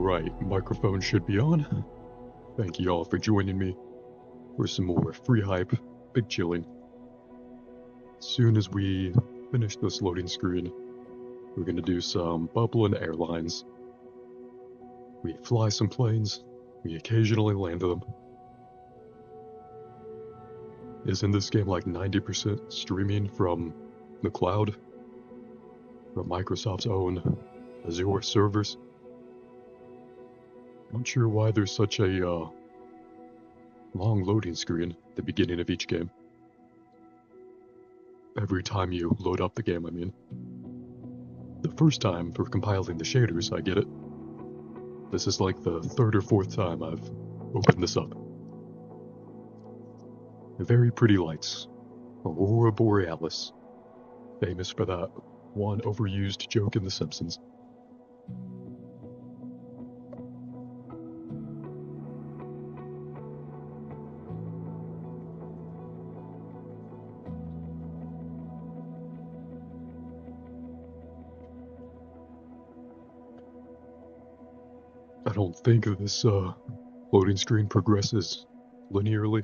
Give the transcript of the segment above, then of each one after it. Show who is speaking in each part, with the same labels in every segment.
Speaker 1: Alright, microphone should be on. Thank you all for joining me for some more free hype, big chillin. As soon as we finish this loading screen, we're gonna do some bubbling airlines. We fly some planes, we occasionally land them. Isn't this game like 90% streaming from the cloud? From Microsoft's own Azure servers? Not sure why there's such a long loading screen at the beginning of each game. Every time you load up the game, I mean. The first time for compiling the shaders, I get it. This is like the third or fourth time I've opened this up. Very pretty lights. Aurora Borealis. Famous for that one overused joke in The Simpsons. I don't think this loading screen progresses linearly,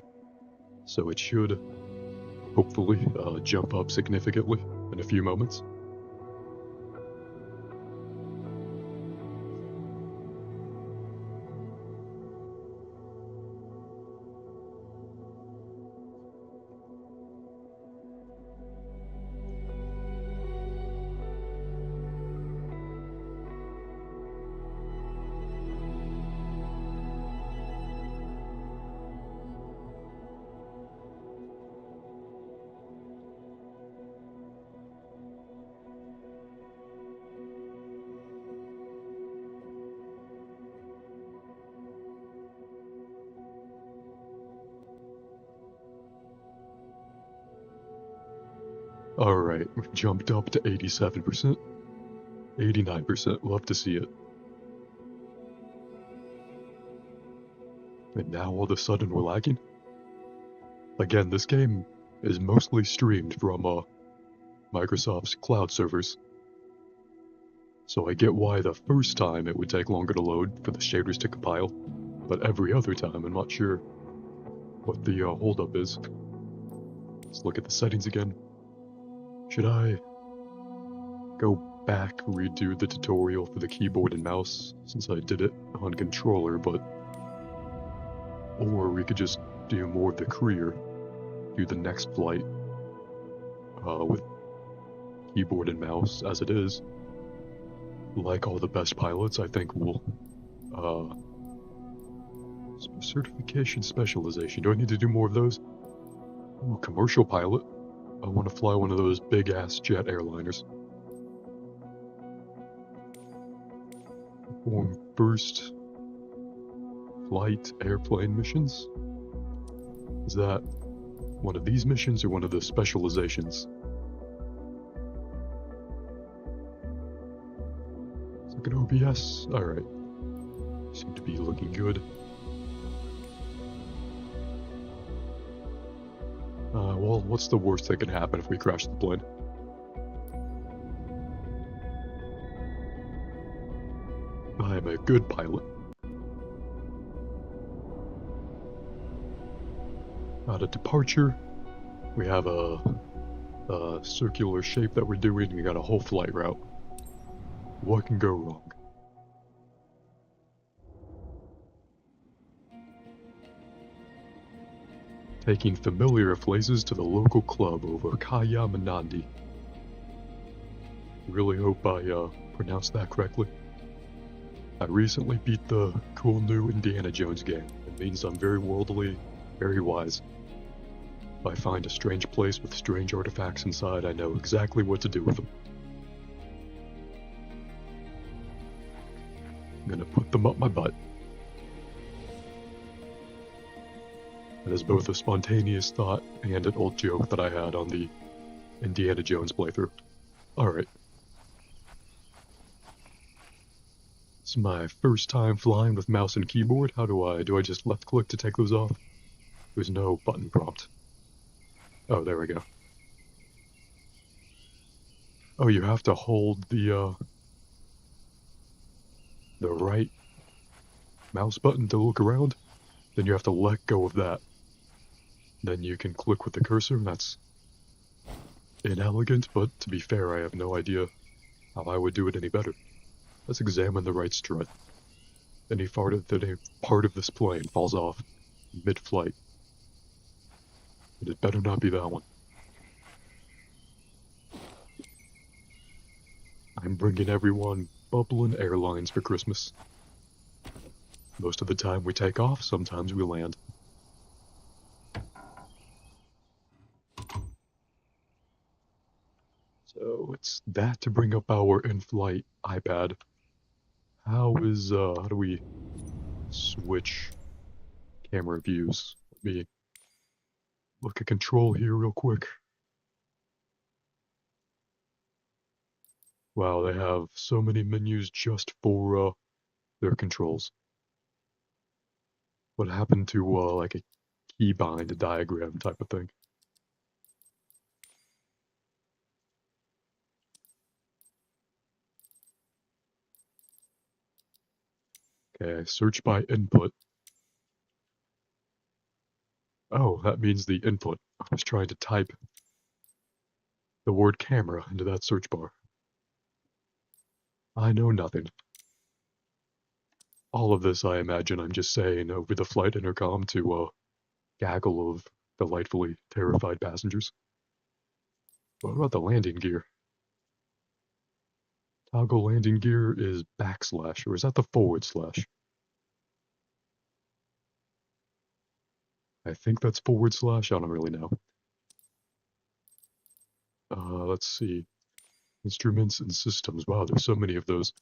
Speaker 1: so it should hopefully jump up significantly in a few moments. Alright, we've jumped up to 87%. 89%, love to see it. And now all of a sudden we're lagging? Again, this game is mostly streamed from Microsoft's cloud servers. So I get why the first time it would take longer to load for the shaders to compile, but every other time I'm not sure what the holdup is. Let's look at the settings again. Should I go back, redo the tutorial for the keyboard and mouse, since I did it on controller, or we could just do more of the career, do the next flight with keyboard and mouse as it is. Like all the best pilots, I think we'll certification specialization. Do I need to do more of those? Ooh, commercial pilot. I want to fly one of those big-ass jet airliners. Perform first flight airplane missions. Is that one of these missions or one of the specializations? Let's look at OBS. Alright. Seem to be looking good. Well, what's the worst that can happen if we crash the plane? I am a good pilot. At a departure, we have a circular shape that we're doing. We got a whole flight route. What can go wrong? Taking familiar places to the local club over Kaya Manandi. Really hope I pronounced that correctly. I recently beat the cool new Indiana Jones game. It means I'm very worldly, very wise. If I find a strange place with strange artifacts inside, I know exactly what to do with them. I'm gonna put them up my butt. That is both a spontaneous thought and an old joke that I had on the Indiana Jones playthrough. Alright. It's my first time flying with mouse and keyboard. How do I just left click to take those off? There's no button prompt. Oh, there we go. Oh, you have to hold the right mouse button to look around, then you have to let go of that. Then you can click with the cursor, and that's inelegant, but to be fair, I have no idea how I would do it any better. Let's examine the right strut. Any part of this plane falls off mid-flight. But it better not be that one. I'm bringing everyone Bubbling Airlines for Christmas. Most of the time we take off, sometimes we land. So it's that to bring up our in-flight iPad. How do we switch camera views? Let me look at control here real quick. Wow, they have so many menus just for their controls. What happened to like a keybind diagram type of thing? Okay, search by input. Oh, that means the input. I was trying to type the word camera into that search bar. I know nothing. All of this, I imagine, I'm just saying over the flight intercom to gaggle of delightfully terrified passengers. What about the landing gear? Toggle landing gear is backslash, or is that the forward slash? I think that's forward slash, I don't really know. Let's see. Instruments and systems. Wow, there's so many of those.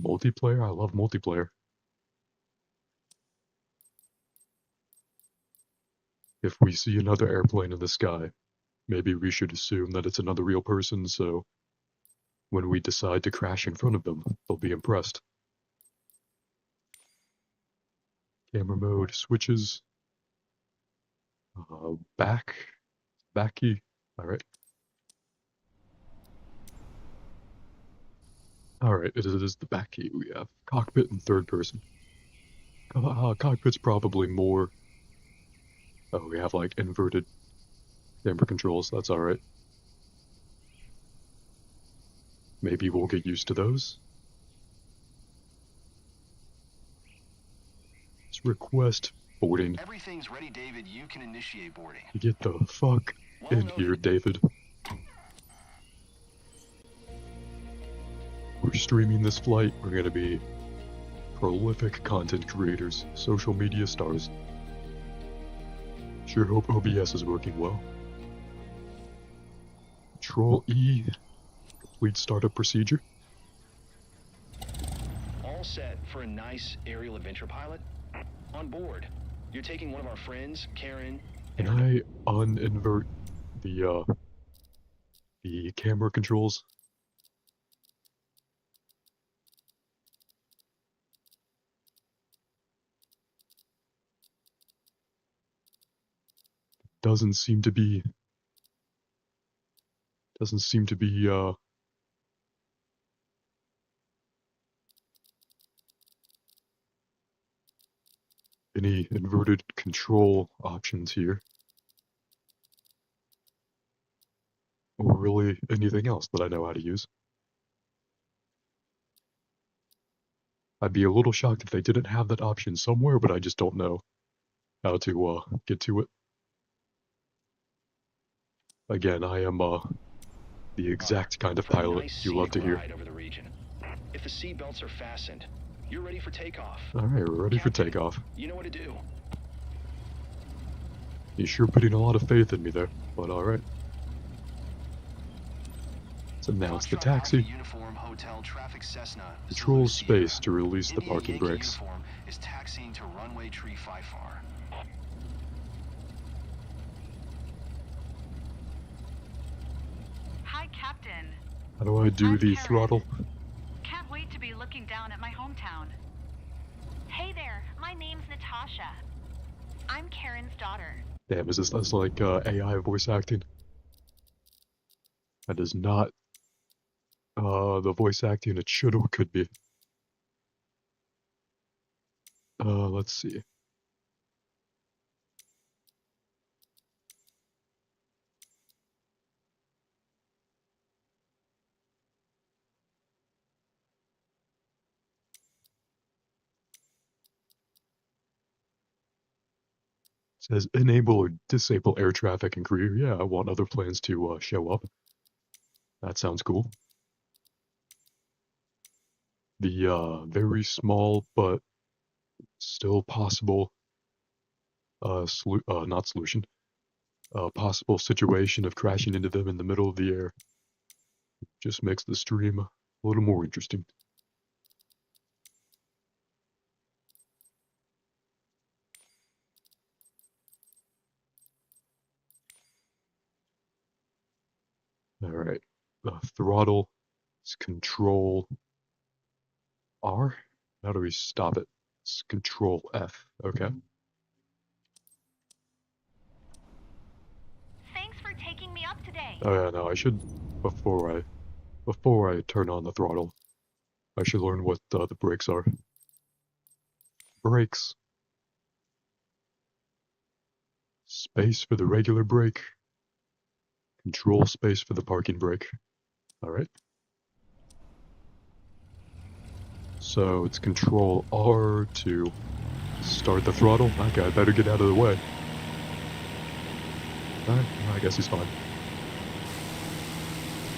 Speaker 1: Multiplayer? I love multiplayer. If we see another airplane in the sky, maybe we should assume that it's another real person, so when we decide to crash in front of them, they'll be impressed. Camera mode switches. Back key. Alright. Alright, it is the back key. We have cockpit and third person. Cockpit's probably more... Oh, we have like inverted camera controls, that's alright. Maybe we'll get used to those. Let's request boarding.
Speaker 2: Everything's ready, David. You can initiate boarding.
Speaker 1: Get the fuck in here, David. We're streaming this flight. We're gonna be prolific content creators, social media stars. Sure hope OBS is working well. Control E, complete startup procedure.
Speaker 2: All set for a nice aerial adventure pilot. On board, you're taking one of our friends, Karen.
Speaker 1: Can I uninvert the camera controls? Doesn't seem to be any inverted control options here. Or really anything else that I know how to use. I'd be a little shocked if they didn't have that option somewhere, but I just don't know how to get to it. Again, I am the exact kind of pilot you love to hear.
Speaker 2: Over the region. If the seat belts are fastened, you're ready for takeoff.
Speaker 1: Alright, we're ready for takeoff.
Speaker 2: You know what to do.
Speaker 1: You're sure putting a lot of faith in me there, but alright. Let's announce the taxi. Control space to release the parking brakes.
Speaker 2: Is taxiing to runway tree 5-far.
Speaker 3: Hi, Captain.
Speaker 1: How do I do the
Speaker 3: Karen.
Speaker 1: throttle?
Speaker 3: Can't wait to be looking down at my hometown.
Speaker 4: Hey there, my name's Natasha. I'm Karen's daughter.
Speaker 1: Damn, is this that's like AI voice acting? That is not The voice acting, it should or could be. Let's see. It says enable or disable air traffic and career. Yeah, I want other planes to show up. That sounds cool. The very small but still possible not solution, possible situation of crashing into them in the middle of the air just makes the stream a little more interesting. Alright, throttle is Control R. How do we stop it? It's Control F. Okay.
Speaker 4: Thanks for taking me up today.
Speaker 1: Oh yeah, no, I should, before I turn on the throttle, I should learn what the brakes are. Brakes. Space for the regular brake. Control space for the parking brake. Alright. So it's Control R to start the throttle. Okay, I better get out of the way. Alright, I guess he's fine.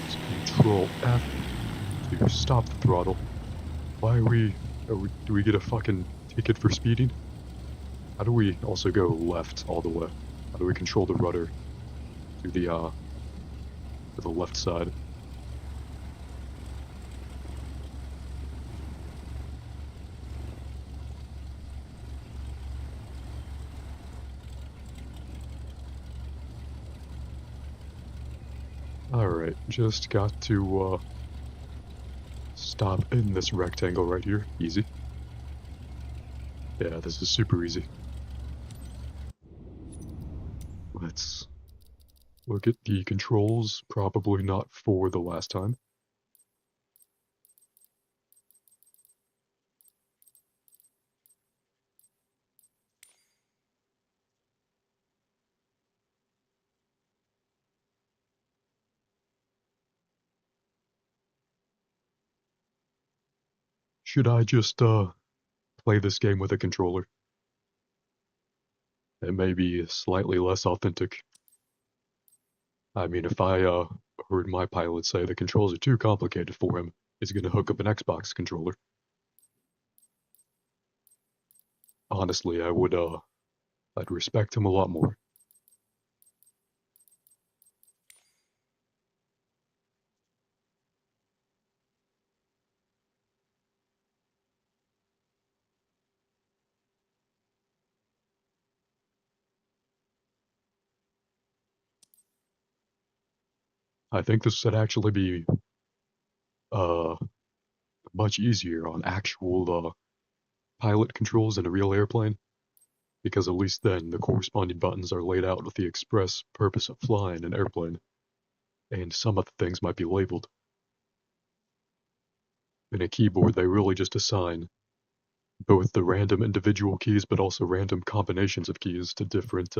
Speaker 1: It's Control F to stop the throttle. Why are we... do we get a fucking ticket for speeding? How do we also go left all the way? How do we control the rudder to the left side? Alright, just got to stop in this rectangle right here. Easy. Yeah, this is super easy. Let's look at the controls, probably not for the last time. Should I just play this game with a controller? It may be slightly less authentic. I mean, if I heard my pilot say the controls are too complicated for him, he's gonna hook up an Xbox controller. Honestly, I'd respect him a lot more. I think this would actually be uh much easier on actual pilot controls in a real airplane, because at least then the corresponding buttons are laid out with the express purpose of flying an airplane, and some of the things might be labeled. In a keyboard, they really just assign both the random individual keys but also random combinations of keys to different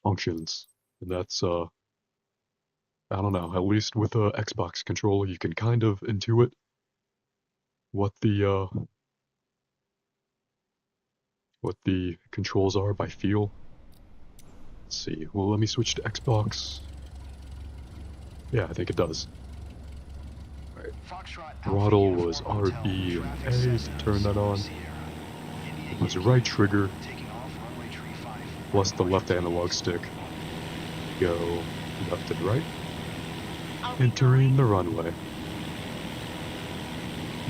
Speaker 1: functions. And that's I don't know, at least with a Xbox controller you can kind of intuit what the controls are by feel. Let's see. Well, let me switch to Xbox. Yeah, I think it does. Alright. Throttle was R, B, and A to turn that on. It was right trigger plus the left analog stick. Go left and right. Entering the runway.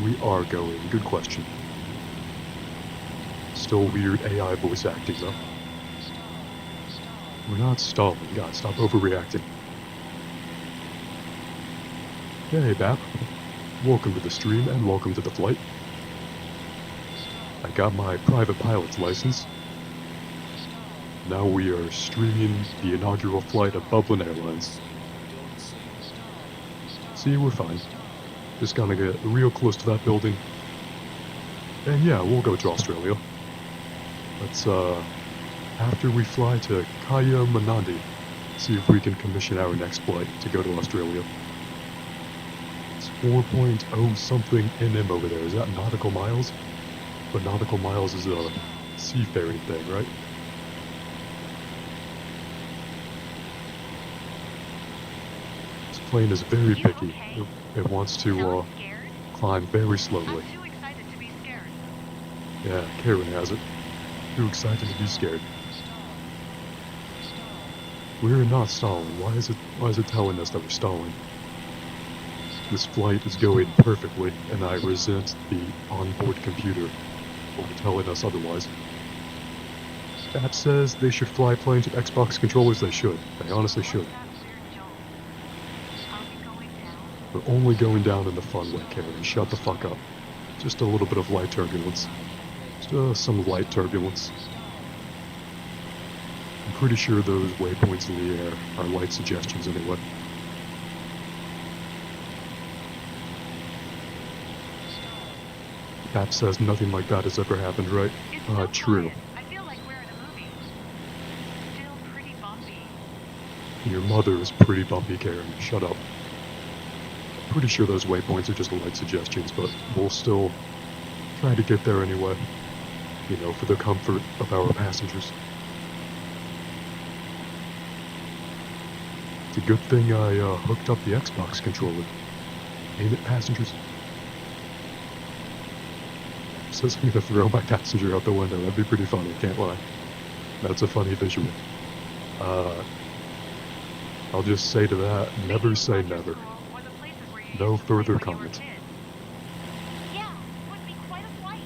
Speaker 1: We are going. Good question. Still weird AI voice acting though. We're not stalling. God, stop overreacting. Hey, Bap. Welcome to the stream and welcome to the flight. I got my private pilot's license. Now we are streaming the inaugural flight of Bublin Airlines. See, we're fine. Just gonna get real close to that building. And yeah, we'll go to Australia. Let's, after we fly to Kaya Manandi, see if we can commission our next flight to go to Australia. It's 4.0 something NM over there. Is that nautical miles? But nautical miles is a seafaring thing, right? This plane is very picky. It wants to
Speaker 4: Scared?
Speaker 1: climb very slowly.
Speaker 3: I'm too excited to be scared.
Speaker 1: Yeah, Karen has it. Too excited to be scared. We're not stalling. Why is it telling us that we're stalling? This flight is going perfectly, and I resent the onboard computer for telling us otherwise. That says they should fly planes with Xbox controllers. They should. They honestly should.
Speaker 3: That weird jolt. Are we going down?
Speaker 1: We're only going down in the fun way, Karen. Shut the fuck up. Just a little bit of light turbulence. Just some light turbulence. I'm pretty sure those waypoints in the air are light suggestions anyway. Pat says nothing like that has ever happened, right?
Speaker 3: It's so
Speaker 1: True.
Speaker 3: quiet. I feel like we're in a movie. Still pretty bumpy.
Speaker 1: Your mother is pretty bumpy, Karen. Shut up. Pretty sure those waypoints are just light suggestions, but we'll still try to get there anyway. You know, for the comfort of our passengers. It's a good thing I hooked up the Xbox controller. Ain't it, passengers? Says I'm gonna throw my passenger out the window. That'd be pretty funny, can't lie. That's a funny visual. I'll just say to that, never say never.
Speaker 3: Or the places where you
Speaker 1: No
Speaker 3: used to play
Speaker 1: further
Speaker 3: when you were a
Speaker 1: comment.
Speaker 3: kid.
Speaker 4: Yeah, would be quite a flight.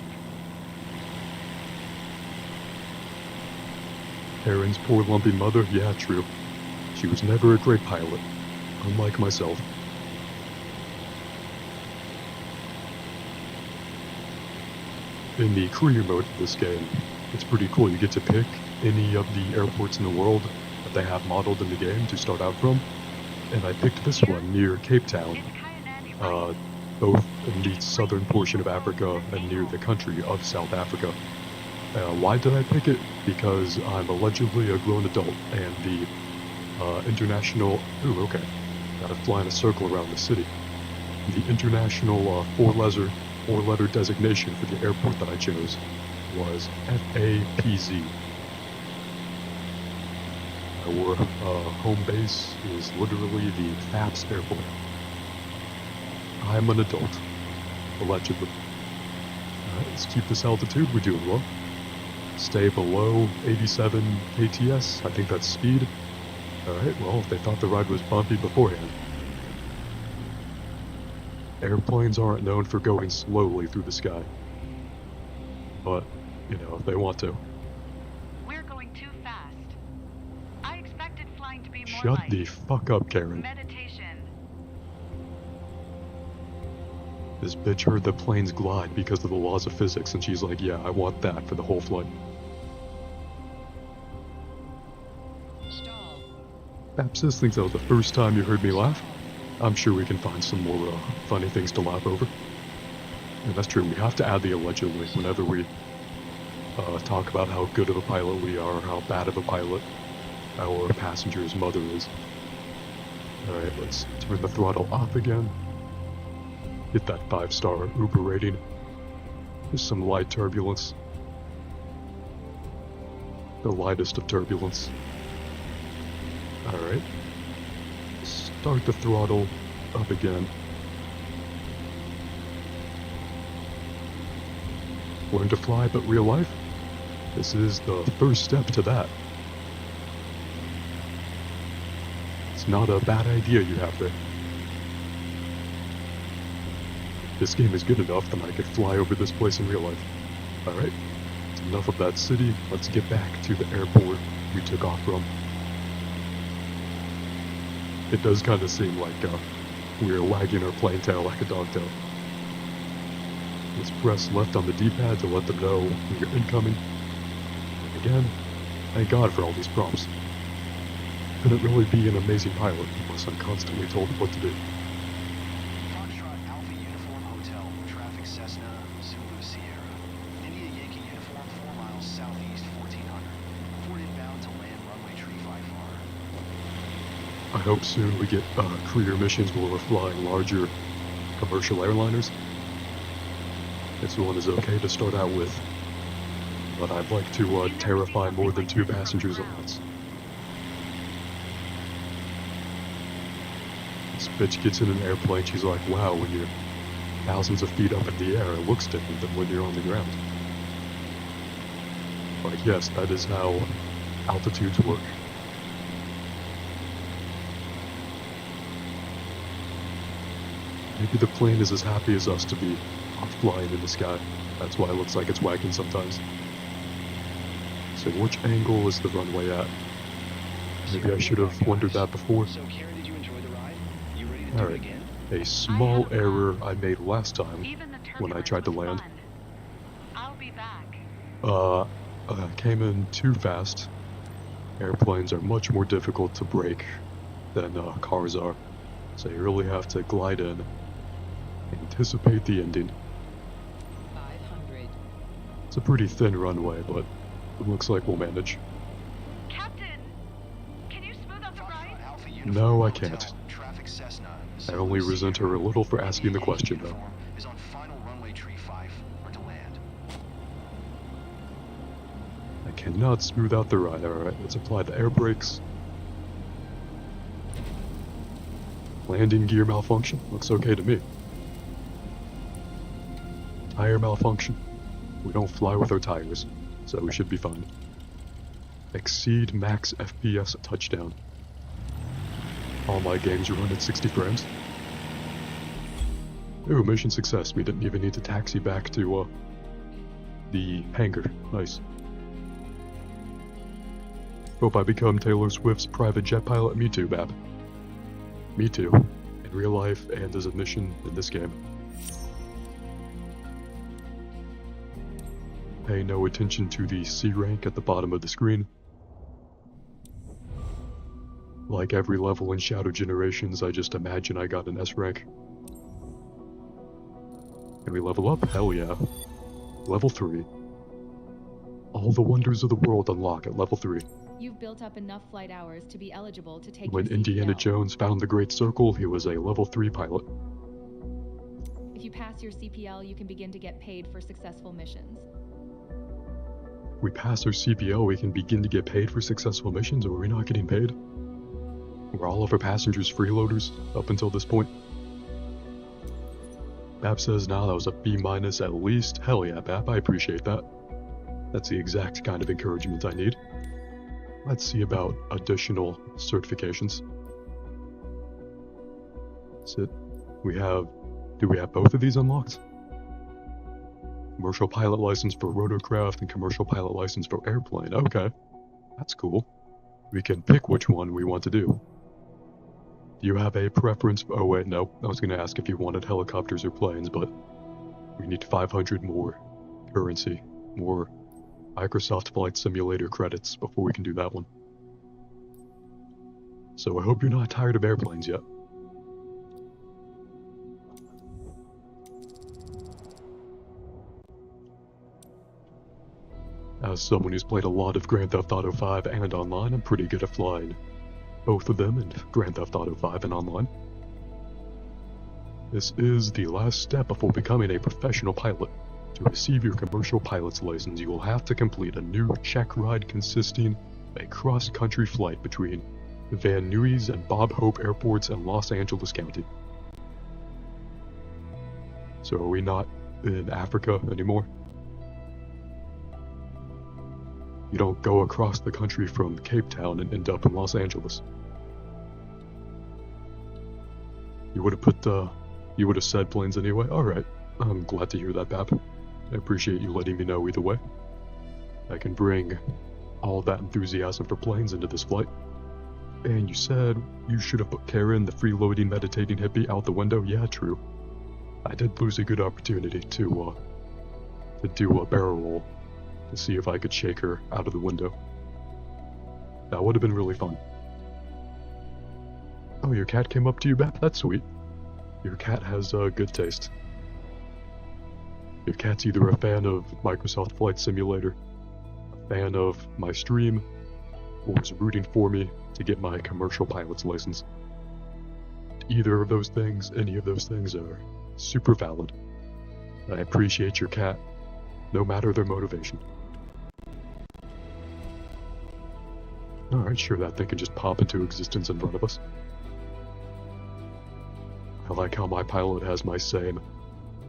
Speaker 1: Karen's poor lumpy mother, yeah, true. She was never a great pilot, unlike myself. In the career mode of this game, it's pretty cool. You get to pick any of the airports in the world that they have modeled in the game to start out from. And I picked this one near Cape Town,
Speaker 3: It's kinda nanny, right?
Speaker 1: both in the southern portion of Africa and near the country of South Africa. Why did I pick it? Because I'm allegedly a grown adult, and the international... Ooh, okay. Gotta fly in a circle around the city. The international four-letter designation for the airport that I chose was FAPZ. Our home base is literally the FAPS airport. I'm an adult, allegedly. Alright, let's keep this altitude, we're doing well. Stay below 87 kts, I think that's speed. Alright, well, they thought the ride was bumpy beforehand. Airplanes aren't known for going slowly through the sky. But, you know, if they want to.
Speaker 3: We're going too fast. I expected flying to be more
Speaker 1: Shut
Speaker 3: like
Speaker 1: the fuck up, Karen.
Speaker 3: meditation.
Speaker 1: This bitch heard the planes glide because of the laws of physics, and she's like, yeah, I want that for the whole flight. Baptist thinks that was the first time you heard me laugh. I'm sure we can find some more funny things to laugh over. And that's true, we have to add the allegedly whenever we talk about how good of a pilot we are, how bad of a pilot our passenger's mother is. Alright, let's turn the throttle up again. Hit that 5-star Uber rating. Just some light turbulence. The lightest of turbulence. Alright. Start the throttle up again. Learn to fly but real life? This is the first step to that. It's not a bad idea you have there. This game is good enough that I could fly over this place in real life. Alright, it's enough of that city. Let's get back to the airport we took off from. It does kind of seem like we're wagging our plane tail like a dog tail. Let's press left on the D-pad to let them know we're incoming. And again, thank God for all these prompts. Couldn't really be an amazing pilot unless I'm constantly told what to do. I hope soon we get career missions where we're flying larger commercial airliners. This one is okay to start out with, but I'd like to terrify more than 2 passengers at once. This bitch gets in an airplane, she's like, wow, when you're thousands of feet up in the air, it looks different than when you're on the ground. But yes, that is how altitudes work. Maybe the plane is as happy as us to be flying in the sky. That's why it looks like it's wagging sometimes. So which angle is the runway at? Maybe I should have wondered that before.
Speaker 2: So, Karen, did you enjoy the ride? You ready to do it
Speaker 1: Alright,
Speaker 2: again?
Speaker 1: a small error I made last time
Speaker 3: Even the
Speaker 1: when I tried to
Speaker 3: turbulence
Speaker 1: land.
Speaker 3: was fun. I'll be back.
Speaker 1: Came in too fast. Airplanes are much more difficult to brake than cars are, so you really have to glide in, anticipate the ending.
Speaker 5: 500.
Speaker 1: It's a pretty thin runway, but it looks like we'll manage.
Speaker 3: Captain, can you smooth out the ride?
Speaker 2: Alpha Uniform
Speaker 1: No, I
Speaker 2: Hotel,
Speaker 1: can't.
Speaker 2: Traffic Cessna.
Speaker 1: I only resent her a little for asking the question, though.
Speaker 2: Uniform is on final runway tree 5 or to land.
Speaker 1: I cannot smooth out the ride. Alright, let's apply the air brakes. Landing gear malfunction. Looks okay to me. Tire malfunction. We don't fly with our tires, so we should be fine. Exceed max FPS touchdown. All my games run at 60 frames. Ooh, mission success. We didn't even need to taxi back to, the hangar. Nice. Hope I become Taylor Swift's private jet pilot. Me too, Bab. Me too. In real life and as a mission in this game. Pay no attention to the C rank at the bottom of the screen. Like every level in Shadow Generations, I just imagine I got an S rank. Can we level up? Hell yeah. Level 3. All the wonders of the world unlock at level 3.
Speaker 5: You've built up enough flight hours to be eligible to take
Speaker 1: When
Speaker 5: your
Speaker 1: Indiana
Speaker 5: CPL.
Speaker 1: Jones found the Great Circle, he was a level 3 pilot.
Speaker 5: If you pass your CPL, you can begin to get paid for successful missions.
Speaker 1: If we pass our CPL, we can begin to get paid for successful missions, or are we not getting paid? Were all of our passengers freeloaders up until this point? Bab says, nah, that was a B- at least. Hell yeah, Bab, I appreciate that. That's the exact kind of encouragement I need. Let's see about additional certifications. That's it. Do we have both of these unlocked? Commercial pilot license for rotorcraft and commercial pilot license for airplane. Okay, that's cool. We can pick which one we want to do. Do you have a preference? Oh wait, no. I was going to ask if you wanted helicopters or planes, but we need 500 more currency, more Microsoft Flight Simulator credits before we can do that one. So I hope you're not tired of airplanes yet. As someone who's played a lot of Grand Theft Auto 5 and online, I'm pretty good at flying both of them in Grand Theft Auto 5 and online. This is the last step before becoming a professional pilot. To receive your commercial pilot's license, you will have to complete a new check ride consisting of a cross-country flight between Van Nuys and Bob Hope airports in Los Angeles County. So are we not in Africa anymore? You don't go across the country from Cape Town and end up in Los Angeles. You would have said planes anyway? Alright, I'm glad to hear that, Bab. I appreciate you letting me know either way. I can bring all that enthusiasm for planes into this flight. And you said you should have put Karen, the freeloading meditating hippie, out the window? Yeah, true. I did lose a good opportunity to do a barrel roll to see if I could shake her out of the window. That would have been really fun. Oh, your cat came up to you, Beth? That's sweet. Your cat has good taste. Your cat's either a fan of Microsoft Flight Simulator, a fan of my stream, or is rooting for me to get my commercial pilot's license. Either of those things, any of those things are super valid. I appreciate your cat, no matter their motivation. Alright, sure, that thing can just pop into existence in front of us. I like how my pilot has my same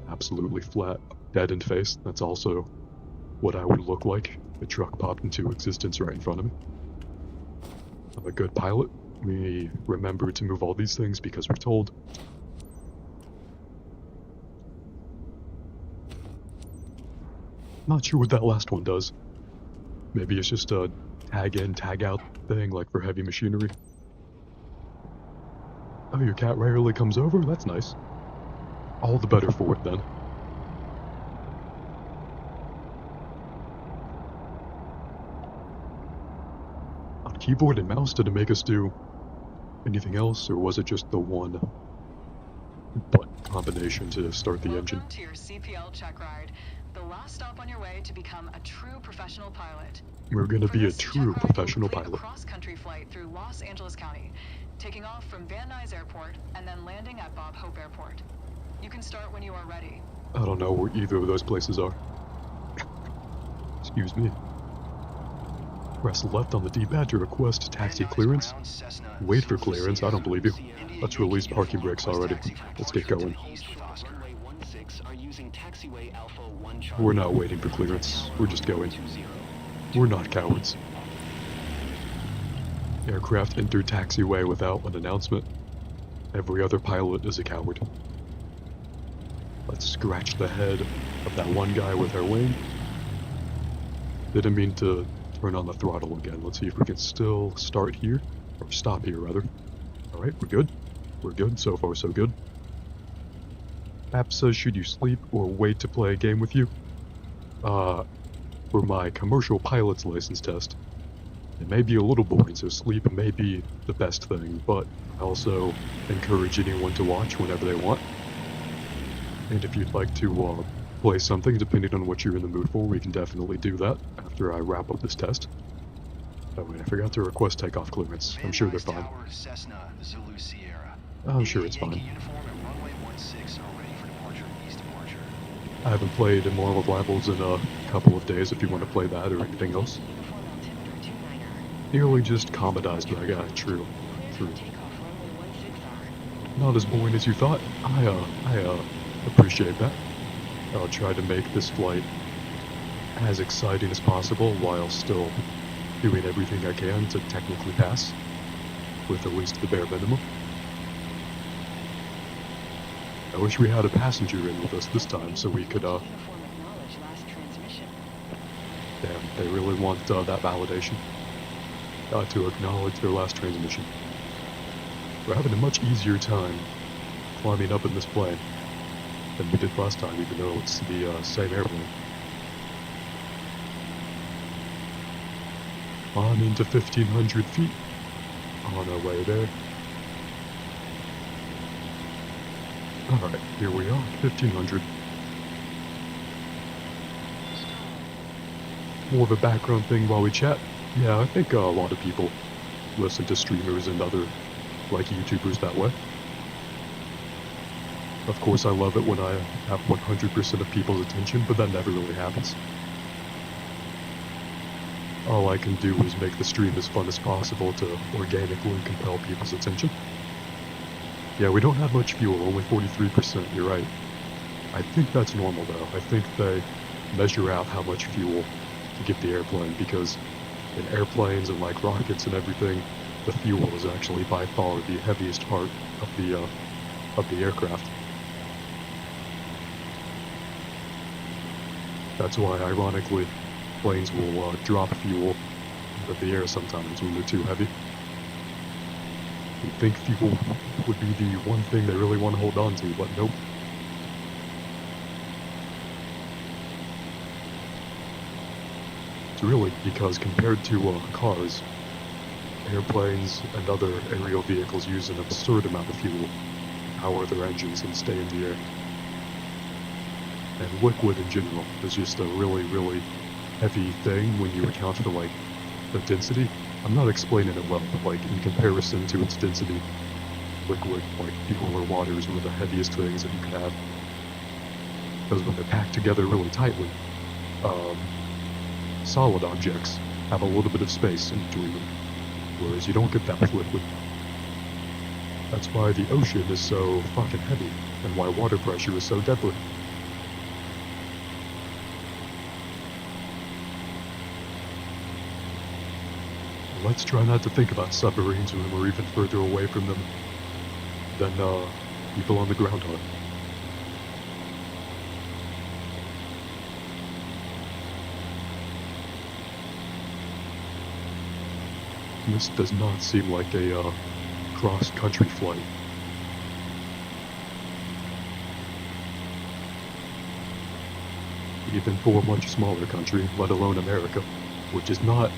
Speaker 1: absolutely flat, deadened face. That's also what I would look like if a truck popped into existence right in front of me. I'm a good pilot. We remember to move all these things because we're told. Not sure what that last one does. Maybe it's just a tag in, tag out thing like for heavy machinery. Oh, your cat rarely comes over? That's nice. All the better for it then. On keyboard and mouse, did it make us do anything else, or was it just the one button combination to start the engine?
Speaker 6: Welcome to your CPL check ride, the last stop on your way to become a true professional pilot.
Speaker 1: We're gonna be a
Speaker 6: For this
Speaker 1: true
Speaker 6: check ride,
Speaker 1: professional
Speaker 6: you'll complete
Speaker 1: pilot.
Speaker 6: a cross-country flight through Los Angeles County, taking off from Van Nuys Airport and then landing at Bob Hope Airport. You can start when you are ready.
Speaker 1: I don't know where either of those places are. Excuse me. Press left on the D-pad to request taxi clearance. Wait for clearance, I don't believe you. Let's release parking brakes already. Let's get going. We're not waiting for clearance, we're just going. We're not cowards. Aircraft entered taxiway without an announcement. Every other pilot is a coward. Let's scratch the head of that one guy with our wing. Didn't mean to turn on the throttle again. Let's see if we can still start here, or stop here rather. Alright, we're good. We're good, so far so good. App says should you sleep or wait to play a game with you? For my commercial pilot's license test, it may be a little boring, so sleep may be the best thing, but I also encourage anyone to watch whenever they want. And if you'd like to play something, depending on what you're in the mood for, we can definitely do that after I wrap up this test. Oh wait, I forgot to request takeoff clearance. I'm sure they're fine. I'm sure it's fine. I haven't played in Marvel Rivals in a couple of days if you want to play that or anything else. Nearly just comedized my guy, true. Not as boring as you thought. I appreciate that. I'll try to make this flight as exciting as possible while still doing everything I can to technically pass, with at least the bare minimum. I wish we had a passenger in with us this time so we could, damn, they really want that validation. To acknowledge their last transmission. We're having a much easier time climbing up in this plane than we did last time, even though it's the same airplane. On into 1,500 feet. On our way there. Alright, here we are, 1,500. More of a background thing while we chat. Yeah, I think a lot of people listen to streamers and other, like, YouTubers that way. Of course, I love it when I have 100% of people's attention, but that never really happens. All I can do is make the stream as fun as possible to organically compel people's attention. Yeah, we don't have much fuel, only 43%, you're right. I think that's normal though. I think they measure out how much fuel to give the airplane, because in airplanes and like rockets and everything, the fuel is actually by far the heaviest part of the aircraft. That's why, ironically, planes will drop fuel out of the air sometimes when they're too heavy. You'd think fuel would be the one thing they really want to hold on to, but nope. It's really because compared to cars, airplanes and other aerial vehicles use an absurd amount of fuel to power their engines and stay in the air. And liquid in general is just a really, really heavy thing when you account for like the density. I'm not explaining it well, but like in comparison to its density, liquid, like fuel or water is one of the heaviest things that you could have. Because when they're packed together really tightly, solid objects have a little bit of space in between them, whereas you don't get that with liquid. That's why the ocean is so fucking heavy, and why water pressure is so deadly. Let's try not to think about submarines when we're even further away from them than people on the ground are. This does not seem like a cross-country flight. Even for a much smaller country, let alone America, which is not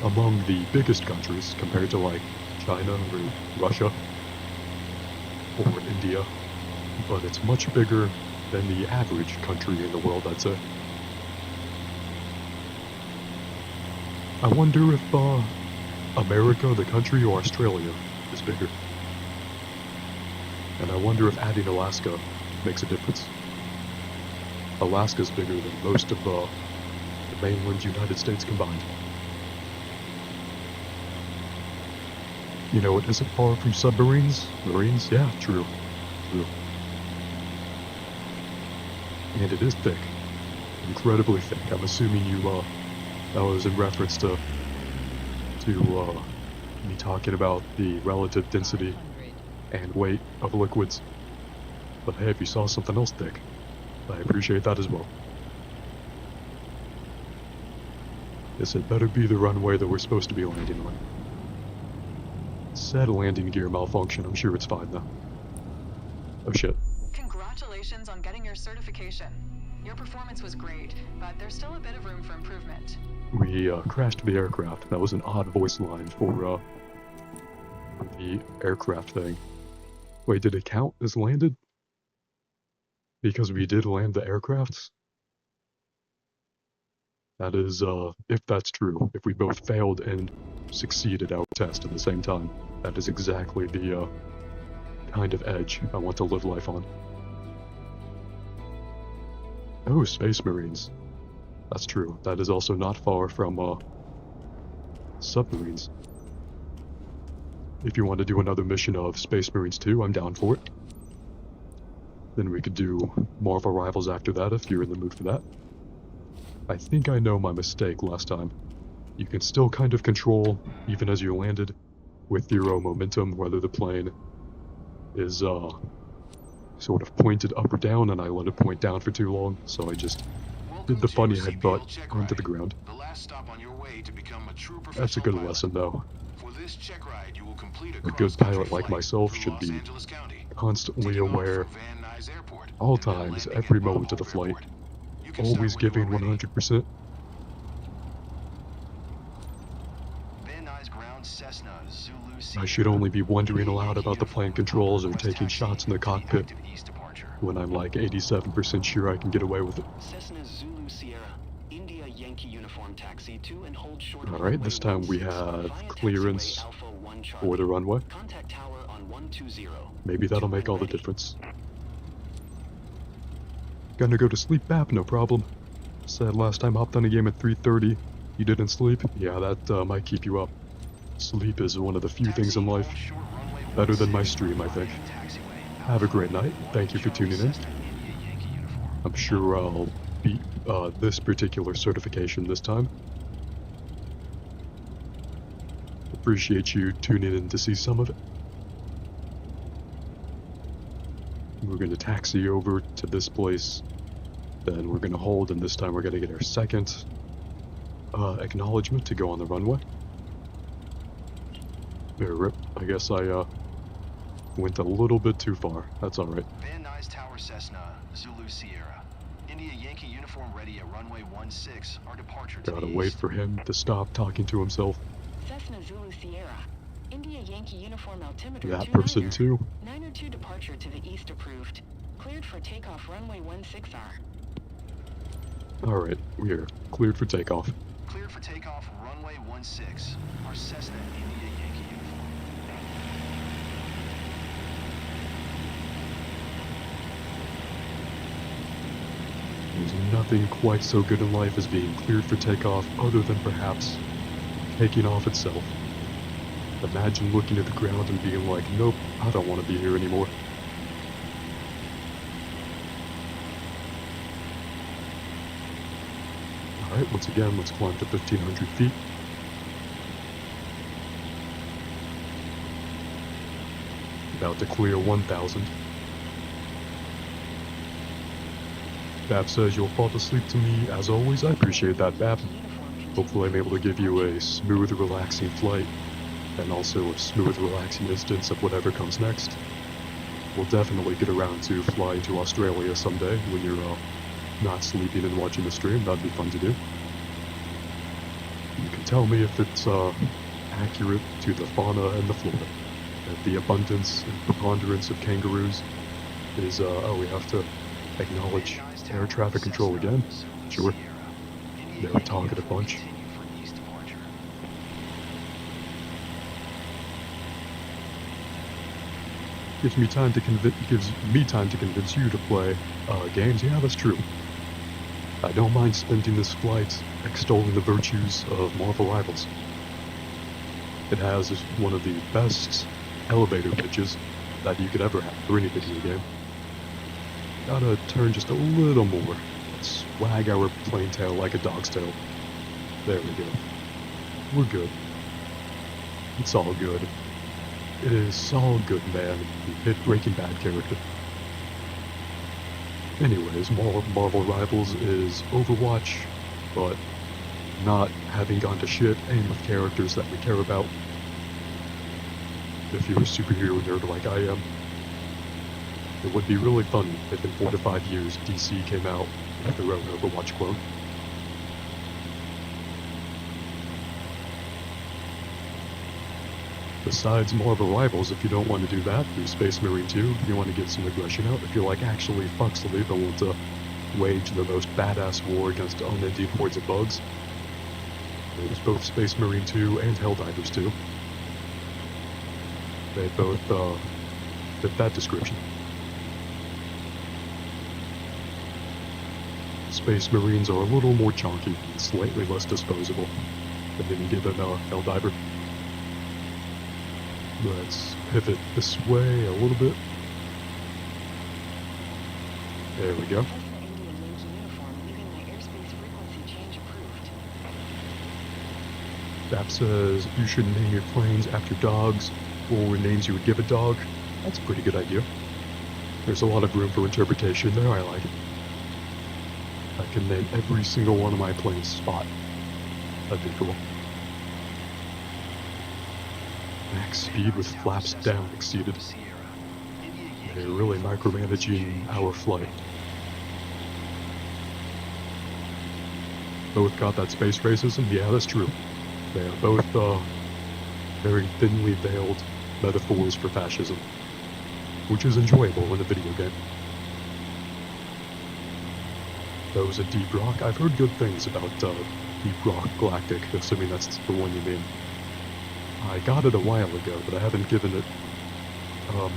Speaker 1: among the biggest countries compared to like China or Russia or India, but it's much bigger than the average country in the world, I'd say. I wonder if America, the country, or Australia is bigger. And I wonder if adding Alaska makes a difference. Alaska's bigger than most of the mainland United States combined. You know, it isn't far from submarines. Marines? Yeah, true. True. And it is thick. Incredibly thick. I'm assuming that was in reference to me talking about the relative density and weight of liquids. But hey, if you saw something else thick, I appreciate that as well. This had better be the runway that we're supposed to be landing on. Said landing gear malfunction, I'm sure it's fine though. Oh shit.
Speaker 6: Congratulations on getting your certification. Your performance was great, but there's still a bit of room for improvement.
Speaker 1: We crashed the aircraft. That was an odd voice line for the aircraft thing. Wait, did it count as landed? Because we did land the aircrafts? That is, if that's true, if we both failed and succeeded our test at the same time, that is exactly the kind of edge I want to live life on. Oh, Space Marines. That's true. That is also not far from submarines. If you want to do another mission of Space Marines 2, I'm down for it. Then we could do Marvel Rivals after that if you're in the mood for that. I think I know my mistake last time. You can still kind of control, even as you landed, with your momentum, whether the plane is sort of pointed up or down, and I let it point down for too long, so I just did the funny headbutt onto the ground.
Speaker 2: The last stop on your way to become a true
Speaker 1: That's a good
Speaker 2: professional
Speaker 1: lesson, though.
Speaker 2: pilot. For this check ride, you will complete
Speaker 1: A good pilot like myself should be constantly aware, all times, every moment of the flight, always giving 100%. I should only be wondering aloud about the plane controls or taking shots in the cockpit when I'm like 87% sure I can get away with it.
Speaker 2: Cessna Zulu Sierra, India Yankee uniform taxi to and hold short of
Speaker 1: Alright, this time we have clearance for the runway.
Speaker 2: Contact tower on 120.
Speaker 1: Maybe that'll make all the difference. Gonna go to sleep, Bap, no problem. Said last time hopped on a game at 3:30. You didn't sleep? Yeah, that might keep you up. Sleep is one of the few things in life. Better than my stream, I think. Have a great night. Thank you for tuning in. I'm sure I'll beat this particular certification this time. Appreciate you tuning in to see some of it. We're going to taxi over to this place. Then we're going to hold, and this time we're going to get our second acknowledgement to go on the runway. Rip. I guess I went a little bit too far. That's alright.
Speaker 2: Van Nuys Tower Cessna, Zulu Sierra. India Yankee uniform ready at runway 16. Our departure to
Speaker 1: Gotta
Speaker 2: the
Speaker 1: wait
Speaker 2: east.
Speaker 1: for him to stop talking to himself.
Speaker 7: Cessna Zulu Sierra. India Yankee uniform altimeter
Speaker 1: That person too.
Speaker 7: 902 departure to the east approved. Cleared for takeoff runway 16R.
Speaker 1: Alright, we are cleared for takeoff.
Speaker 2: Cleared for takeoff runway 416, our Cessna India Yankee uniform.
Speaker 1: There's nothing quite so good in life as being cleared for takeoff other than perhaps taking off itself. Imagine looking at the ground and being like, nope, I don't want to be here anymore. Alright, once again, let's climb to 1,500 feet. About to clear 1,000. Bab says you'll fall asleep to me. As always, I appreciate that, Bab. Hopefully I'm able to give you a smooth, relaxing flight, and also a smooth, relaxing instance of whatever comes next. We'll definitely get around to flying to Australia someday when you're not sleeping and watching the stream. That'd be fun to do. You can tell me if it's accurate to the fauna and the flora. That the abundance and preponderance of kangaroos is, oh, we have to acknowledge air traffic control again? Sure. They were talking a bunch. Gives me time to convince you to play games. Yeah, that's true. I don't mind spending this flight extolling the virtues of Marvel Rivals. It has one of the best elevator pitches that you could ever have for any video game. Gotta turn just a little more. Swag our plane tail like a dog's tail. There we go. We're good. It's all good. It is all good, man. You hit Breaking Bad character. Anyways, Marvel Rivals is Overwatch, but not having gone to shit and with characters that we care about. If you're a superhero nerd like I am, it would be really fun if in 4 to 5 years DC came out with their own Overwatch clone. Besides Marvel Rivals, if you don't want to do that, do Space Marine 2, if you want to get some aggression out, if you're like, actually, fuck sleep, I want to wage the most badass war against unending hordes of bugs. There's both Space Marine 2 and Helldivers 2. They both fit that description. Space Marines are a little more chunky, slightly less disposable than any given Helldiver. Let's pivot this way a little bit. There we go. Bap says you should name your planes after dogs or names you would give a dog. That's a pretty good idea. There's a lot of room for interpretation there, I like it. I can name every single one of my planes Spot. That'd be cool. Max speed with flaps down exceeded. They're really micromanaging our flight. Both got that space racism? Yeah, that's true. They are both very thinly veiled metaphors for fascism, which is enjoyable in a video game. That was a Deep Rock. I've heard good things about Deep Rock Galactic, assuming that's the one you mean. I got it a while ago, but I haven't given it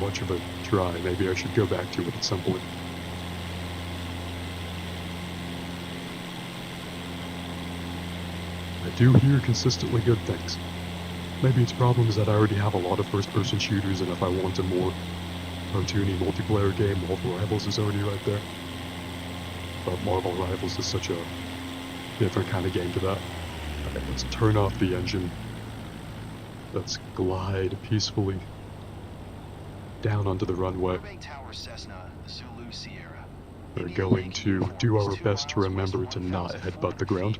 Speaker 1: much of a try. Maybe I should go back to it at some point. I do hear consistently good things. Maybe its problem is that I already have a lot of first-person shooters, and if I want a more cartoony multiplayer game, Marvel Rivals is already right there. But Marvel Rivals is such a different kind of game to that. Okay, let's turn off the engine. Let's glide peacefully down onto the runway. We're going to do our best to remember to not headbutt the ground.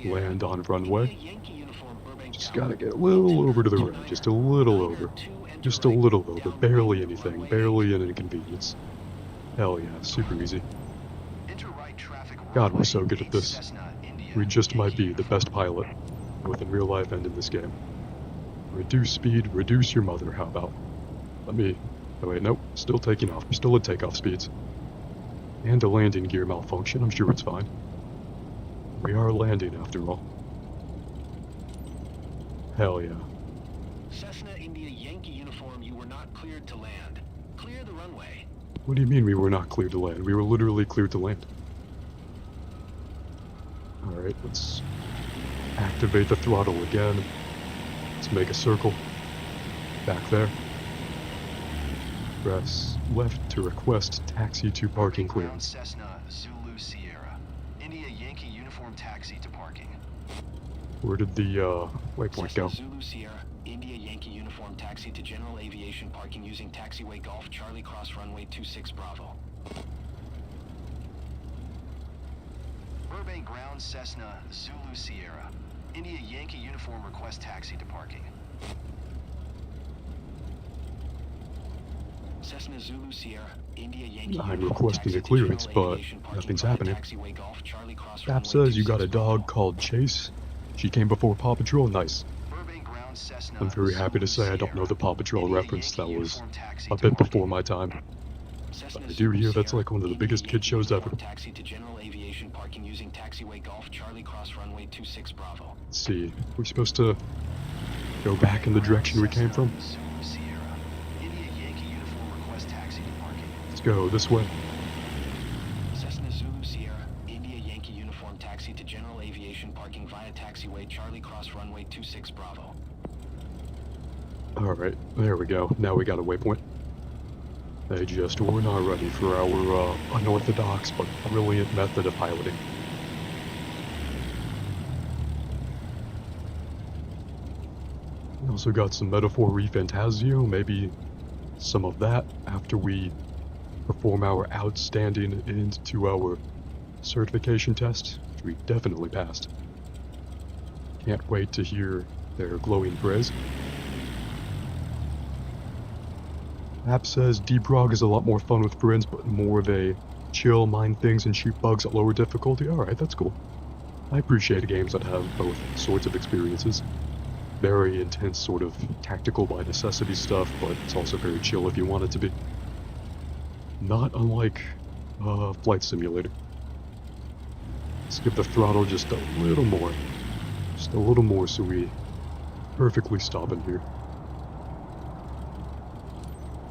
Speaker 1: Land on runway. Just gotta get a little over to the right, just a little over. Just a little over, barely anything, barely an inconvenience. Hell yeah, super easy. God, we're so good at this. We just might be the best pilot, both in real life and in this game. Reduce speed, reduce your mother, how about? Let me... Oh wait, nope, still taking off. We're still at takeoff speeds. And a landing gear malfunction, I'm sure it's fine. We are landing after all. Hell yeah.
Speaker 2: Cessna India Yankee uniform, you were not cleared to land. Clear the runway.
Speaker 1: What do you mean we were not cleared to land? We were literally cleared to land. Alright, let's activate the throttle again. Let's make a circle. Back there. Press left to request taxi to parking
Speaker 2: Ground
Speaker 1: clearance.
Speaker 2: Cessna Zulu Sierra. India Yankee uniform taxi to parking.
Speaker 1: Where did the waypoint
Speaker 2: Cessna
Speaker 1: go?
Speaker 2: Zulu Sierra. India Yankee uniform taxi to general aviation parking using taxiway Golf Charlie Cross runway 26 Bravo. Burbank Ground Cessna Zulu Sierra. India Yankee uniform request taxi to parking. Cessna Zulu Sierra. India Yankee
Speaker 1: I'm
Speaker 2: uniform
Speaker 1: requesting
Speaker 2: taxi
Speaker 1: a
Speaker 2: to
Speaker 1: clearance,
Speaker 2: general
Speaker 1: but
Speaker 2: aviation parking
Speaker 1: nothing's
Speaker 2: via
Speaker 1: happening.
Speaker 2: taxiway Golf Charlie Cross
Speaker 1: App
Speaker 2: runway
Speaker 1: says you got a
Speaker 2: 26
Speaker 1: dog
Speaker 2: Bravo.
Speaker 1: called Chase. She came before Paw Patrol. Nice.
Speaker 2: Burbank Ground Cessna
Speaker 1: I'm very happy to
Speaker 2: Zulu
Speaker 1: say I don't know the Paw Patrol
Speaker 2: India
Speaker 1: reference.
Speaker 2: Yankee
Speaker 1: That was
Speaker 2: uniform taxi
Speaker 1: a
Speaker 2: to
Speaker 1: bit
Speaker 2: parking.
Speaker 1: before my time.
Speaker 2: Cessna
Speaker 1: I do
Speaker 2: Zulu
Speaker 1: hear that's
Speaker 2: Sierra,
Speaker 1: like one of the
Speaker 2: India
Speaker 1: biggest kid
Speaker 2: Yankee
Speaker 1: shows
Speaker 2: uniform
Speaker 1: ever.
Speaker 2: Taxi to general aviation parking using taxiway Golf Charlie Cross runway 26 Bravo.
Speaker 1: Let's see. We're supposed to go back in the direction we came from.
Speaker 2: Zulu Sierra, India Yankee uniform request taxi to parking.
Speaker 1: Let's go this way.
Speaker 2: Cessna Zulu Sierra, India Yankee uniform taxi to general aviation parking via taxiway Charlie Cross runway 26 Bravo.
Speaker 1: Alright, there we go. Now we got a waypoint. They just were not ready for our unorthodox but brilliant method of piloting. We also got some Metaphor Refantasio, maybe some of that after we perform our outstanding into our certification test, which we definitely passed. Can't wait to hear their glowing praise. App says Deprog is a lot more fun with friends, but more of a chill, mine things, and shoot bugs at lower difficulty. Alright, that's cool. I appreciate games that have both sorts of experiences. Very intense sort of tactical by necessity stuff, but it's also very chill if you want it to be. Not unlike Flight Simulator. Let's give the throttle just a little more. Just a little more so we perfectly stop in here.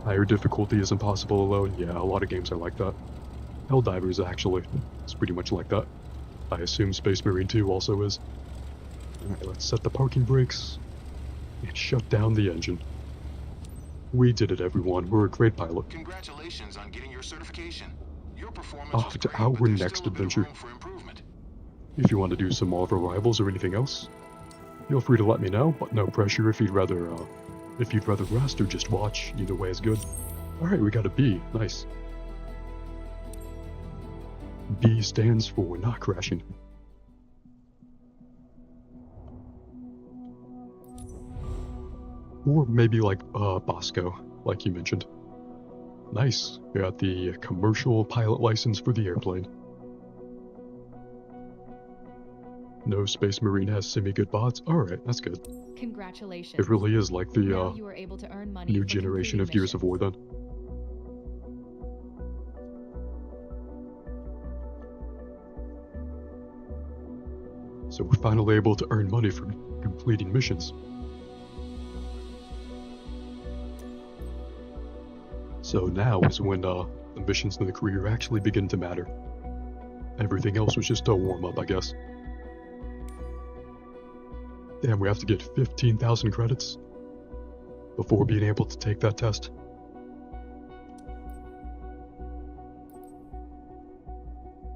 Speaker 1: Higher difficulty is impossible alone. Yeah, a lot of games are like that. Helldivers actually. It's pretty much like that. I assume Space Marine 2 also is. Alright, let's set the parking brakes and shut down the engine. We did it, everyone. We're a great pilot.
Speaker 8: Congratulations on getting your certification. Your performance
Speaker 1: Off
Speaker 8: was
Speaker 1: to
Speaker 8: great,
Speaker 1: our
Speaker 8: but there's
Speaker 1: next
Speaker 8: still a bit of
Speaker 1: adventure.
Speaker 8: room for improvement.
Speaker 1: If you want to do some Marvel Rivals or anything else, feel free to let me know, but no pressure if you'd rather rest or just watch. Either way is good. Alright, we got a B. Nice. B stands for not crashing. Or maybe like Bosco, like you mentioned. Nice. We got the commercial pilot license for the airplane. No Space Marine has semi-good bots. Alright, that's good.
Speaker 5: Congratulations.
Speaker 1: It really is like the
Speaker 5: Now you are able to earn money
Speaker 1: new
Speaker 5: for
Speaker 1: generation of
Speaker 5: completing
Speaker 1: Gears of War then. So we're finally able to earn money for completing missions. So now is when the missions in the career actually begin to matter. Everything else was just a warm-up, I guess. Damn, we have to get 15,000 credits before being able to take that test.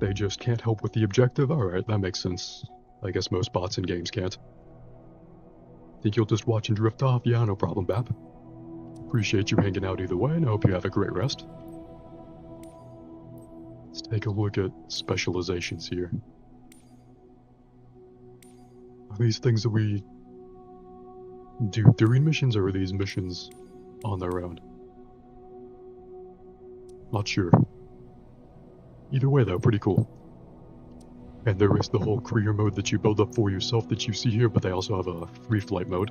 Speaker 1: They just can't help with the objective? Alright, that makes sense. I guess most bots in games can't. Think you'll just watch and drift off? Yeah, no problem, Bap. Appreciate you hanging out either way, and I hope you have a great rest. Let's take a look at specializations here. Are these things that we do during missions, or are these missions on their own? Not sure. Either way though, pretty cool. And there is the whole career mode that you build up for yourself that you see here, but they also have a free flight mode,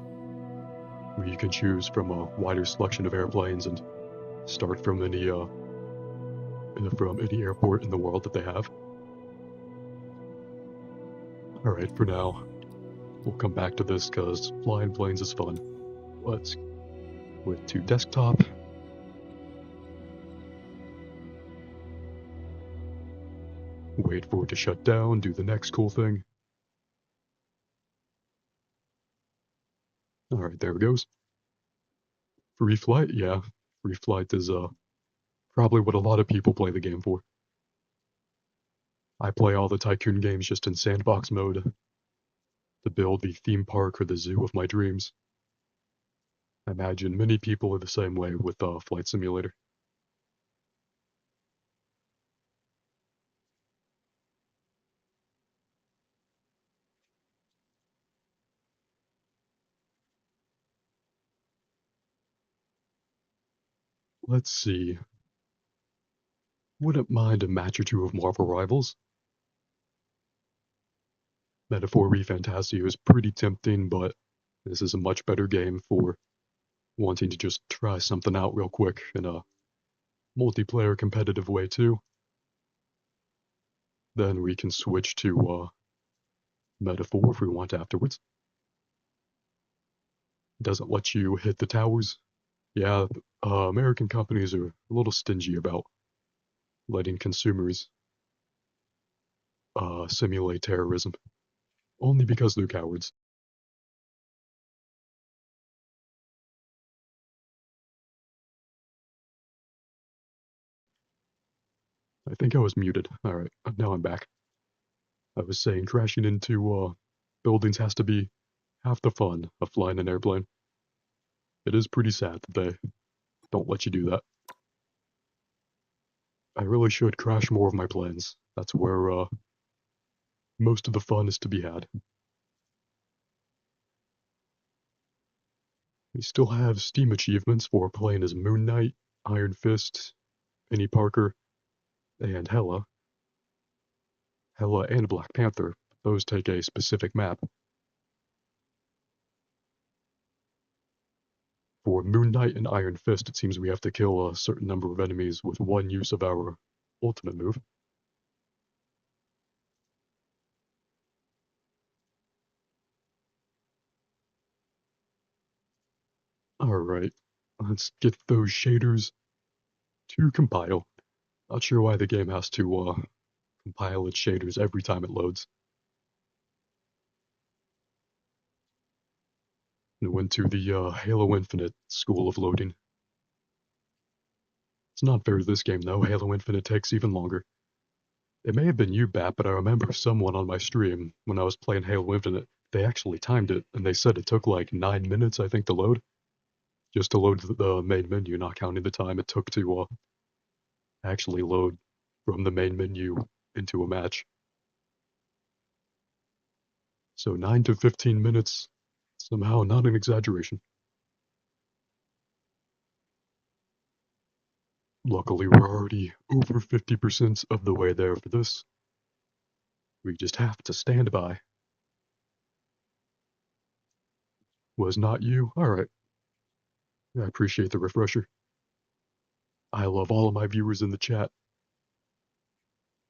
Speaker 1: where you can choose from a wider selection of airplanes and start from any from any airport in the world that they have. Alright, for now, we'll come back to this because flying planes is fun. Let's go to desktop. Wait for it to shut down, do the next cool thing. Alright, there it goes. Free flight? Yeah, free flight is probably what a lot of people play the game for. I play all the Tycoon games just in sandbox mode to build the theme park or the zoo of my dreams. I imagine many people are the same way with Flight Simulator. Let's see. Wouldn't mind a match or two of Marvel Rivals. Metaphor ReFantasio is pretty tempting, but this is a much better game for wanting to just try something out real quick in a multiplayer competitive way too. Then we can switch to Metaphor if we want afterwards. Doesn't let you hit the towers. Yeah, American companies are a little stingy about letting consumers simulate terrorism. Only because they're cowards. I think I was muted. Alright, now I'm back. I was saying crashing into buildings has to be half the fun of flying an airplane. It is pretty sad that they don't let you do that. I really should crash more of my planes. That's where most of the fun is to be had. We still have Steam achievements for playing as Moon Knight, Iron Fist, Penny Parker, and Hela. Hela and Black Panther. Those take a specific map. For Moon Knight and Iron Fist, it seems we have to kill a certain number of enemies with one use of our ultimate move. Alright, let's get those shaders to compile. Not sure why the game has to compile its shaders every time it loads. And went to the Halo Infinite school of loading. It's not fair to this game though, Halo Infinite takes even longer. It may have been you, Bat, but I remember someone on my stream, when I was playing Halo Infinite, they actually timed it, and they said it took like 9 minutes, I think, to load. Just to load the main menu, not counting the time it took to actually load from the main menu into a match. So 9 to 15 minutes, somehow not an exaggeration. Luckily, we're already over 50% of the way there for this. We just have to stand by. Was not you? Alright. I appreciate the refresher. I love all of my viewers in the chat.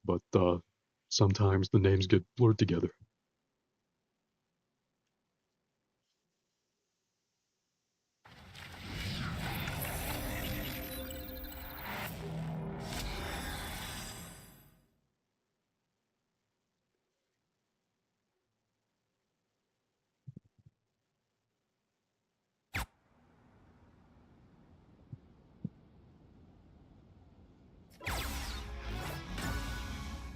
Speaker 1: But sometimes the names get blurred together.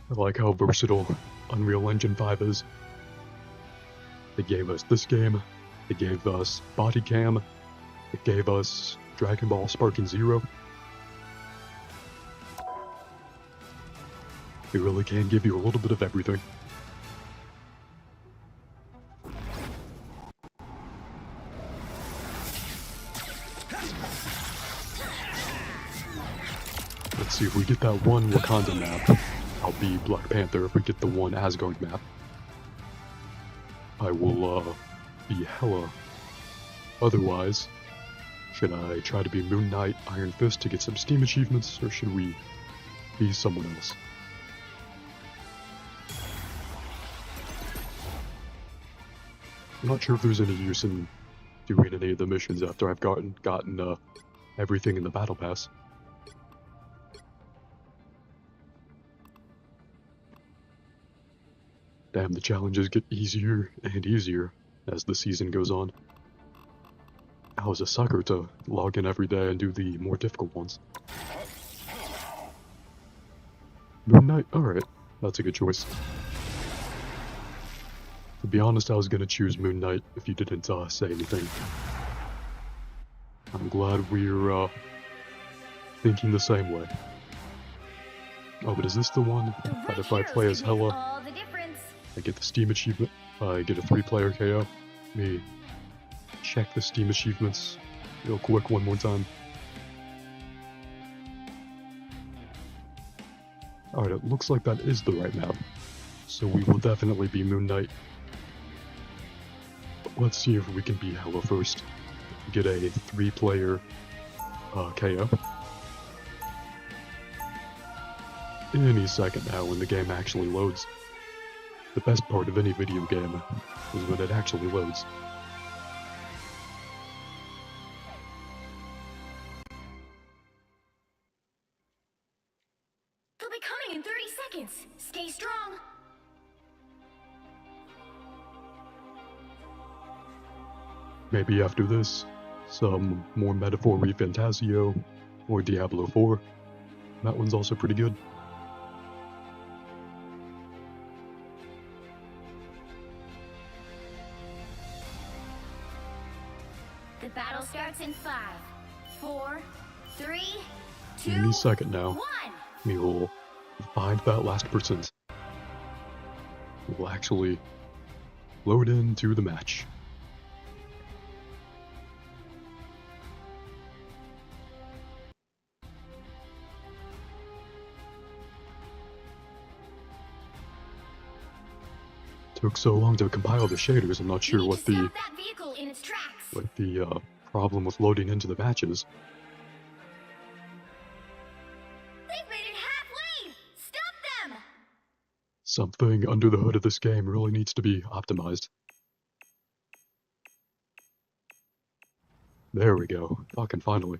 Speaker 1: I like how versatile Unreal Engine 5 is. They gave us this game, they gave us Body Cam, it gave us Dragon Ball Sparking Zero. They really can give you a little bit of everything. Let's see if we get that one Wakanda map. I'll be Black Panther. If we get the one Asgard map, I will be Hela. Otherwise, should I try to be Moon Knight, Iron Fist to get some Steam achievements, or should we be someone else. I'm not sure if there's any use in doing any of the missions after I've gotten everything in the battle pass. Damn, the challenges get easier and easier as the season goes on. I was a sucker to log in every day and do the more difficult ones. Moon Knight? Alright, that's a good choice. To be honest, I was gonna choose Moon Knight if you didn't say anything. I'm glad we're thinking the same way. Oh, but is this the one that if I play as Hela, I get the Steam achievement? I get a 3-player KO? Let me check the Steam achievements real quick one more time. Alright, it looks like that is the right map. So we will definitely be Moon Knight. But let's see if we can beat Hela first. Get a 3-player KO. Any second now when the game actually loads. The best part of any video game is when it actually loads.
Speaker 9: They'll be coming in 30 seconds. Stay strong.
Speaker 1: Maybe after this, some more Metaphor Fantasio or Diablo 4. That one's also pretty good.
Speaker 9: The battle starts in 5, 4, 3, 2,
Speaker 1: Any second now,
Speaker 9: 1.
Speaker 1: we will find that last person. We'll actually load into the match. Took so long to compile the shaders, I'm not sure what the
Speaker 9: That vehicle in its tracks.
Speaker 1: problem with loading into the matches.
Speaker 9: They've made it halfway. Stop them.
Speaker 1: Something under the hood of this game really needs to be optimized. There we go. Fucking finally.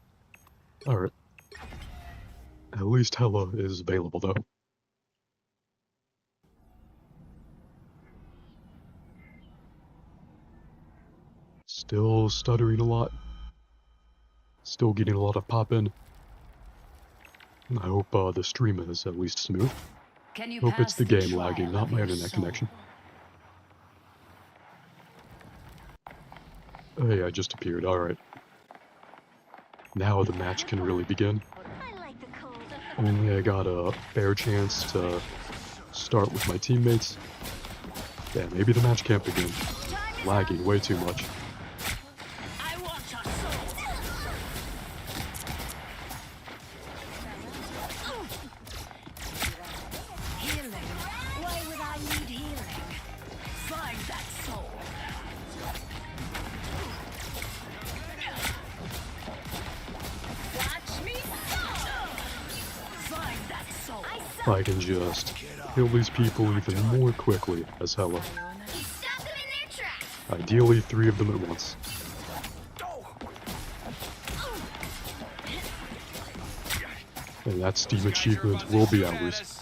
Speaker 1: Alright. At least Hela is available though. Still stuttering a lot. Still getting a lot of pop in. I hope the stream is at least smooth. Hope it's the game lagging, not my internet connection. Hey, I just appeared, alright. Now the match can really begin. Only I got a fair chance to start with my teammates. Yeah, maybe the match can't begin. Lagging way too much. I can just kill these people even more quickly as Hela. Ideally 3 of them at once. And that Steam achievement will be ours.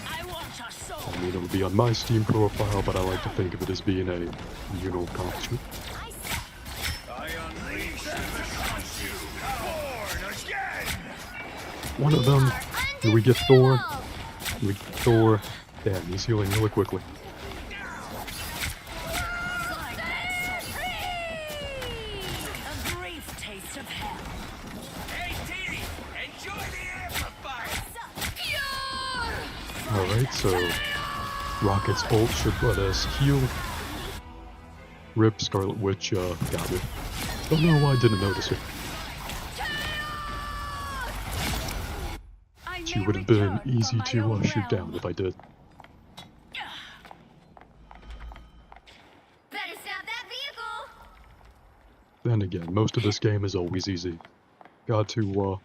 Speaker 1: I mean, it'll be on my Steam profile, but I like to think of it as being a communal accomplishment. One of them, do we get Thor? Do we get Thor? Damn, he's healing really quickly. Alright, so Rocket's ult should let us heal. Rip, Scarlet Witch got me. Don't know why I didn't notice her. She would have been easy to shoot down if I did.
Speaker 9: Better stop that vehicle.
Speaker 1: Then again, most of this game is always easy. Got to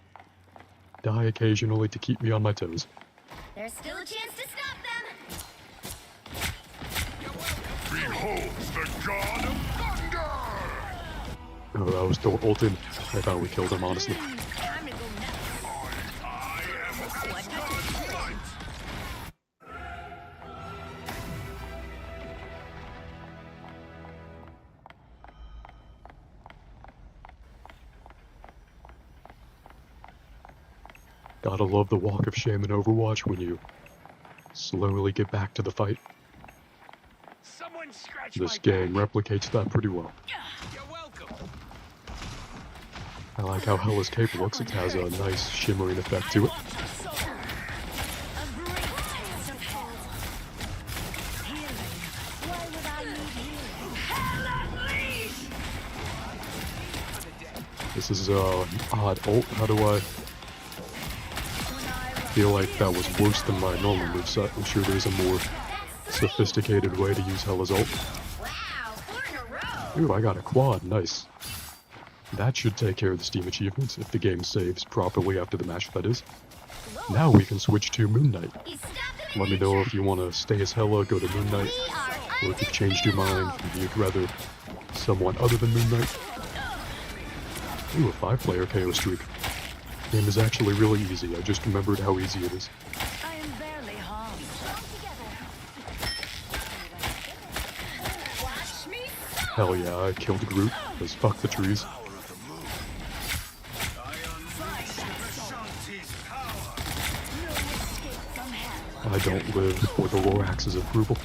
Speaker 1: die occasionally to keep me on my toes.
Speaker 9: There's still a chance to stop them.
Speaker 10: Behold the god of thunder!
Speaker 1: Oh, that was still ulted. I thought we killed him, honestly.
Speaker 9: Time to go nuts.
Speaker 10: I am light!
Speaker 1: Gotta love the walk of shame in Overwatch when you slowly get back to the fight.
Speaker 10: Someone scratch
Speaker 1: This
Speaker 10: my
Speaker 1: game
Speaker 10: back.
Speaker 1: replicates that pretty well.
Speaker 10: You're welcome.
Speaker 1: I like how Hela's cape looks. It has a nice shimmering effect to it. This is an odd ult. How do I feel like that was worse than my normal moveset? I'm sure there's a more sophisticated way to use Hela's ult.
Speaker 9: Wow, 4 in a row.
Speaker 1: Ooh, I got a quad. Nice. That should take care of the Steam achievements if the game saves properly after the match, that is. Now we can switch to Moon Knight. Let me know if you want to stay as Hela, go to Moon Knight, or if you've changed your mind, if you'd rather someone other than Moon Knight. Ooh, a 5-player KO streak. Game is actually really easy. I just remembered how easy it is.
Speaker 9: I am barely harmed. Watch me.
Speaker 1: Hell yeah, I killed Groot, because fuck the trees. I don't live for the Lorax's approval.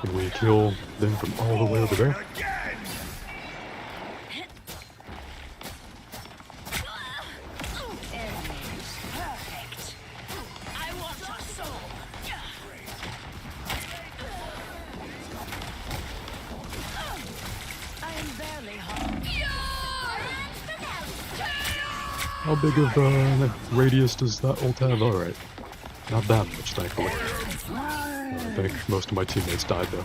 Speaker 1: And we kill them from all the way over there.
Speaker 9: Perfect. I want your soul. I am barely harmed.
Speaker 1: How big of a radius does that ult have? Alright. Not that much, thankfully. I think most of my teammates died, though.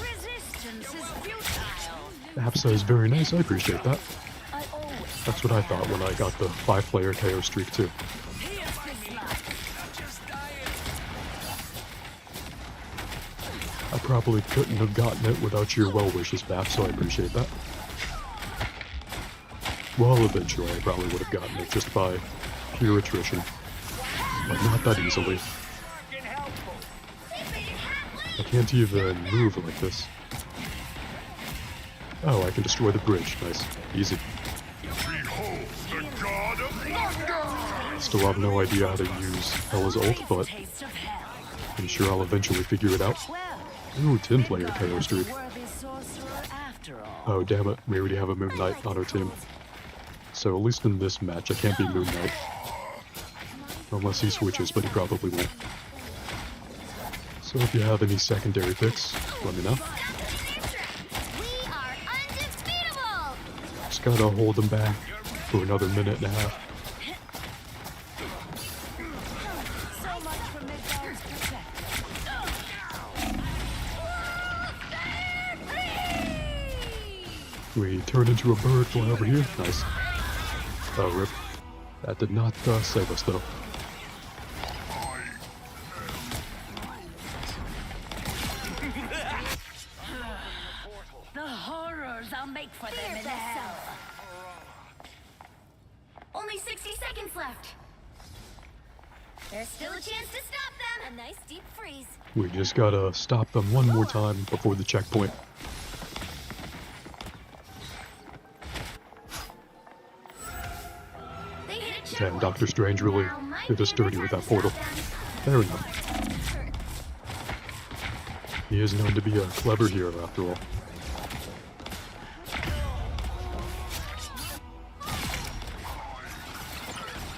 Speaker 9: Resistance is futile.
Speaker 1: The Apsa is very nice, I appreciate that.
Speaker 9: I always
Speaker 1: That's what I thought when I got the 5-player KO streak, too.
Speaker 9: pierce this life.
Speaker 1: I probably couldn't have gotten it without your well wishes, Bap, so I appreciate that. Well, eventually I probably would have gotten it just by pure attrition. But not that easily. I can't even move like this. Oh, I can destroy the bridge. Nice. Easy.
Speaker 10: Behold the god of thunder!
Speaker 1: Still have no idea how to use Hela's ult, but
Speaker 9: Taste of hell.
Speaker 1: I'm sure I'll eventually figure it out.
Speaker 9: Well,
Speaker 1: Ooh, 10-player KO streak.
Speaker 9: worthy sorcerer after all.
Speaker 1: Oh, damn it. We already have a Moon Knight on our team. So at least in this match, I can't be Moon Knight. Unless he switches, but he probably won't. So if you have any secondary picks, let me know.
Speaker 9: We are undefeatable.
Speaker 1: Just gotta hold them back for another minute and a half.
Speaker 9: So much for Midgard's protection.
Speaker 1: We turn into a bird, fly over here. Nice. Oh, rip. That did not save us, though.
Speaker 9: The horrors I'll make for them in hell. Only 60 seconds left. There's still a chance to stop them. A nice deep freeze.
Speaker 1: We just gotta stop them one more time before the checkpoint.
Speaker 9: They hit a
Speaker 1: Damn,
Speaker 9: checkpoint.
Speaker 1: Doctor Strange really did us dirty with that portal. Fair enough. He is known to be a clever hero, after all.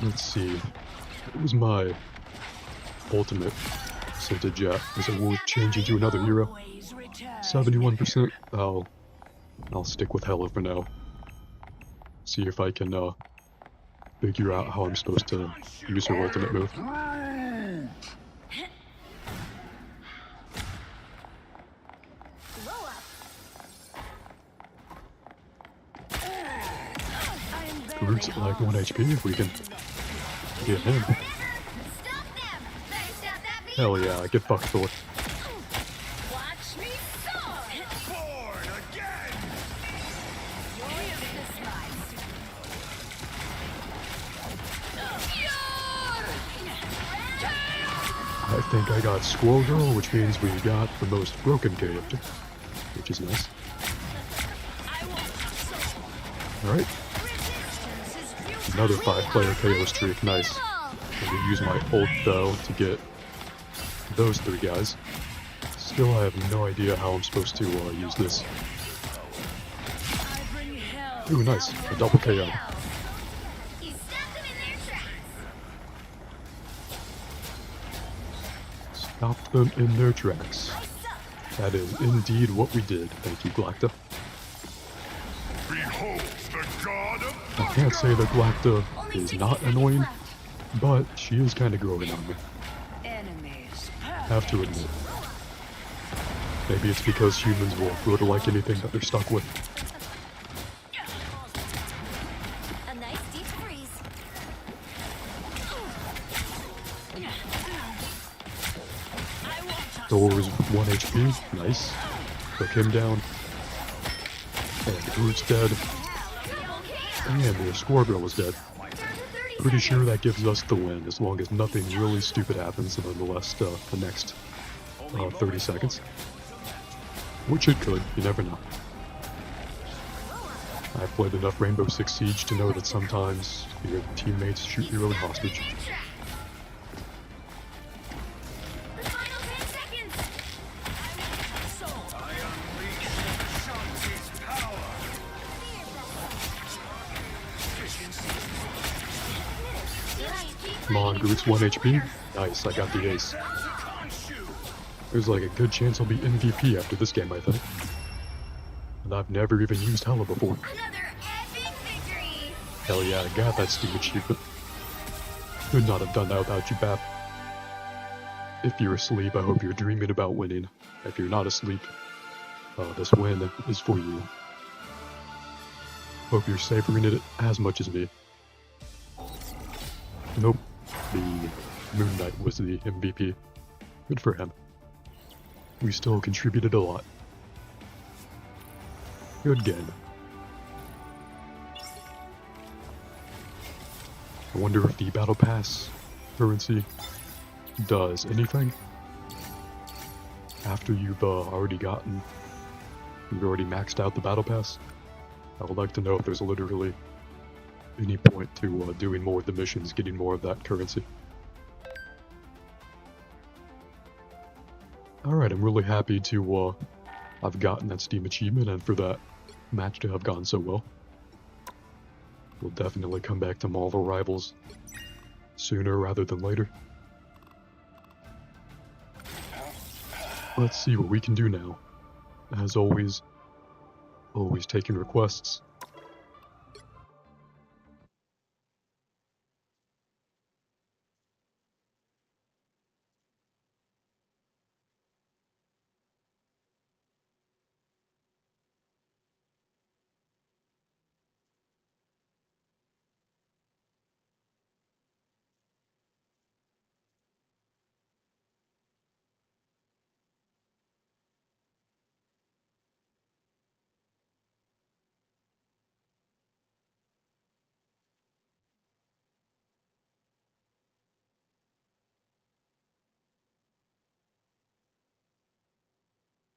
Speaker 1: Let's see. What was my ultimate percentage at? Is it worth changing to another hero? 71%. I'll stick with Hela for now. See if I can figure out how I'm supposed to use her ultimate move. Groot's at like 1 HP if we can get him. Hell yeah, get fucked, Thor.
Speaker 9: Watch me soar!
Speaker 10: Born again!
Speaker 1: I think I got Squirrel Girl, which means we got the most broken character, which is nice. Alright. Another 5-player KO streak, nice. I'm gonna use my ult though to get those 3 guys. Still, I have no idea how I'm supposed to use this. Ooh, nice. A double KO. Stop them in their tracks. That is indeed what we did. Thank you, Galacta.
Speaker 10: Behold the god of
Speaker 1: I can't say that Galacta is not annoying, but she is kind of growing on me. Have to admit. Maybe it's because humans will grow to like anything that they're stuck with.
Speaker 9: A nice deep freeze.
Speaker 1: Thor's 1 HP, nice. Took him down. And Groot's dead. And the Squirrel is dead. Pretty sure that gives us the win, as long as nothing really stupid happens in the next 30 seconds. Which it could, you never know. I've played enough Rainbow Six Siege to know that sometimes your teammates shoot your own hostage. Come on, Groot's 1 HP. Nice, I got the ace. There's like a good chance I'll be MVP after this game, I think. And I've never even used Hela before.
Speaker 9: Another epic victory!
Speaker 1: Hell yeah, I got that Steam achievement. Could not have done that without you, Bap. If you're asleep, I hope you're dreaming about winning. If you're not asleep, this win is for you. Hope you're savoring it as much as me. Nope. The Moon Knight was the MVP. Good for him. We still contributed a lot. Good game. I wonder if the Battle Pass currency does anything after you've already maxed out the Battle Pass. I would like to know if there's literally any point to doing more of the missions, getting more of that currency. Alright, I'm really happy to I've gotten that Steam achievement and for that match to have gone so well. We'll definitely come back to Marvel Rivals sooner rather than later. Let's see what we can do now. As always taking requests.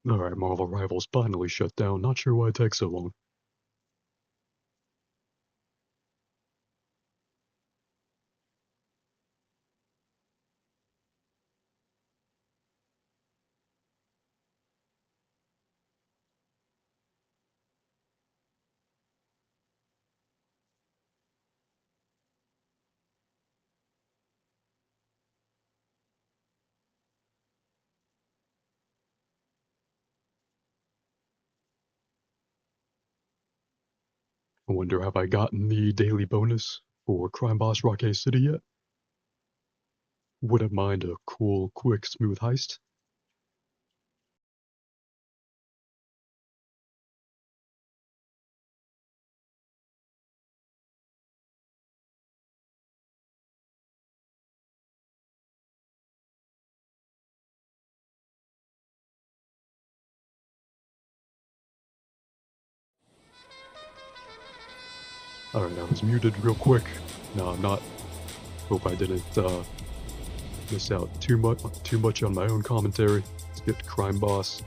Speaker 1: Alright, Marvel Rivals finally shut down. Not sure why it takes so long. I wonder, have I gotten the daily bonus for Crime Boss Rocket City yet? Wouldn't mind a cool, quick, smooth heist. Alright, I was muted real quick. No, I'm not. Hope I didn't miss out too much on my own commentary. Let's get Crime Boss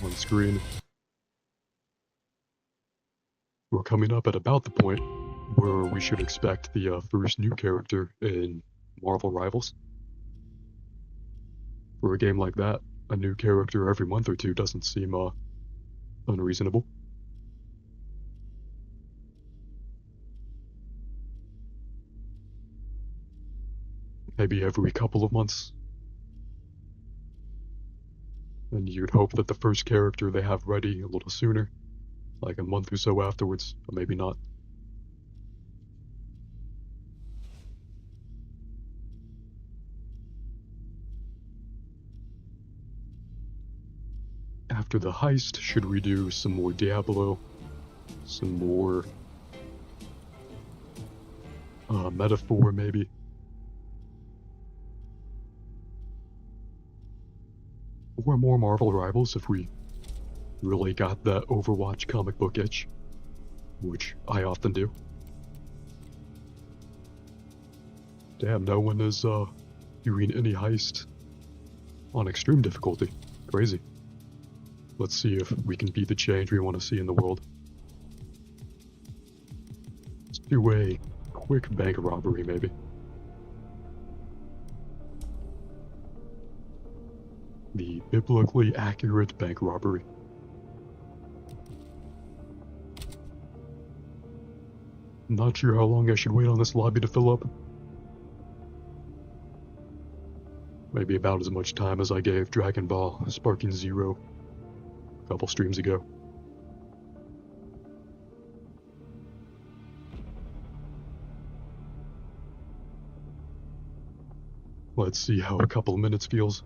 Speaker 1: on screen. We're coming up at about the point where we should expect the first new character in Marvel Rivals. For a game like that, a new character every month or two doesn't seem unreasonable. Maybe every couple of months. And you'd hope that the first character they have ready a little sooner, like a month or so afterwards, but maybe not. After the heist, should we do some more Diablo? Some more Metaphor, maybe? Or more Marvel Rivals if we really got that Overwatch comic book itch, which I often do. Damn, no one is doing any heist on extreme difficulty. Crazy. Let's see if we can be the change we want to see in the world. Let's do a quick bank robbery, maybe. The biblically accurate bank robbery. Not sure how long I should wait on this lobby to fill up. Maybe about as much time as I gave Dragon Ball Sparking Zero a couple streams ago. Let's see how a couple of minutes feels.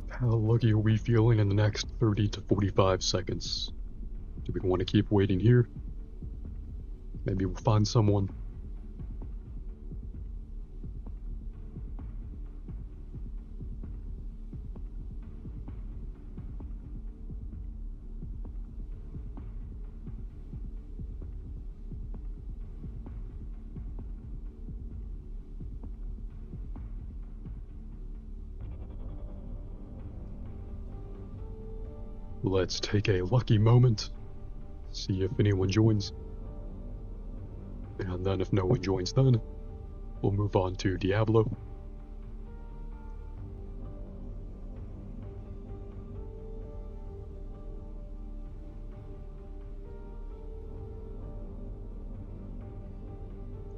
Speaker 1: How lucky are we feeling in the next 30 to 45 seconds? Do we want to keep waiting here? Maybe we'll find someone. Let's take a lucky moment, see if anyone joins. And then if no one joins then, we'll move on to Diablo.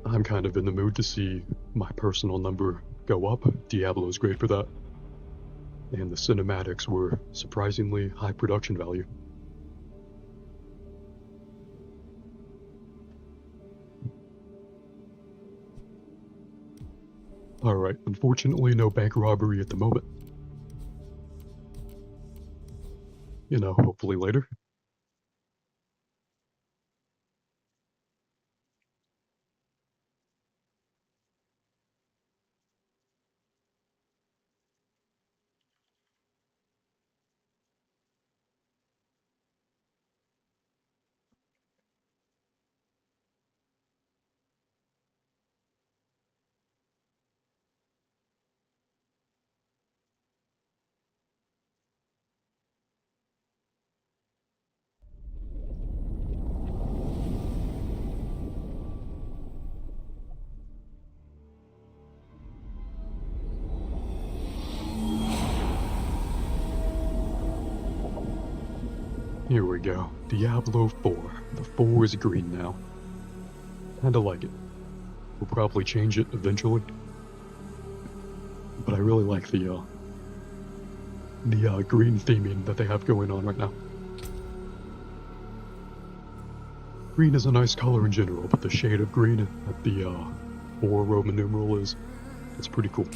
Speaker 1: I'm kind of in the mood to see my personal number go up. Diablo's great for that. And the cinematics were surprisingly high production value. Alright, unfortunately no bank robbery at the moment. You know, hopefully later. Here we go. Diablo 4. The 4 is green now. Kinda like it. We'll probably change it eventually. But I really like the green theming that they have going on right now. Green is a nice color in general, but the shade of green that the 4 Roman numeral is, it's pretty cool.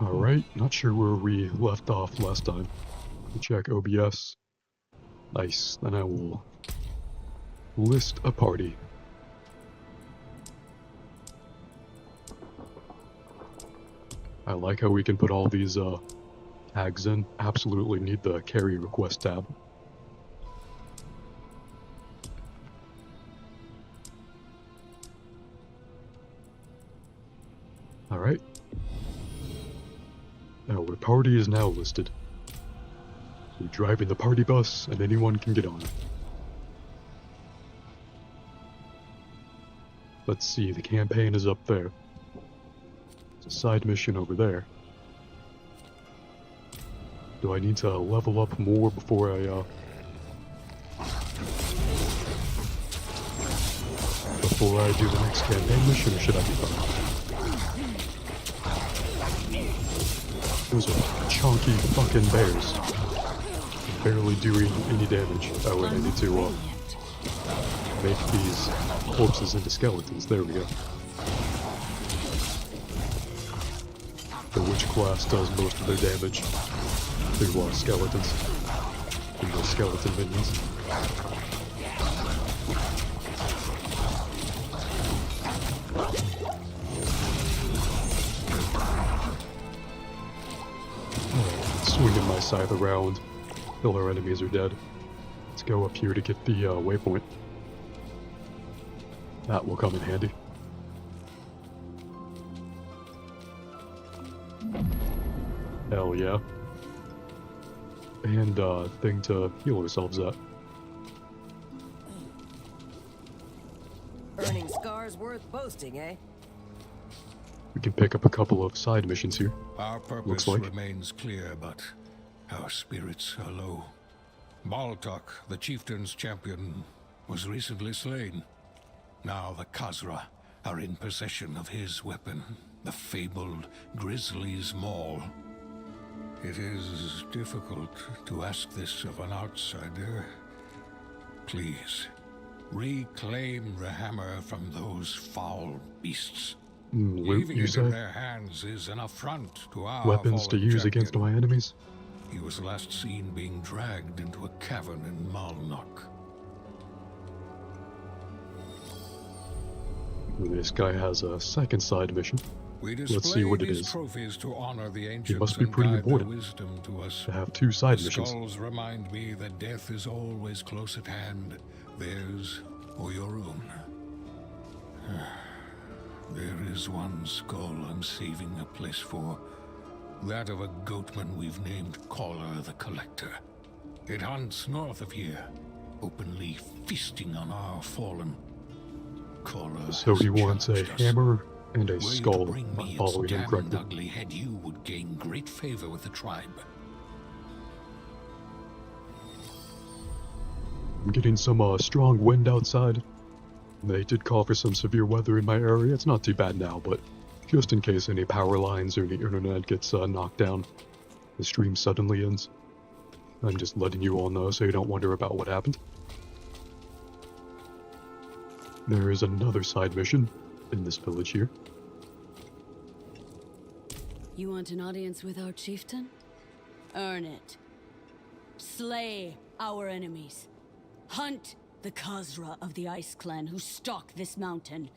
Speaker 1: Alright, not sure where we left off last time. Let me check OBS. Nice, then I will list a party. I like how we can put all these tags in. Absolutely need the carry request tab. Alright. Now our party is now listed. We're driving the party bus and anyone can get on it. Let's see, the campaign is up there. There's a side mission over there. Do I need to level up more before I do the next campaign mission, or should I be fine? Those are chunky fucking bears. Barely doing any damage. Oh wait, I need to make these corpses into skeletons. There we go. The witch class does most of their damage through skeletons. Through those skeleton minions. Swinging my scythe around till our enemies are dead. Let's go up here to get the waypoint. That will come in handy. Hell yeah. And thing to heal ourselves at.
Speaker 11: Earning scars worth boasting, eh?
Speaker 1: We can pick up a couple of side missions here.
Speaker 10: Our purpose remains clear, but our spirits are low. Baltok, the chieftain's champion, was recently slain. Now the Khazra are in possession of his weapon, the fabled Grizzly's Maul. It is difficult to ask this of an outsider. Please, reclaim the hammer from those foul beasts. Leaving it in their hands is an affront to our
Speaker 1: weapons to use against my enemies.
Speaker 10: He was last seen being dragged into a cavern in Malnok.
Speaker 1: This guy has a second side mission. Let's see what it is.
Speaker 10: To honor the
Speaker 1: it must be pretty important to have 2 side missions.
Speaker 10: Skulls remind me that death is always close at hand, theirs or your own. There is one skull I'm saving a place for. That of a goatman we've named Caller the Collector. It hunts north of here, openly feasting on our fallen. Caller
Speaker 1: so he wants a hammer and a skull, not following him correctly.
Speaker 10: Ugly head, you would gain great favor with the tribe.
Speaker 1: I'm getting some strong wind outside. They did call for some severe weather in my area. It's not too bad now, but just in case any power lines or the internet gets knocked down, the stream suddenly ends. I'm just letting you all know so you don't wonder about what happened. There is another side mission in this village here.
Speaker 12: You want an audience with our chieftain? Earn it. Slay our enemies. Hunt the Khazra of the Ice Clan who stalk this mountain.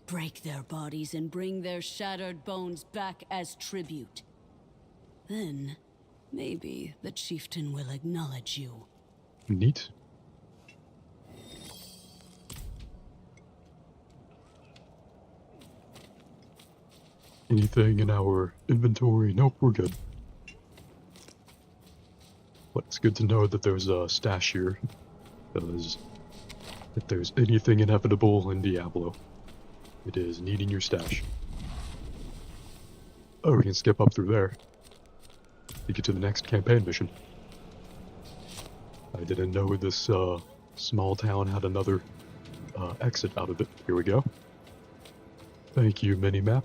Speaker 12: Break their bodies and bring their shattered bones back as tribute. Then, maybe the chieftain will acknowledge you.
Speaker 1: Neat. Anything in our inventory? Nope, we're good. But it's good to know that there's a stash here, because if there's anything inevitable in Diablo, it is needing your stash. Oh, we can skip up through there to get to the next campaign mission. I didn't know this small town had another exit out of it. Here we go. Thank you, minimap.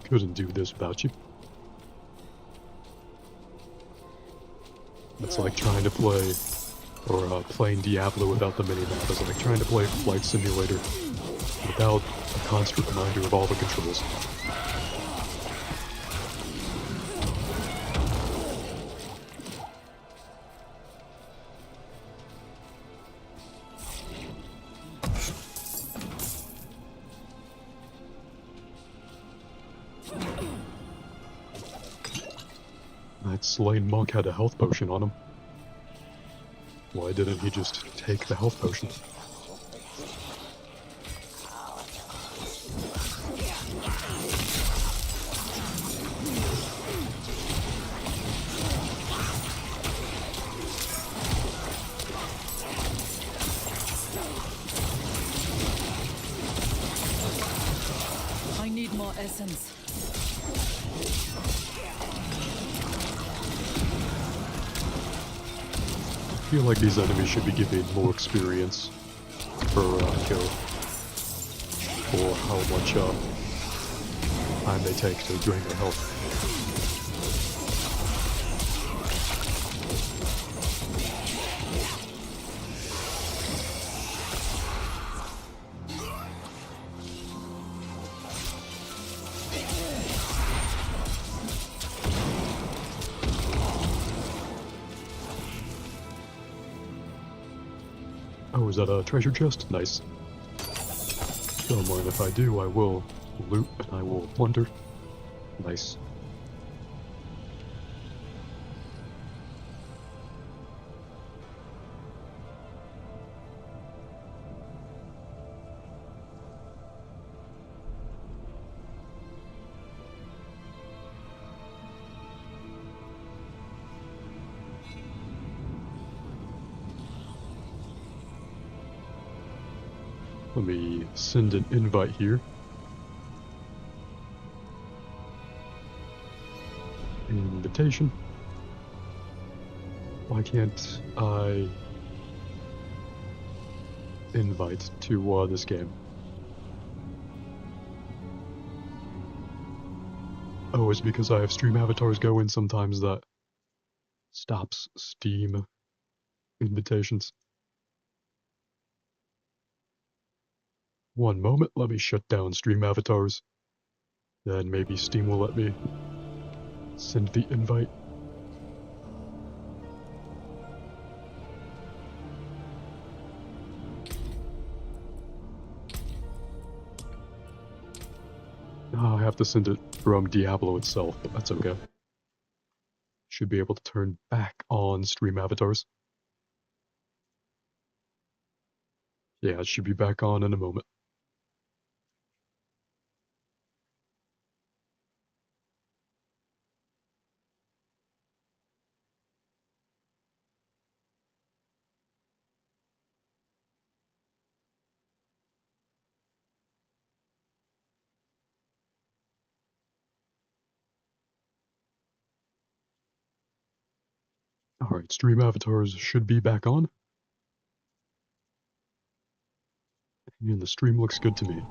Speaker 1: Couldn't do this without you. It's like trying to play, or playing Diablo without the minimap. It's like trying to play Flight Simulator without a constant reminder of all the controls. That slain monk had a health potion on him. Why didn't he just take the health potion?
Speaker 12: I need more essence.
Speaker 1: I feel like these enemies should be given more experience per kill, or how much time they take to drain their health. Oh, is that a treasure chest? Nice. Don't mind if I do, I will loot and I will plunder. Nice. Let me send an invite here. Invitation. Why can't I invite to this game? Oh, it's because I have stream avatars go in sometimes that stops Steam invitations. One moment, let me shut down stream avatars. Then maybe Steam will let me send the invite. Oh, I have to send it from Diablo itself, but that's okay. Should be able to turn back on stream avatars. Yeah, it should be back on in a moment. Alright, stream avatars should be back on. And the stream looks good to me.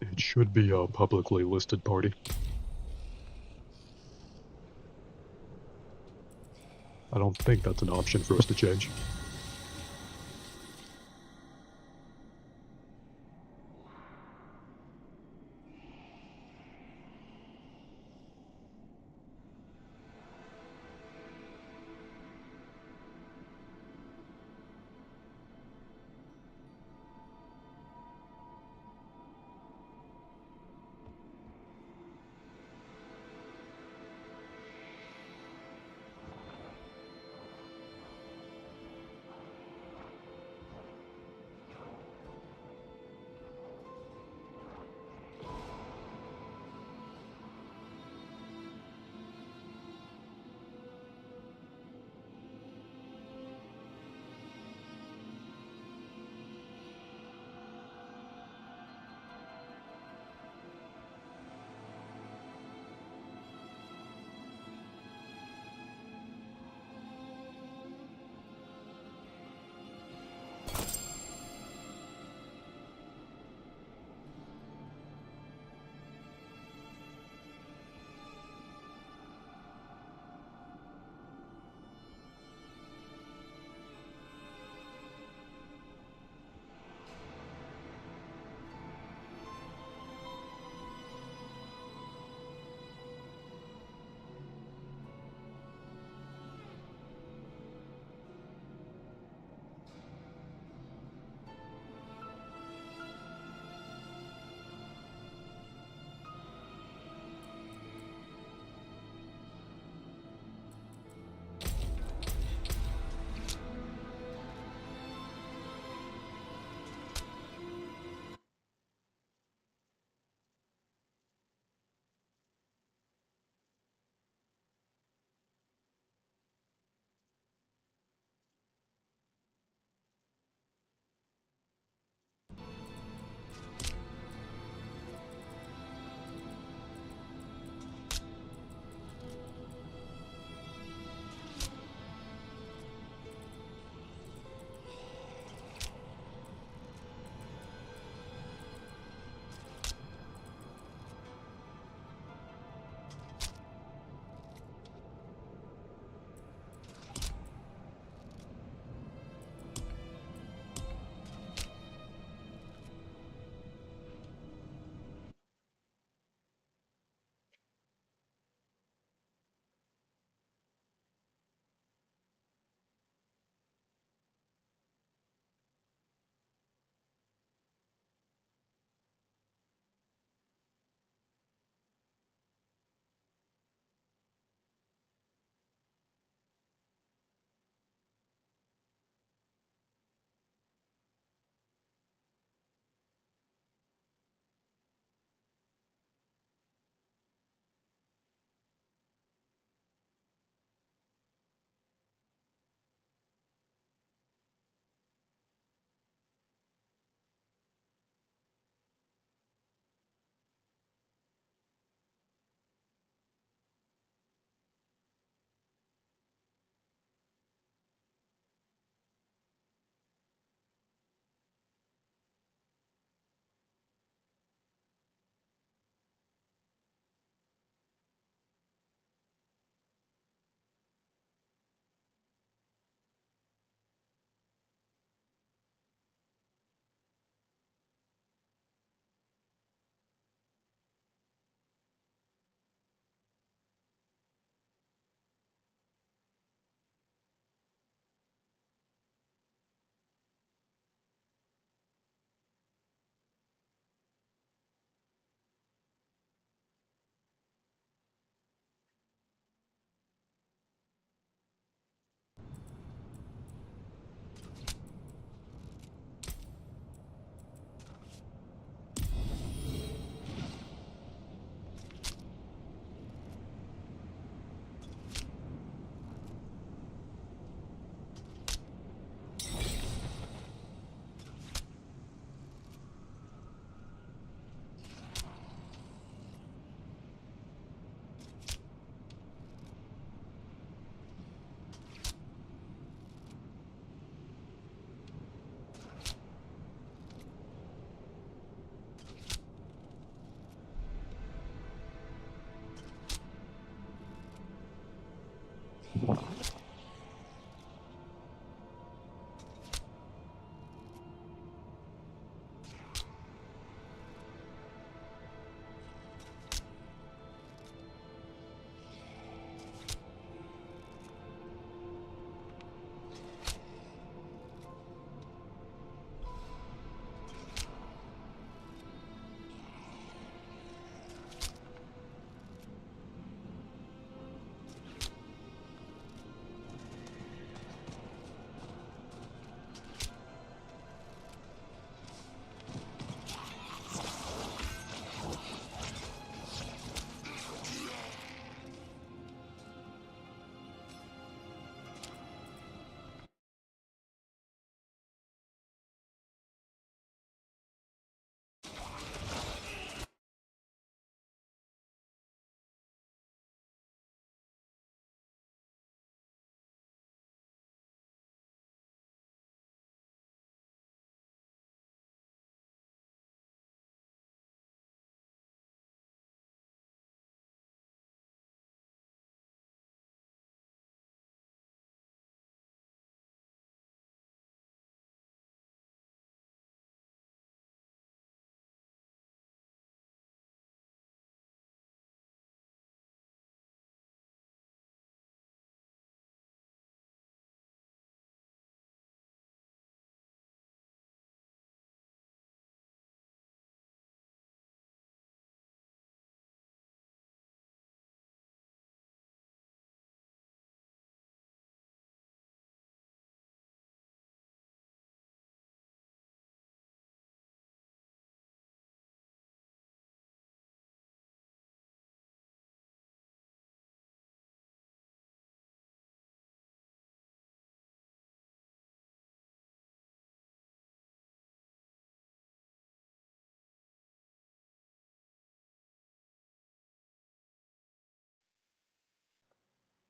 Speaker 1: It should be a publicly listed party. I don't think that's an option for us to change.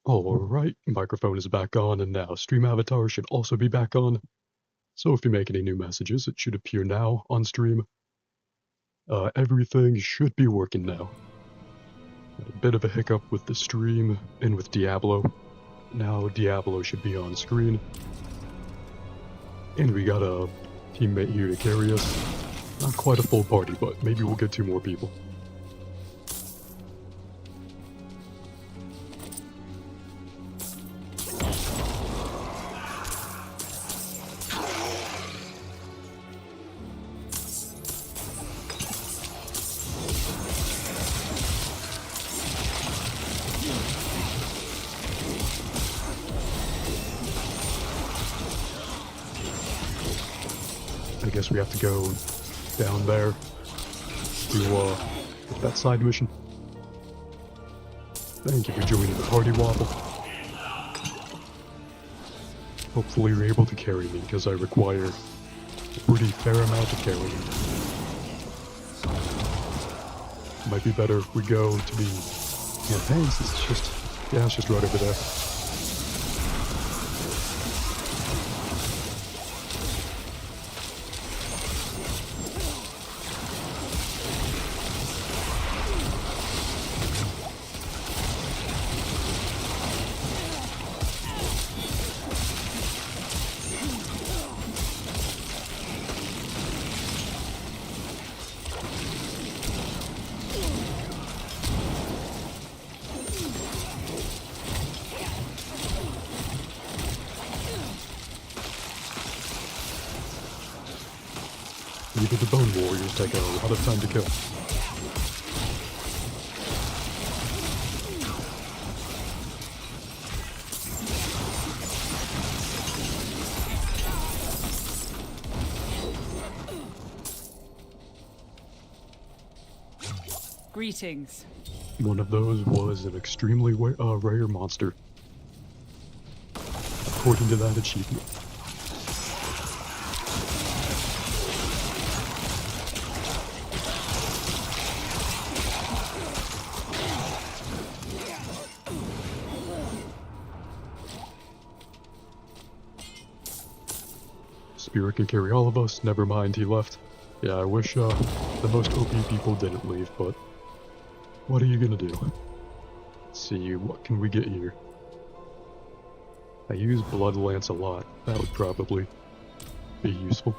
Speaker 1: Alright, microphone is back on, and now stream avatar should also be back on. So if you make any new messages, it should appear now on stream. Everything should be working now. Had a bit of a hiccup with the stream and with Diablo. Now Diablo should be on screen. And we got a teammate here to carry us. Not quite a full party, but maybe we'll get 2 more people. I guess we have to go down there to get that side mission. Thank you for joining the party, Waffle. Hopefully you're able to carry me, because I require a pretty fair amount of carrying. Might be better if we go to the campaigns. It's just right over there. Even the Bone Warriors take a lot of time to kill.
Speaker 13: Greetings.
Speaker 1: One of those was an extremely rare monster, according to that achievement. Spirit can carry all of us, never mind, he left. Yeah, I wish the most OP people didn't leave, but what are you gonna do? Let's see, what can we get here? I use Blood Lance a lot. That would probably be useful.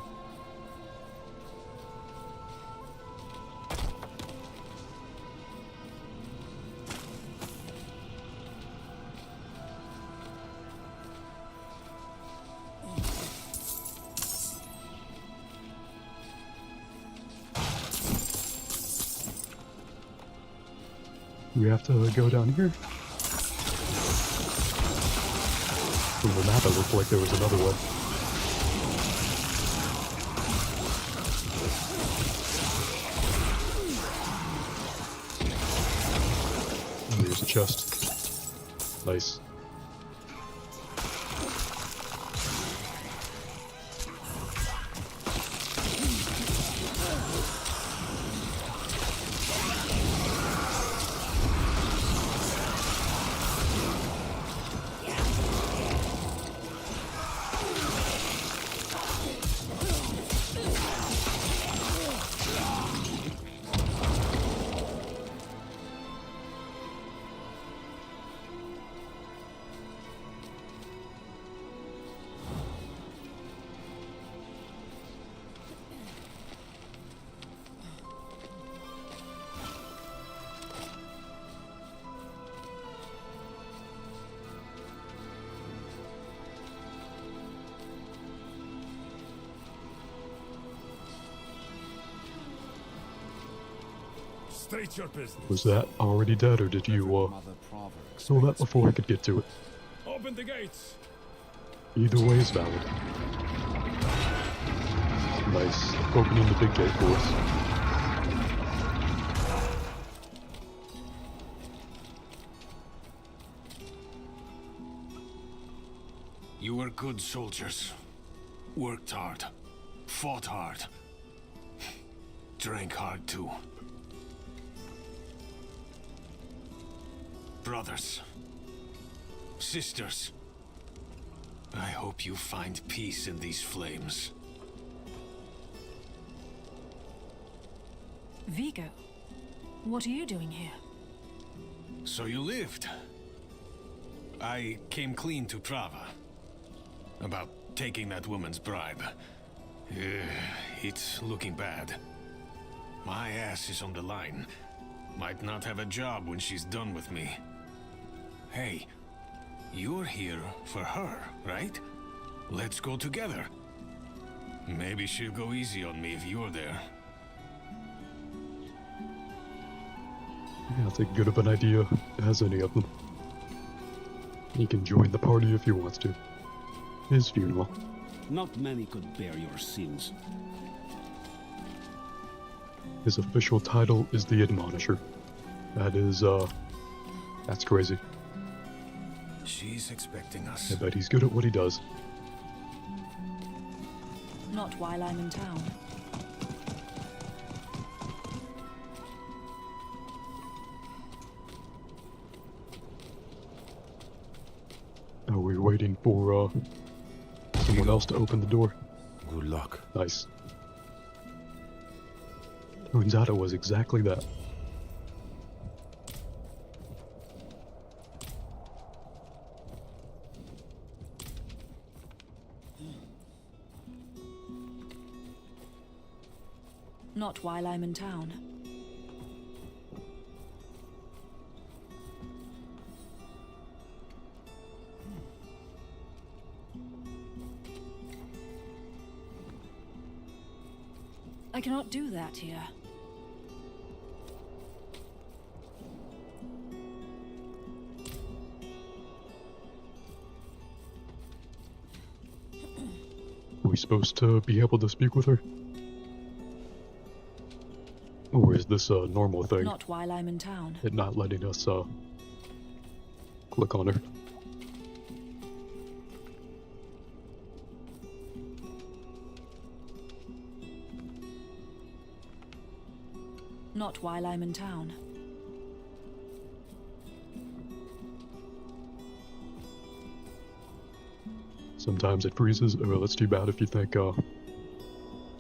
Speaker 1: We have to go down here. From the map, it looked like there was another way. Oh, there's a chest. Nice.
Speaker 13: State your business.
Speaker 1: Was that already dead, or did you, kill that before I could get to it?
Speaker 13: Open the gates.
Speaker 1: Either way is valid. Nice. Opening the big gate for us.
Speaker 10: You were good soldiers. Worked hard. Fought hard. Drank hard too. Brothers. Sisters. I hope you find peace in these flames.
Speaker 6: Vigo, what are you doing here?
Speaker 10: So you lived. I came clean to Prava. About taking that woman's bribe. It's looking bad. My ass is on the line. Might not have a job when she's done with me. Hey, you're here for her, right? Let's go together. Maybe she'll go easy on me if you're there.
Speaker 1: Yeah, that's a good of an idea as any of them. He can join the party if he wants to. His funeral.
Speaker 14: Not many could bear your sins.
Speaker 1: His official title is the Admonisher. That is, that's crazy.
Speaker 10: She's expecting us.
Speaker 1: I bet he's good at what he does.
Speaker 6: Not while I'm in town.
Speaker 1: Are we waiting for, someone else to open the door?
Speaker 13: Good luck.
Speaker 1: Nice. Turns out it was exactly that.
Speaker 6: Not while I'm in town. I cannot do that here.
Speaker 1: Are we supposed to be able to speak with her? Or is this a normal thing?
Speaker 6: Not while I'm in town.
Speaker 1: It not letting us, click on her.
Speaker 6: Not while I'm in town.
Speaker 1: Sometimes it freezes. Oh, that's too bad if you think,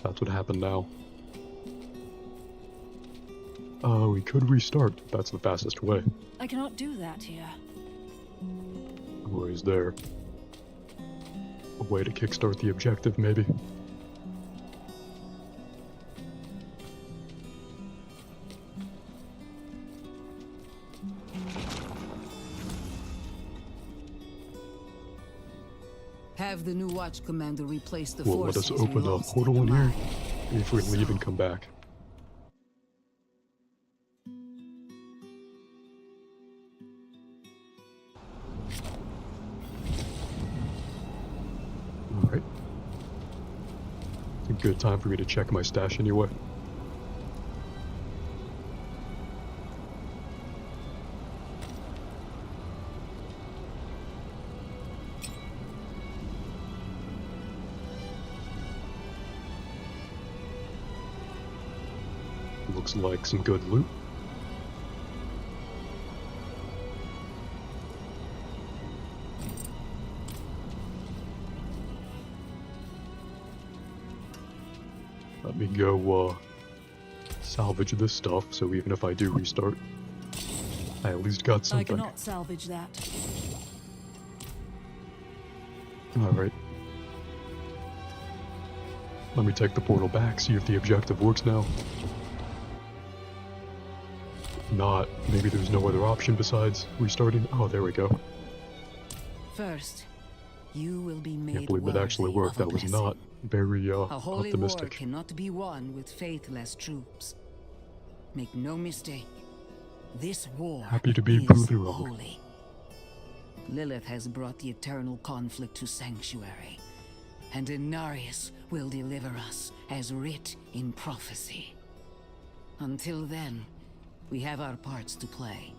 Speaker 1: that's what happened now. We could restart. That's the fastest way.
Speaker 6: I cannot do that here.
Speaker 1: Or is there? a way to kickstart the objective, maybe.
Speaker 11: Have the new watch commander replace the
Speaker 1: Well, let
Speaker 11: forces
Speaker 1: us
Speaker 11: we
Speaker 1: open a
Speaker 11: lost
Speaker 1: portal in
Speaker 11: at
Speaker 1: here,
Speaker 11: Mine.
Speaker 1: if we leave and come back. Alright. It's a good time for me to check my stash anyway. Looks like some good loot. Let me go salvage this stuff, so even if I do restart, I at least got
Speaker 11: I
Speaker 1: something.
Speaker 11: cannot salvage that.
Speaker 1: Alright. Let me take the portal back, see if the objective works now. If not, maybe there's no other option besides restarting. Oh, there we go.
Speaker 11: First, you will be made
Speaker 1: Can't believe it actually
Speaker 11: worthy
Speaker 1: worked.
Speaker 11: of a
Speaker 1: That was
Speaker 11: blessing.
Speaker 1: not very
Speaker 11: A holy war
Speaker 1: optimistic.
Speaker 11: cannot be won with faithless troops. Make no mistake, this war
Speaker 1: Happy to be
Speaker 11: is
Speaker 1: proven wrong.
Speaker 11: holy. Lilith has brought the eternal conflict to Sanctuary, and Inarius will deliver us as writ in prophecy. Until then, we have our parts to play.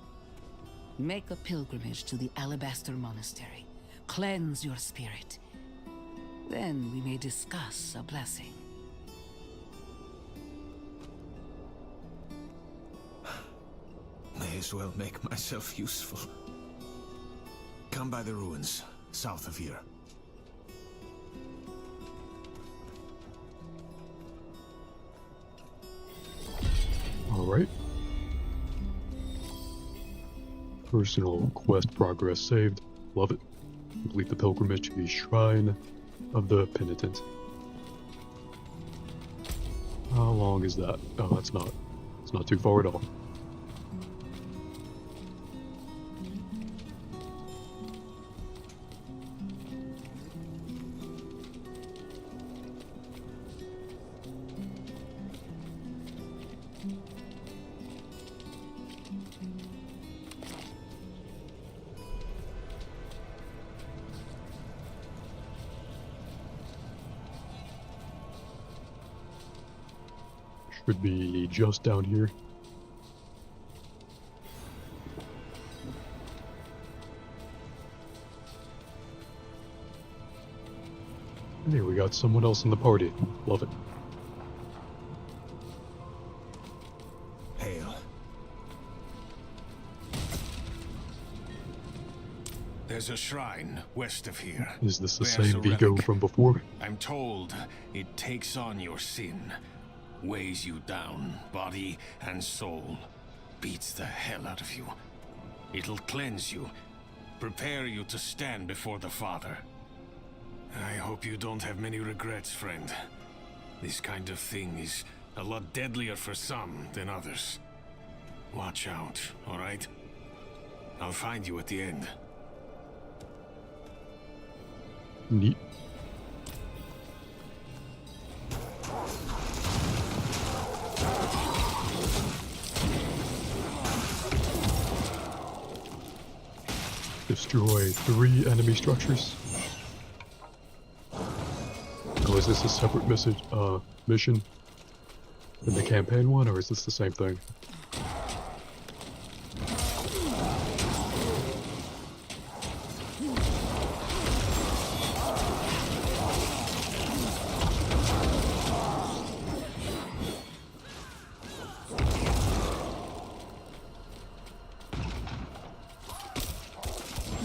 Speaker 11: Make a pilgrimage to the Alabaster Monastery. Cleanse your spirit. Then we may discuss a blessing.
Speaker 8: May as well make myself useful. Come by the ruins, south of here.
Speaker 1: Alright. Personal quest progress saved. Love it. Complete the pilgrimage to the Shrine of the Penitent. How long is that? Oh, it's not too far at all. Should be just down here. Hey, we got someone else in the party. Love it.
Speaker 8: Hail.
Speaker 10: There's a shrine west of here.
Speaker 1: Is this the
Speaker 10: Bears
Speaker 1: same
Speaker 10: a
Speaker 1: Vigo
Speaker 10: relic.
Speaker 1: from before?
Speaker 10: I'm told it takes on your sin, weighs you down, body and soul, beats the hell out of you. It'll cleanse you, prepare you to stand before the Father. I hope you don't have many regrets, friend. This kind of thing is a lot deadlier for some than others. Watch out, all right? I'll find you at the end.
Speaker 1: Neat. Destroy 3 enemy structures. Oh, is this a separate mission than the campaign one, or is this the same thing?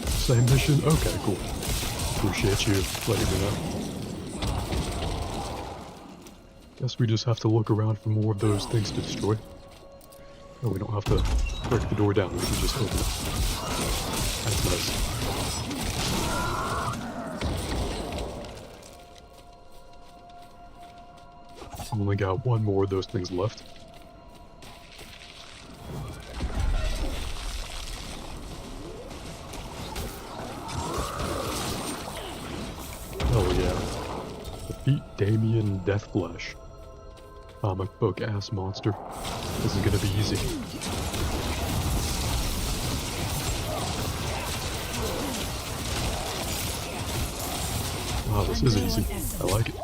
Speaker 1: Same mission? Okay, cool. Appreciate you letting me know. Guess we just have to look around for more of those things to destroy. Oh, we don't have to break the door down, we can just open it. That's nice. Only got one more of those things left. Oh yeah. Defeat Damien Deathflesh. Comic book ass monster. This is gonna be easy. Wow, this is easy. I like it.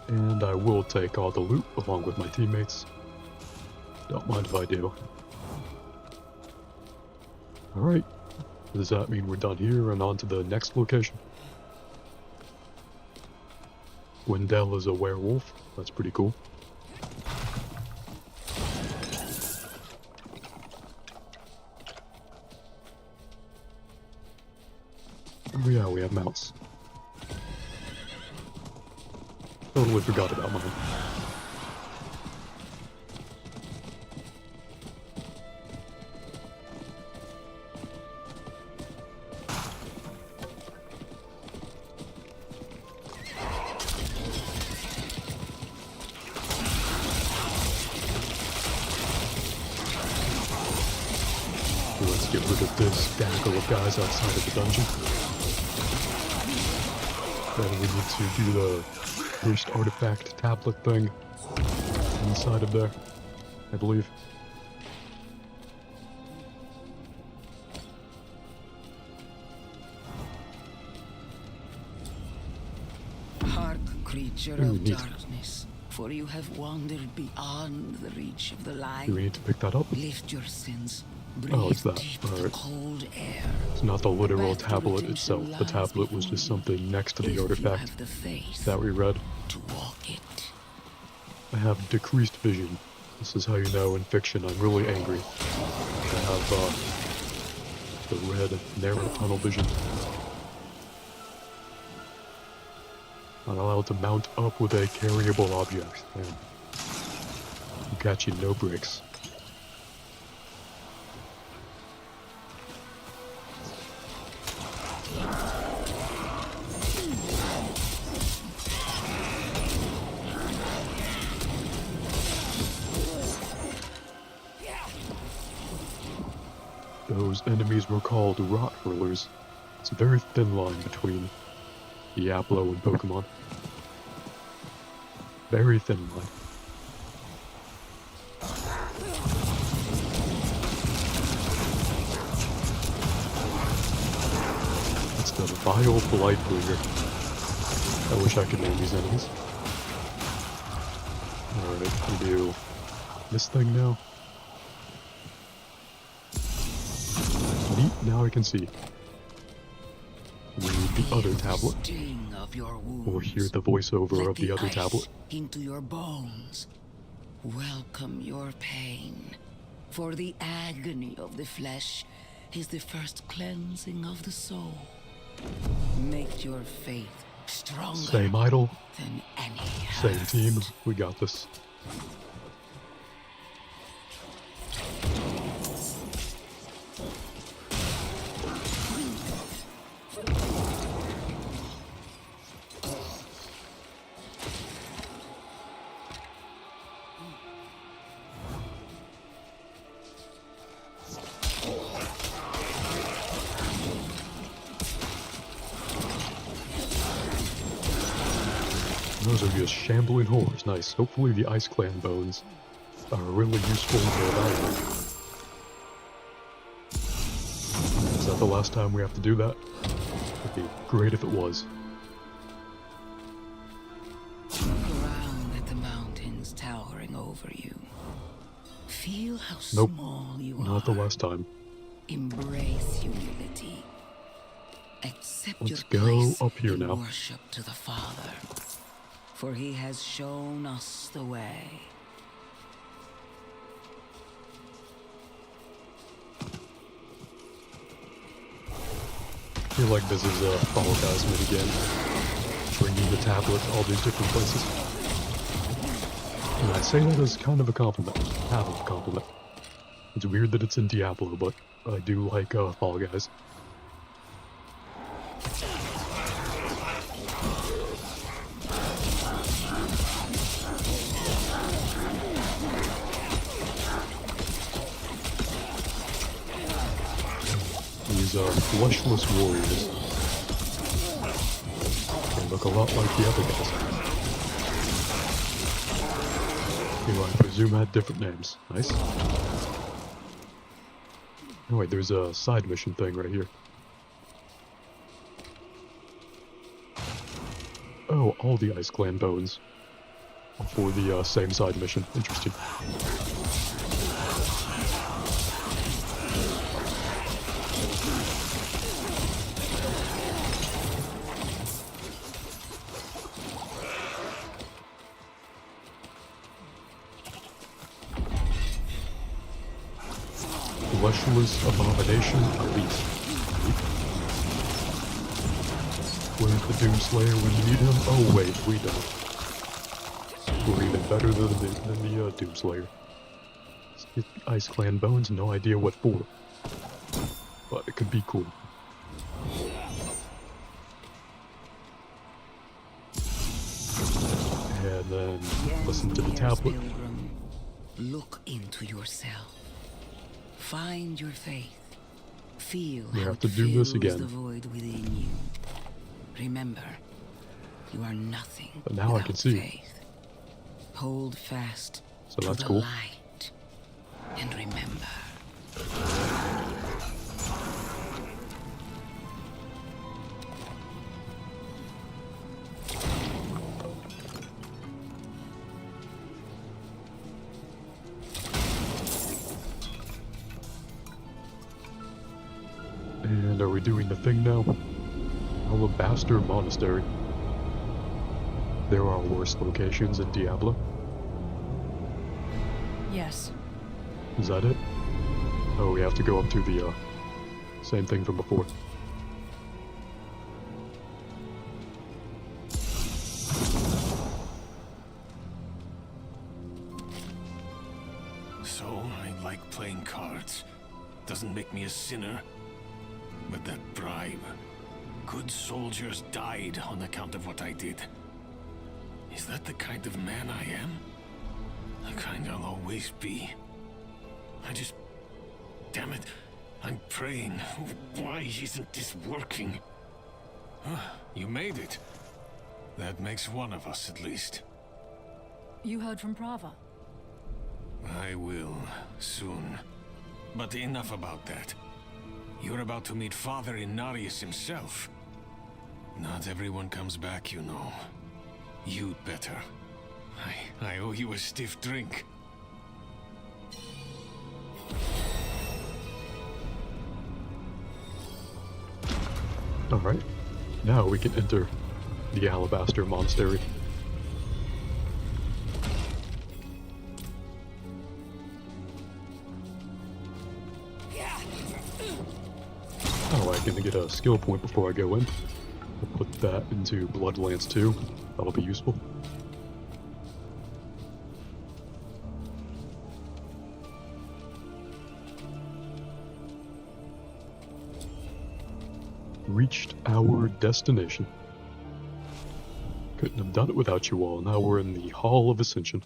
Speaker 1: And I will take all the loot along with my teammates. Don't mind if I do. Alright. Does that mean we're done here and on to the next location? Wendell is a werewolf. That's pretty cool. Oh yeah, we have mounts. Totally forgot about mine. Let's get rid of this gaggle of guys outside of the dungeon. Then we need to do the first artifact tablet thing inside of there, I believe.
Speaker 11: Hark, creature of darkness, for you have wandered beyond the reach of the light.
Speaker 1: Do we need to pick that up?
Speaker 11: Lift your sins.
Speaker 1: Oh, it's that. Alright.
Speaker 11: Cold air.
Speaker 1: It's not the literal tablet itself. The tablet was just something next to the artifact that we read.
Speaker 11: To walk it.
Speaker 1: I have decreased vision. This is how you know in fiction I'm really angry. I have the red narrow tunnel vision. Not allowed to mount up with a carryable object. Man. You got you no brakes. Those enemies were called rot hurlers. It's a very thin line between Diablo and Pokemon. Very thin line. It's the Vile Blightbringer. I wish I could name these enemies. Alright, we do this thing now. Neat, now I can see. We need the other tablet. Or hear the voiceover of the other tablet.
Speaker 11: Into your bones. Welcome your pain. For the agony of the flesh is the first cleansing of the soul. Make your faith stronger.
Speaker 1: Same idol.
Speaker 11: Than any
Speaker 1: Same team. We got this. Those are just shambling horrors. Nice. Hopefully the Ice Clan bones are really useful for that. Is that the last time we have to do that? It'd be great if it was.
Speaker 11: Look around at the mountains towering over you. Feel how
Speaker 1: Nope.
Speaker 11: small you are.
Speaker 1: Not the last time.
Speaker 11: Embrace humility. Accept
Speaker 1: Let's
Speaker 11: your
Speaker 1: go
Speaker 11: place
Speaker 1: up here
Speaker 11: in
Speaker 1: now.
Speaker 11: worship to the Father. For he has shown us the way.
Speaker 1: I feel like this is a Fall Guys minigame. Bringing the tablet to all these different places. And I say that as kind of a compliment. Half of a compliment. It's weird that it's in Diablo, but I do like Fall Guys. these fleshless warriors. They look a lot like the other guys. Who I presume had different names. Nice. Oh wait, there's a side mission thing right here. Oh, all the Ice Clan bones for the same side mission. Interesting. Fleshless Abomination Elite. Where's the Doomslayer when you need him? Oh wait, we don't. We're even better than the Doomslayer. Get Ice Clan bones, no idea what for. But it could be cool. And then listen to the tablet.
Speaker 11: Pilgrim, look into yourself. Find your faith. Feel
Speaker 1: We
Speaker 11: how
Speaker 1: have to
Speaker 11: it
Speaker 1: do this
Speaker 11: fills
Speaker 1: again.
Speaker 11: the void within you. Remember, you are nothing
Speaker 1: But now I
Speaker 11: without
Speaker 1: can see.
Speaker 11: faith. Hold fast
Speaker 1: So
Speaker 11: to
Speaker 1: that's
Speaker 11: the
Speaker 1: cool.
Speaker 11: light. And remember.
Speaker 1: And are we doing the thing now? Alabaster Monastery. There are worse locations in Diablo.
Speaker 6: Yes.
Speaker 1: Is that it? Oh, we have to go up to the, same thing from before.
Speaker 8: So, I like playing cards. Doesn't make me a sinner. But that bribe. Good soldiers died on account of what I did. Is that the kind of man I am? The kind I'll always be. I just... Damn it. I'm praying. Why isn't this working? You made it. That makes one of us at least.
Speaker 6: You heard from Prava.
Speaker 8: I will, soon. But enough about that. You're about to meet Father Inarius himself. Not everyone comes back, you know. You'd better. I owe you a stiff drink.
Speaker 1: Alright. Now we can enter the Alabaster Monastery. Oh, I'm gonna get a skill point before I go in. I'll put that into Bloodlance 2. That'll be useful. Reached our destination. Couldn't have done it without you all. Now we're in the Hall of Ascension.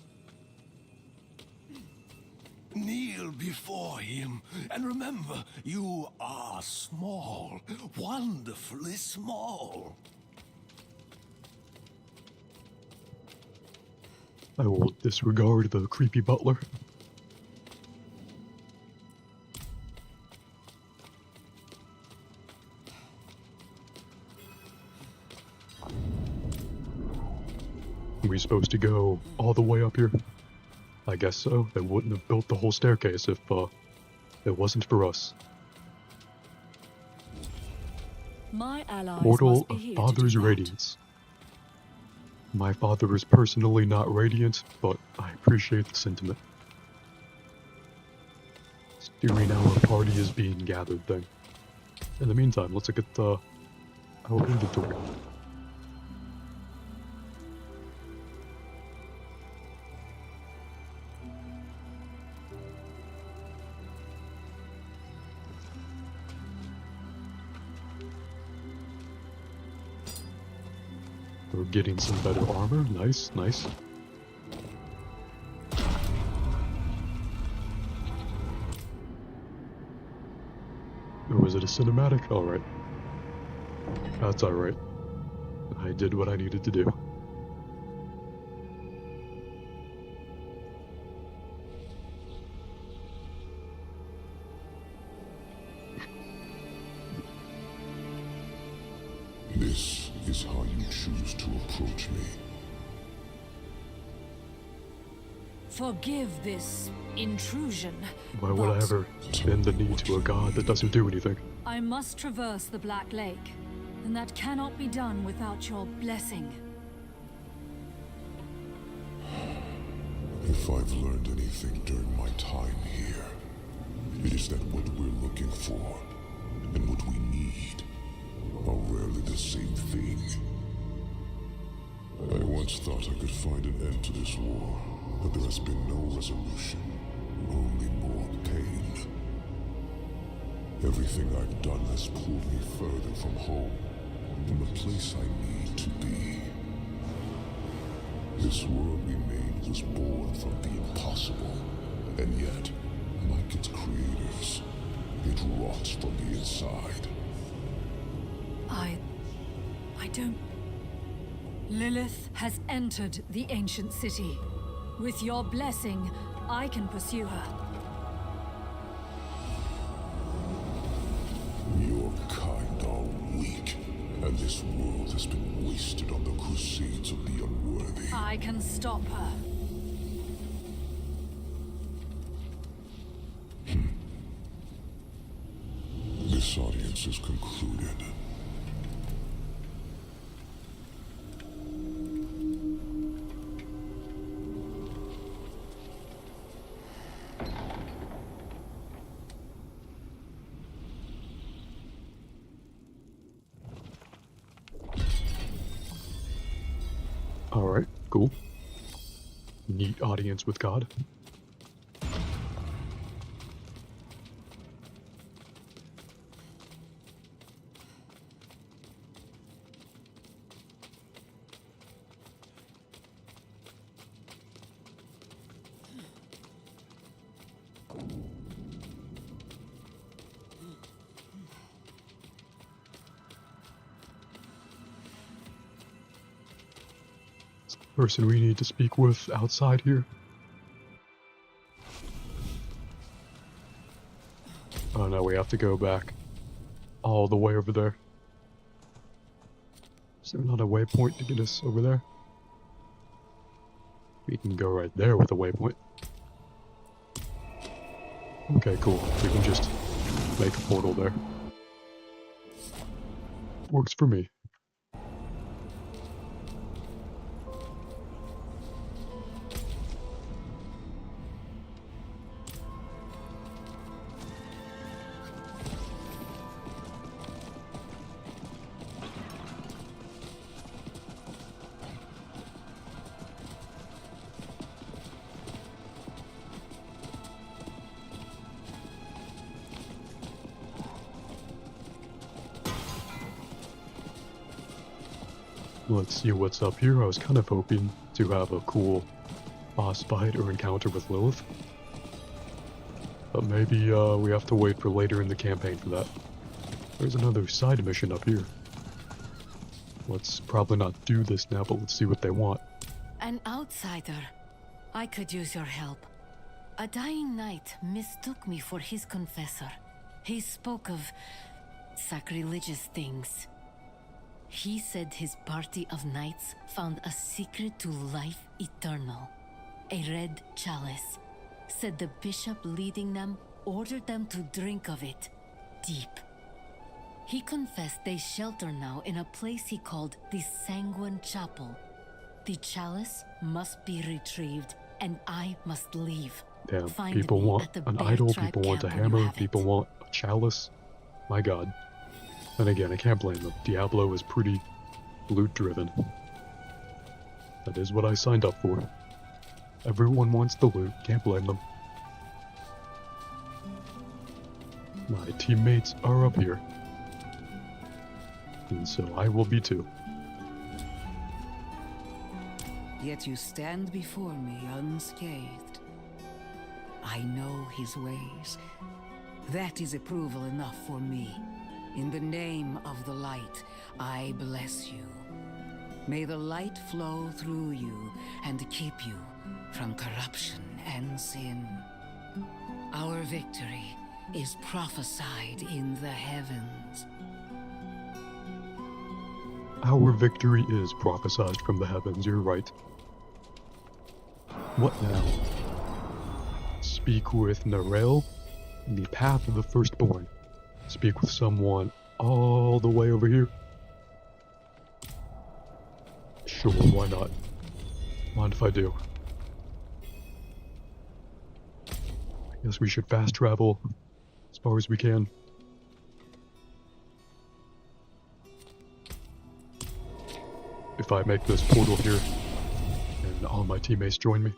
Speaker 15: Kneel before him, and remember, you are small, wonderfully small.
Speaker 1: I will disregard the creepy butler. Are we supposed to go all the way up here? I guess so. They wouldn't have built the whole staircase if it wasn't for us.
Speaker 6: My allies
Speaker 1: Portal
Speaker 6: must be
Speaker 1: of
Speaker 6: here
Speaker 1: Father's
Speaker 6: to do that.
Speaker 1: Radiance. My father is personally not radiant, but I appreciate the sentiment. Steering our party is being gathered thing. In the meantime, let's look at our inventory. We're getting some better armor. Nice, nice. Or was it a cinematic? Alright. That's alright. I did what I needed to do.
Speaker 16: This is how you choose to approach me.
Speaker 12: Forgive this intrusion.
Speaker 1: Why would I ever bend the knee to a god that doesn't do anything?
Speaker 12: I must traverse the Black Lake, and that cannot be done without your blessing.
Speaker 16: If I've learned anything during my time here, it is that what we're looking for and what we need are rarely the same thing. I once thought I could find an end to this war, but there has been no resolution, only more pain. Everything I've done has pulled me further from home, from the place I need to be. This world we made was born from the impossible, and yet, like its creators, it rots from the inside.
Speaker 12: I don't... Lilith has entered the ancient city. With your blessing, I can pursue her.
Speaker 16: Your kind are weak, and this world has been wasted on the crusades of the unworthy.
Speaker 12: I can stop her.
Speaker 16: This audience is concluded.
Speaker 1: Alright, cool. Neat audience with God. Person we need to speak with outside here. Oh no, we have to go back all the way over there. Is there not a waypoint to get us over there? We can go right there with a waypoint. Okay, cool. We can just make a portal there. Works for me. Let's see what's up here. I was kind of hoping to have a cool boss fight or encounter with Lilith. But maybe we have to wait for later in the campaign for that. There's another side mission up here. Let's probably not do this now, but let's see what they want.
Speaker 17: An outsider. I could use your help. A dying knight mistook me for his confessor. He spoke of sacrilegious things. He said his party of knights found a secret to life eternal. A red chalice. Said the bishop leading them ordered them to drink of it. Deep. He confessed they shelter now in a place he called the Sanguine Chapel. The chalice must be retrieved, and I must leave.
Speaker 1: Damn,
Speaker 17: Find
Speaker 1: people
Speaker 17: me
Speaker 1: want
Speaker 17: at the
Speaker 1: an
Speaker 17: Bear
Speaker 1: idol,
Speaker 17: Tribe
Speaker 1: people want a
Speaker 17: camp when you
Speaker 1: hammer,
Speaker 17: have it.
Speaker 1: people want a chalice. My god. And again, I can't blame them. Diablo is pretty loot-driven. That is what I signed up for. Everyone wants the loot, can't blame them. My teammates are up here. And so I will be too.
Speaker 11: Yet you stand before me unscathed. I know his ways. That is approval enough for me. In the name of the light, I bless you. May the light flow through you and keep you from corruption and sin. Our victory is prophesied in the heavens.
Speaker 1: Our victory is prophesied from the heavens, you're right. What now? Speak with Narelle in the path of the firstborn. Speak with someone all the way over here. Sure, why not? Mind if I do? I guess we should fast travel as far as we can. If I make this portal here, and all my teammates join me.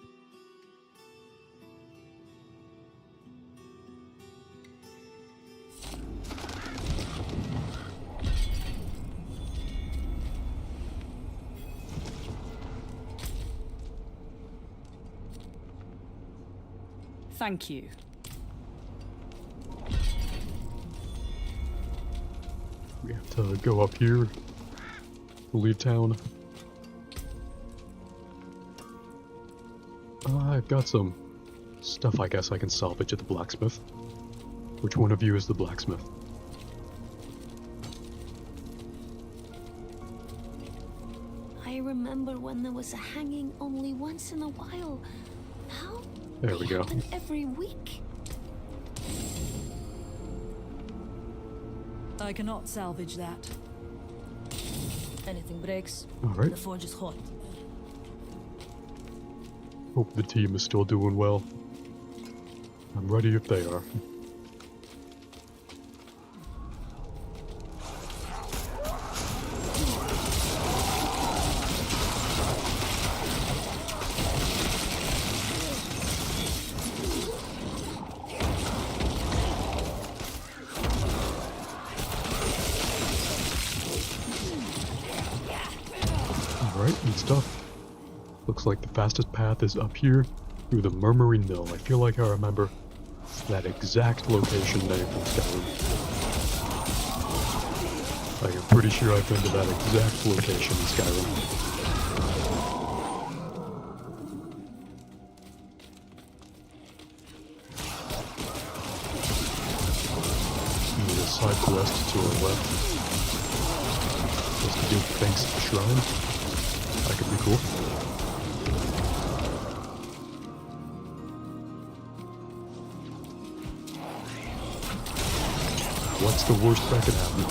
Speaker 12: Thank you.
Speaker 1: We have to go up here, leave town. I've got some stuff I guess I can salvage at the blacksmith. Which one of you is the blacksmith?
Speaker 9: I remember when there was a hanging only once in a while. Now,
Speaker 1: there we go.
Speaker 9: happen every week.
Speaker 12: I cannot salvage that.
Speaker 18: Anything breaks,
Speaker 1: Alright.
Speaker 18: the forge is hot.
Speaker 1: Hope the team is still doing well. I'm ready if they are. Alright, good stuff. Looks like the fastest path is up here through the Murmuring Mill. I feel like I remember that exact location name from Skyrim. Like, I'm pretty sure I've been to that exact location in Skyrim. Need a side quest to our left. Just to do thanks to the shrine. That could be cool. What's the worst that could happen?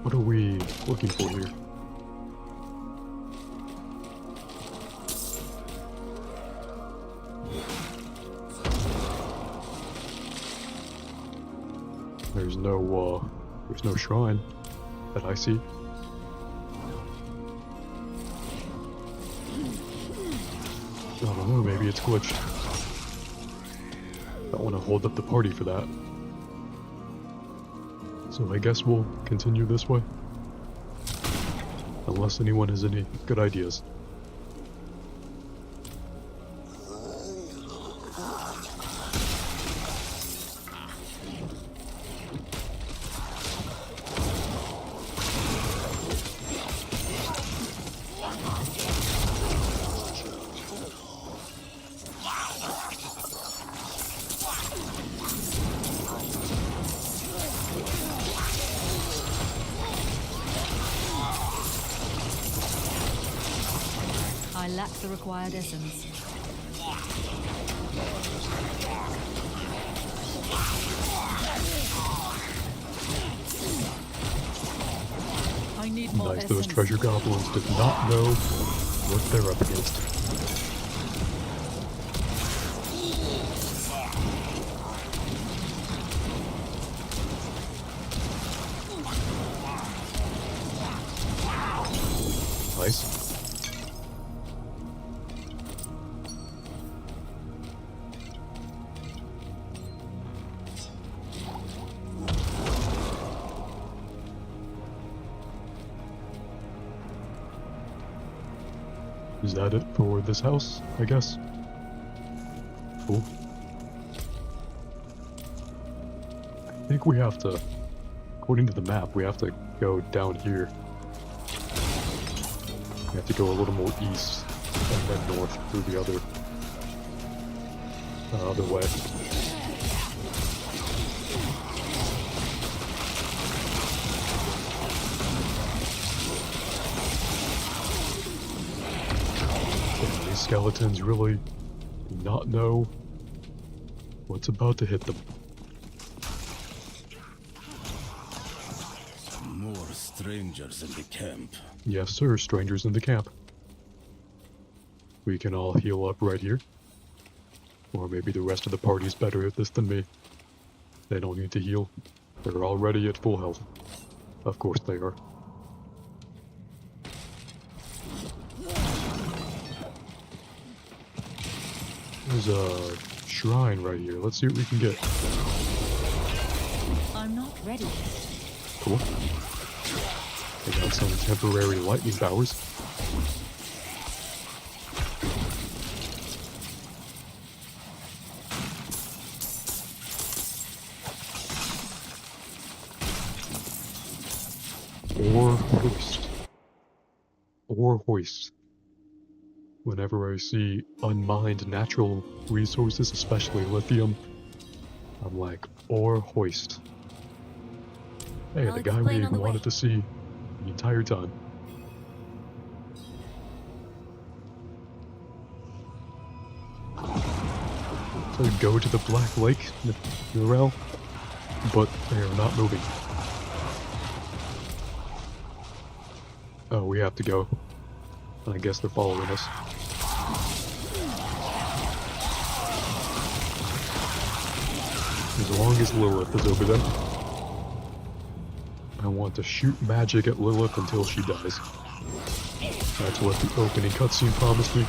Speaker 1: What are we looking for here? There's no shrine that I see. I don't know, maybe it's glitched. Don't want to hold up the party for that. So I guess we'll continue this way. Unless anyone has any good ideas.
Speaker 18: I lack the required essence.
Speaker 12: I need more
Speaker 1: Nice,
Speaker 12: essence.
Speaker 1: those treasure goblins did not know what they're up against. Nice. Is that it for this house, I guess? Cool. I think we have to, according to the map, we have to go down here. We have to go a little more east and then north through the other way. And these skeletons really do not know what's about to hit them.
Speaker 13: More strangers in the camp.
Speaker 1: Yes, sir, strangers in the camp. We can all heal up right here. Or maybe the rest of the party's better at this than me. They don't need to heal. They're already at full health. Of course they are. There's a shrine right here. Let's see what we can get.
Speaker 18: I'm not ready.
Speaker 1: Cool. They got some temporary lightning powers. Or hoist. Whenever I see unmined natural resources, especially lithium, I'm like, or hoist. Hey, the guy we wanted to see the entire time. So go to the Black Lake, Nurel, but they are not moving. Oh, we have to go. I guess they're following us. As long as Lilith is over there. I want to shoot magic at Lilith until she dies. That's what the opening cutscene promised me.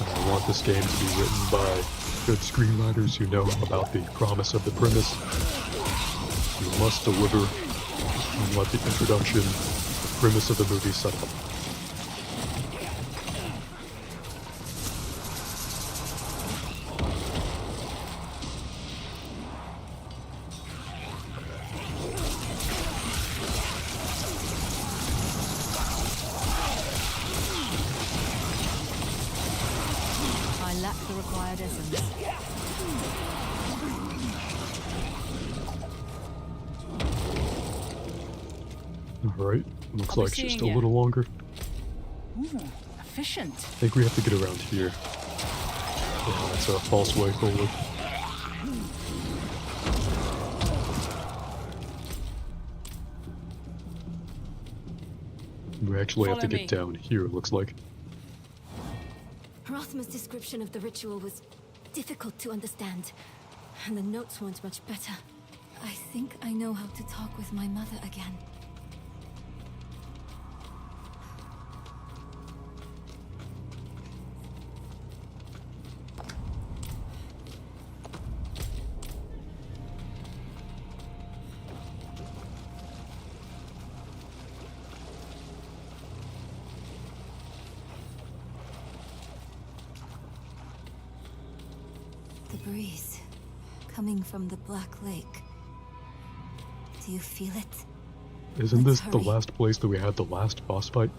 Speaker 1: I want this game to be written by good screenwriters who know about the promise of the premise. You must deliver on what the introduction, the premise of the movie set up.
Speaker 18: The required essence.
Speaker 1: Alright, looks like just a little longer.
Speaker 18: Ooh, efficient.
Speaker 1: I think we have to get around here. Yeah, that's a false way forward. We actually have to get down here, it looks like.
Speaker 9: Rothman's description of the ritual was difficult to understand, and the notes weren't much better. I think I know how to talk with my mother again. The breeze, coming from the Black Lake. Do you feel it?
Speaker 1: Isn't this the last place that we had the last boss fight?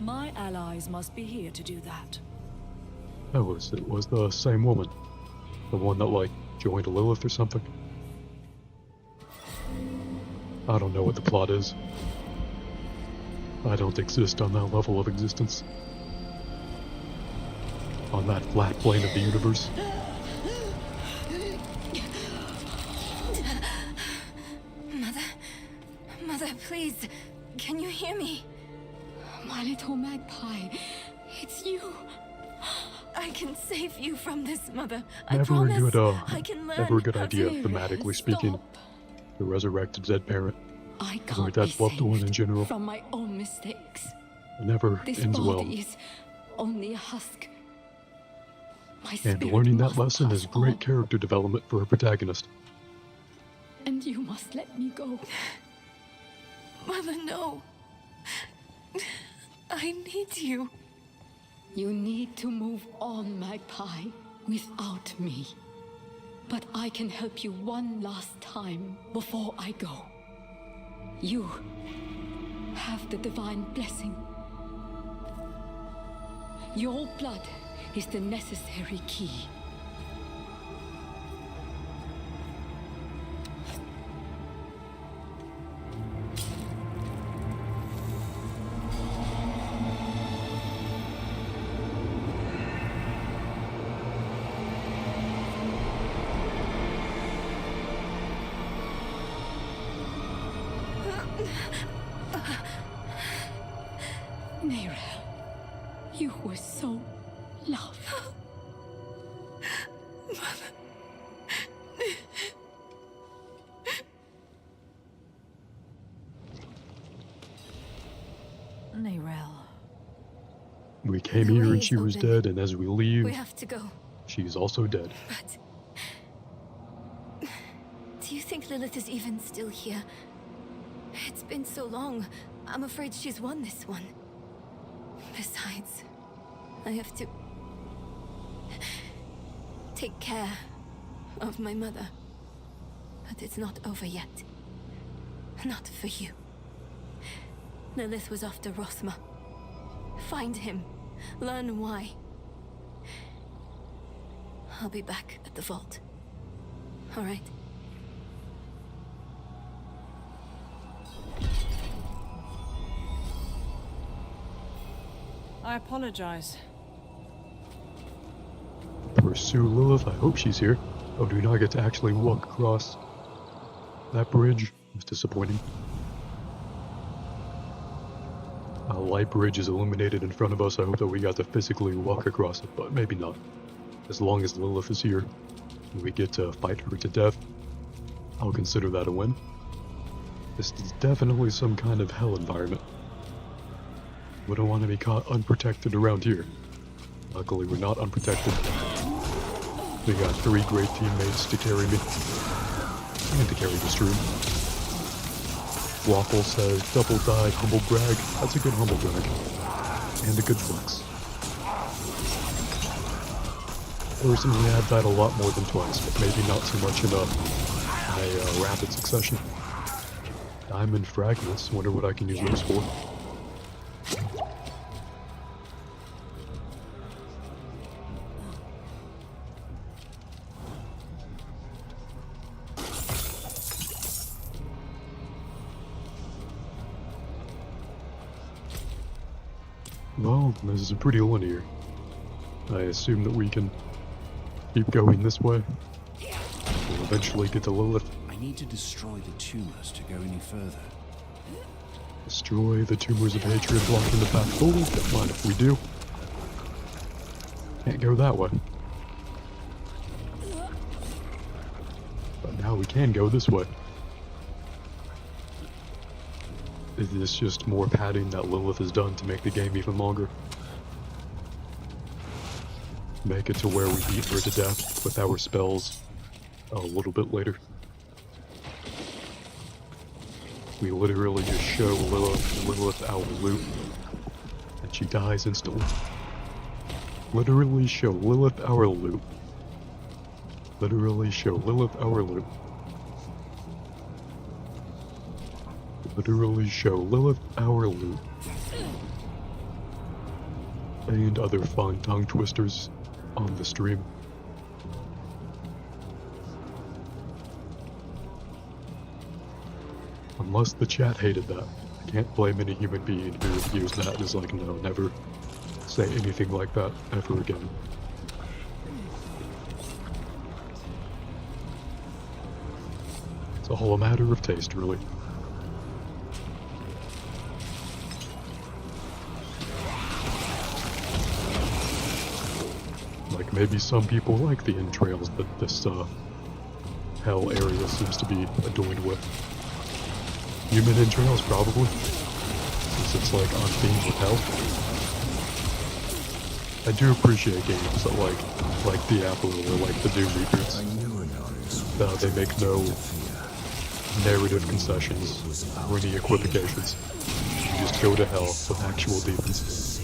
Speaker 19: My allies must be here to do that.
Speaker 1: It was the same woman. The one that, like, joined Lilith or something. I don't know what the plot is. I don't exist on that level of existence. On that flat plane of the universe.
Speaker 9: Mother, please, can you hear me?
Speaker 12: My little magpie, it's you.
Speaker 9: I can save you from this, Mother. I
Speaker 1: Never
Speaker 9: promise.
Speaker 1: a good idea, thematically speaking. To resurrect a dead parent.
Speaker 12: I
Speaker 1: Or
Speaker 12: can't
Speaker 1: that
Speaker 12: be
Speaker 1: loved one in
Speaker 12: saved
Speaker 1: general.
Speaker 12: from my own mistakes.
Speaker 1: It never
Speaker 12: This
Speaker 1: ends
Speaker 12: body
Speaker 1: well.
Speaker 12: is only a husk. My
Speaker 1: And
Speaker 12: spirit
Speaker 1: learning that
Speaker 12: must
Speaker 1: lesson is
Speaker 12: pass
Speaker 1: great
Speaker 12: on,
Speaker 1: character development for a protagonist.
Speaker 12: and you must let me go.
Speaker 9: Mother, no. I need you.
Speaker 20: You need to move on, Magpie, without me. But I can help you one last time before I go. You have the divine blessing. Your blood is the necessary key. Neyrelle, you were so loved.
Speaker 19: Neyrelle.
Speaker 1: We came here and she was dead, and as we leave,
Speaker 9: We have to go.
Speaker 1: she's also dead.
Speaker 9: But do you think Lilith is even still here? It's been so long. I'm afraid she's won this one. Besides, I have to take care of my mother. But it's not over yet. Not for you. Lilith was after Rothma. Find him. Learn why. I'll be back at the vault. All right?
Speaker 19: I apologize.
Speaker 1: Pursue Lilith, I hope she's here. Oh, do not get to actually walk across that bridge. It was disappointing. A light bridge is illuminated in front of us. I hope that we got to physically walk across it, but maybe not. As long as Lilith is here and we get to fight her to death, I'll consider that a win. This is definitely some kind of hell environment. We don't want to be caught unprotected around here. Luckily, we're not unprotected. We got 3 great teammates to carry me. And to carry the stream. Waffle says, double dive, humble brag. That's a good humble brag. And a good flex. Personally, I've died a lot more than twice, but maybe not so much in a rapid succession. Diamond fragments, wonder what I can use those for. Well, this is pretty linear. I assume that we can keep going this way. We'll eventually get to Lilith.
Speaker 14: I need to destroy the tumors to go any further.
Speaker 1: Destroy the tumors of hatred blocking the path forward. Don't mind if we do. Can't go that way. But now we can go this way. Is this just more padding that Lilith has done to make the game even longer? Make it to where we beat her to death with our spells a little bit later. We literally just show Lilith our loot, and she dies instantly. Literally show Lilith our loot. Literally show Lilith our loot. Literally show Lilith our loot. And other fun tongue twisters on the stream. Unless the chat hated that. I can't blame any human being who views that and is like, no, never say anything like that ever again. It's all a matter of taste, really. Like, maybe some people like the entrails that this, hell area seems to be adorned with. Human entrails, probably, since it's, like, on theme with hell. I do appreciate games that, like Diablo or, like, the Doom reboots. They make no narrative concessions or any equivocations. just go to hell with actual demons.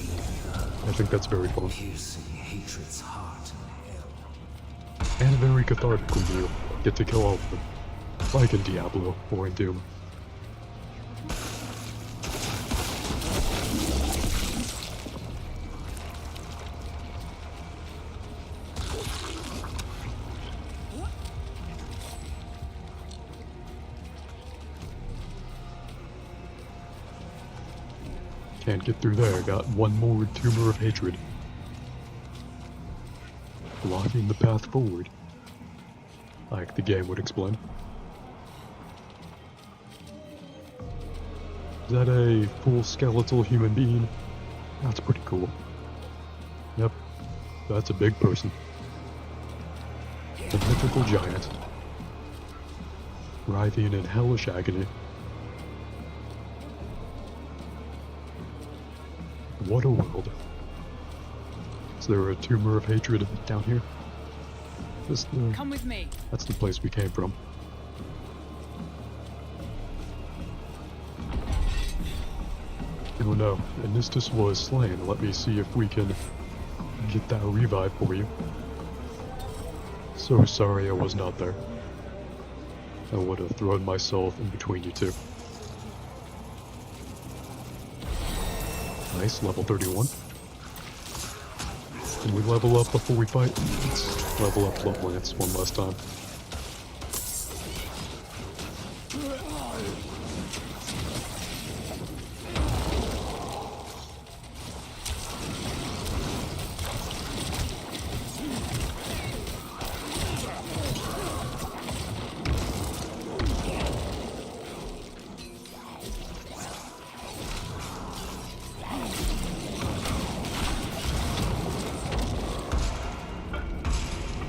Speaker 1: I think that's very fun. And very cathartic when you get to kill all of them, like in Diablo or in Doom. Can't get through there, got one more tumor of hatred. Blocking the path forward, like the game would explain. Is that a full skeletal human being? That's pretty cool. Yep, that's a big person. The mythical giant. Writhing in hellish agony. What a world. Is there a tumor of hatred down here?
Speaker 12: Come with me.
Speaker 1: That's the place we came from. Oh no, Anistus was slain. Let me see if we can get that revive for you. So sorry I was not there. I would have thrown myself in between you two. Nice, level 31. Can we level up before we fight? Let's level up Love Lance one last time.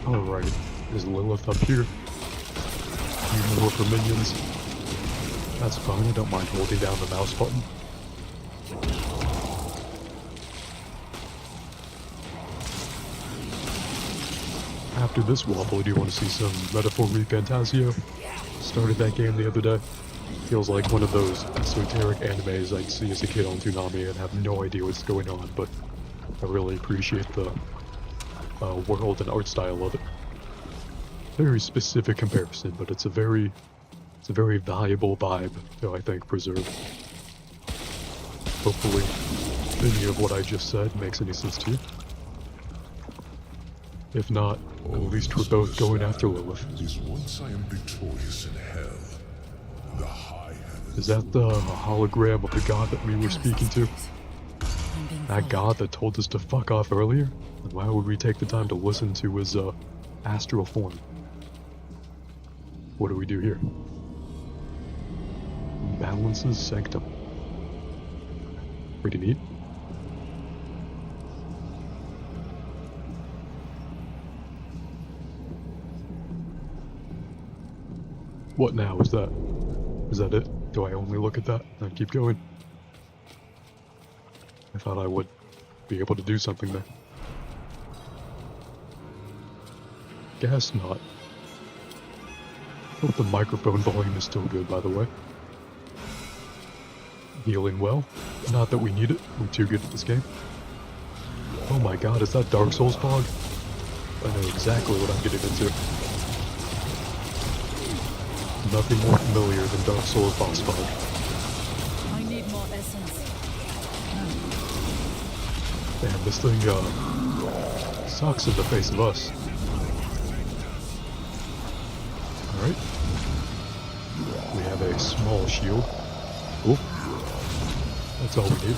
Speaker 1: Alright, is Lilith up here? Need more for minions. That's fine, I don't mind holding down the mouse button. After this wobble, do you want to see some Metaphor Refantasio? Started that game the other day. Feels like one of those esoteric animes I'd see as a kid on Toonami and have no idea what's going on, but I really appreciate the world and art style of it. Very specific comparison, but it's a very valuable vibe to, I think, preserve. Hopefully, any of what I just said makes any sense to you. If not, at least we're both going after Lilith.
Speaker 16: Once I am victorious in hell, the high heavens.
Speaker 1: Is that the hologram of the god that we were speaking to? That god that told us to fuck off earlier? And why would we take the time to listen to his astral form? What do we do here? Balance's Sanctum. Pretty neat. What now? Is that it? Do I only look at that and keep going? I thought I would be able to do something there. Guess not. Hope the microphone volume is still good, by the way. Healing well. Not that we need it. We're too good at this game. Oh my god, is that Dark Souls fog? I know exactly what I'm getting into. Nothing more familiar than Dark Souls boss fog.
Speaker 12: I need more essence.
Speaker 1: Man, this thing, sucks in the face of us. Alright. We have a small shield. Oh. That's all we need.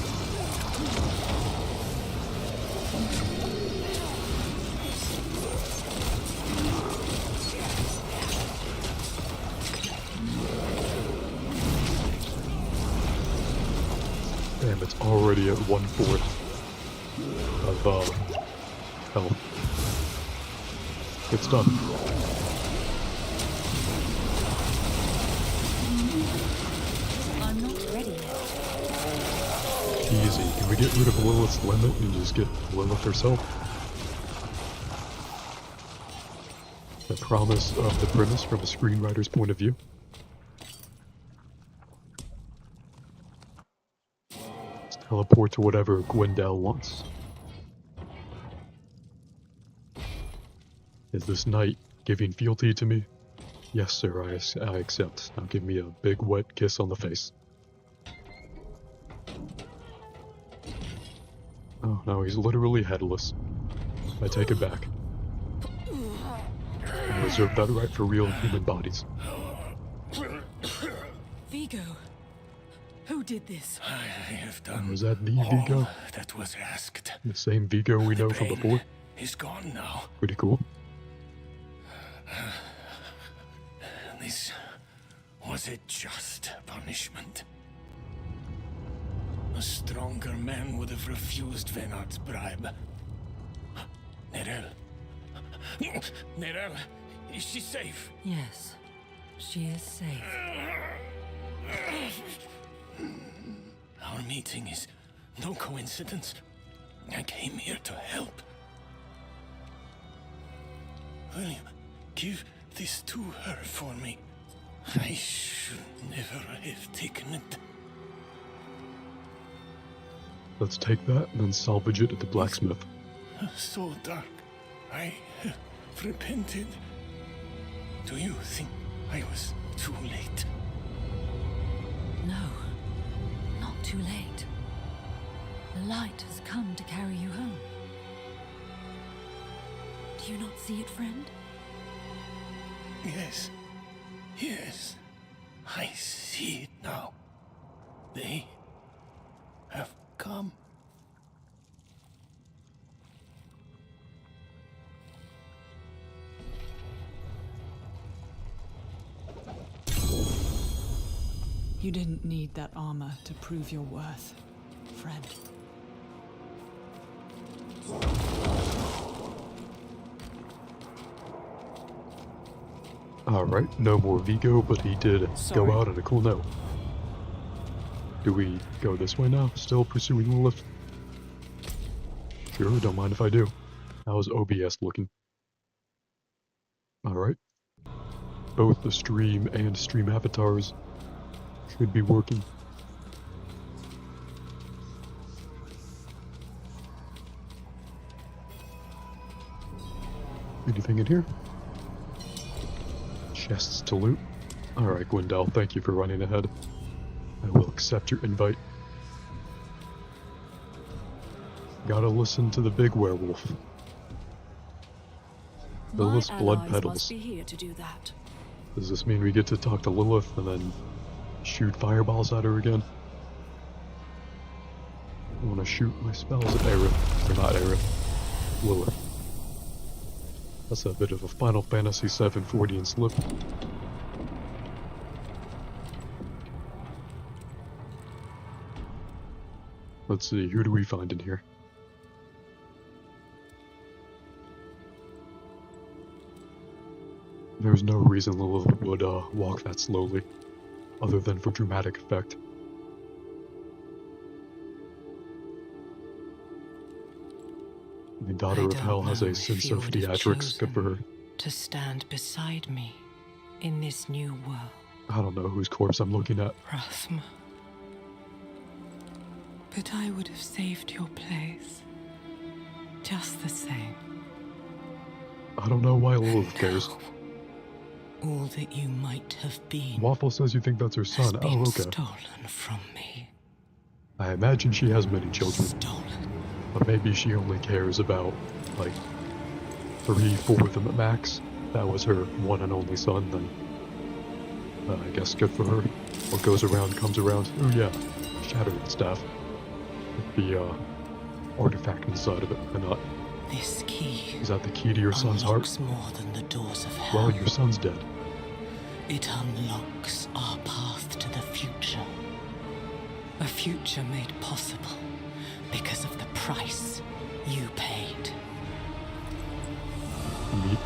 Speaker 1: Damn, it's already at 1/4 of, health. Good stuff.
Speaker 12: I'm not ready yet.
Speaker 1: Easy. Can we get rid of Lilith's limit and just get Lilith herself? The promise of the premise from a screenwriter's point of view. teleport to whatever Gwendal wants. Is this knight giving fealty to me? Yes, sir, I accept. Now give me a big wet kiss on the face. Oh, no, he's literally headless. I take it back. I reserve that right for real human bodies.
Speaker 12: Vigo, who did this?
Speaker 8: I have done
Speaker 1: Was that the Vigo?
Speaker 8: that was asked.
Speaker 1: The same Vigo we know from before?
Speaker 8: He's gone now.
Speaker 1: Pretty cool.
Speaker 8: This was a just punishment. A stronger man would have refused Venard's bribe. Nerel. Nerel, is she safe?
Speaker 17: Yes, she is safe.
Speaker 8: Our meeting is no coincidence. I came here to help. William, give this to her for me. I should never have taken it.
Speaker 1: Let's take that and then salvage it at the blacksmith.
Speaker 8: So dark. I have repented. Do you think I was too late?
Speaker 17: No, not too late. The light has come to carry you home. Do you not see it, friend?
Speaker 8: Yes. Yes. I see it now. They have come.
Speaker 19: You didn't need that armor to prove your worth, friend.
Speaker 1: Alright, no more Vigo, but he did go out on a cool note. Do we go this way now? Still pursuing Lilith? Sure, don't mind if I do. How's OBS looking? Alright. Both the stream and stream avatars should be working. Anything in here? Chests to loot. Alright, Gwendal, thank you for running ahead. I will accept your invite. Gotta listen to the big werewolf. Lilith's blood petals.
Speaker 19: Must be here to do that.
Speaker 1: Does this mean we get to talk to Lilith and then shoot fireballs at her again? I want to shoot my spells at Aerith. Or not Aerith. Lilith. That's a bit of a Final Fantasy VII Freudian slip. Let's see, who do we find in here? There's no reason Lilith would walk that slowly, other than for dramatic effect. The Daughter of Hell has a sense of theatrics, good for her.
Speaker 17: To stand beside me in this new world.
Speaker 1: I don't know whose corpse I'm looking at.
Speaker 17: Rathma. But I would have saved your place. Just the same.
Speaker 1: I don't know why Lilith cares.
Speaker 17: All that you might have been.
Speaker 1: Waffle says you think that's her son. Oh, okay.
Speaker 17: Stolen from me.
Speaker 1: I imagine she has many children.
Speaker 17: Stolen.
Speaker 1: But maybe she only cares about, like, 3, 4 of them at max. That was her one and only son, then I guess good for her. What goes around comes around. Oh yeah, Shattered Staff. The artifact inside of it, and not.
Speaker 17: This key.
Speaker 1: Is that the key to your son's heart?
Speaker 17: More than the doors of hell.
Speaker 1: Well, your son's dead.
Speaker 17: It unlocks our path to the future. A future made possible because of the price you paid.
Speaker 1: Neat.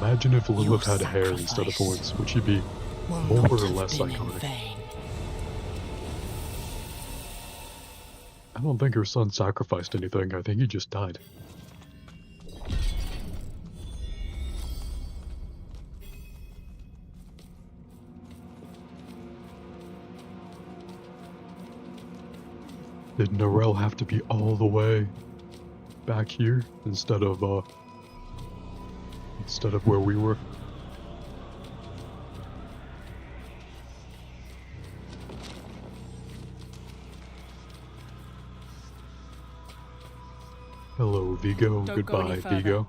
Speaker 1: Imagine if Lilith had hair instead of horns. Would she be more or less iconic? I don't think her son sacrificed anything. I think he just died. Did Norel have to be all the way back here instead of where we were? Hello, Vigo.
Speaker 18: Don't go any
Speaker 1: Goodbye,
Speaker 18: further.
Speaker 1: Vigo.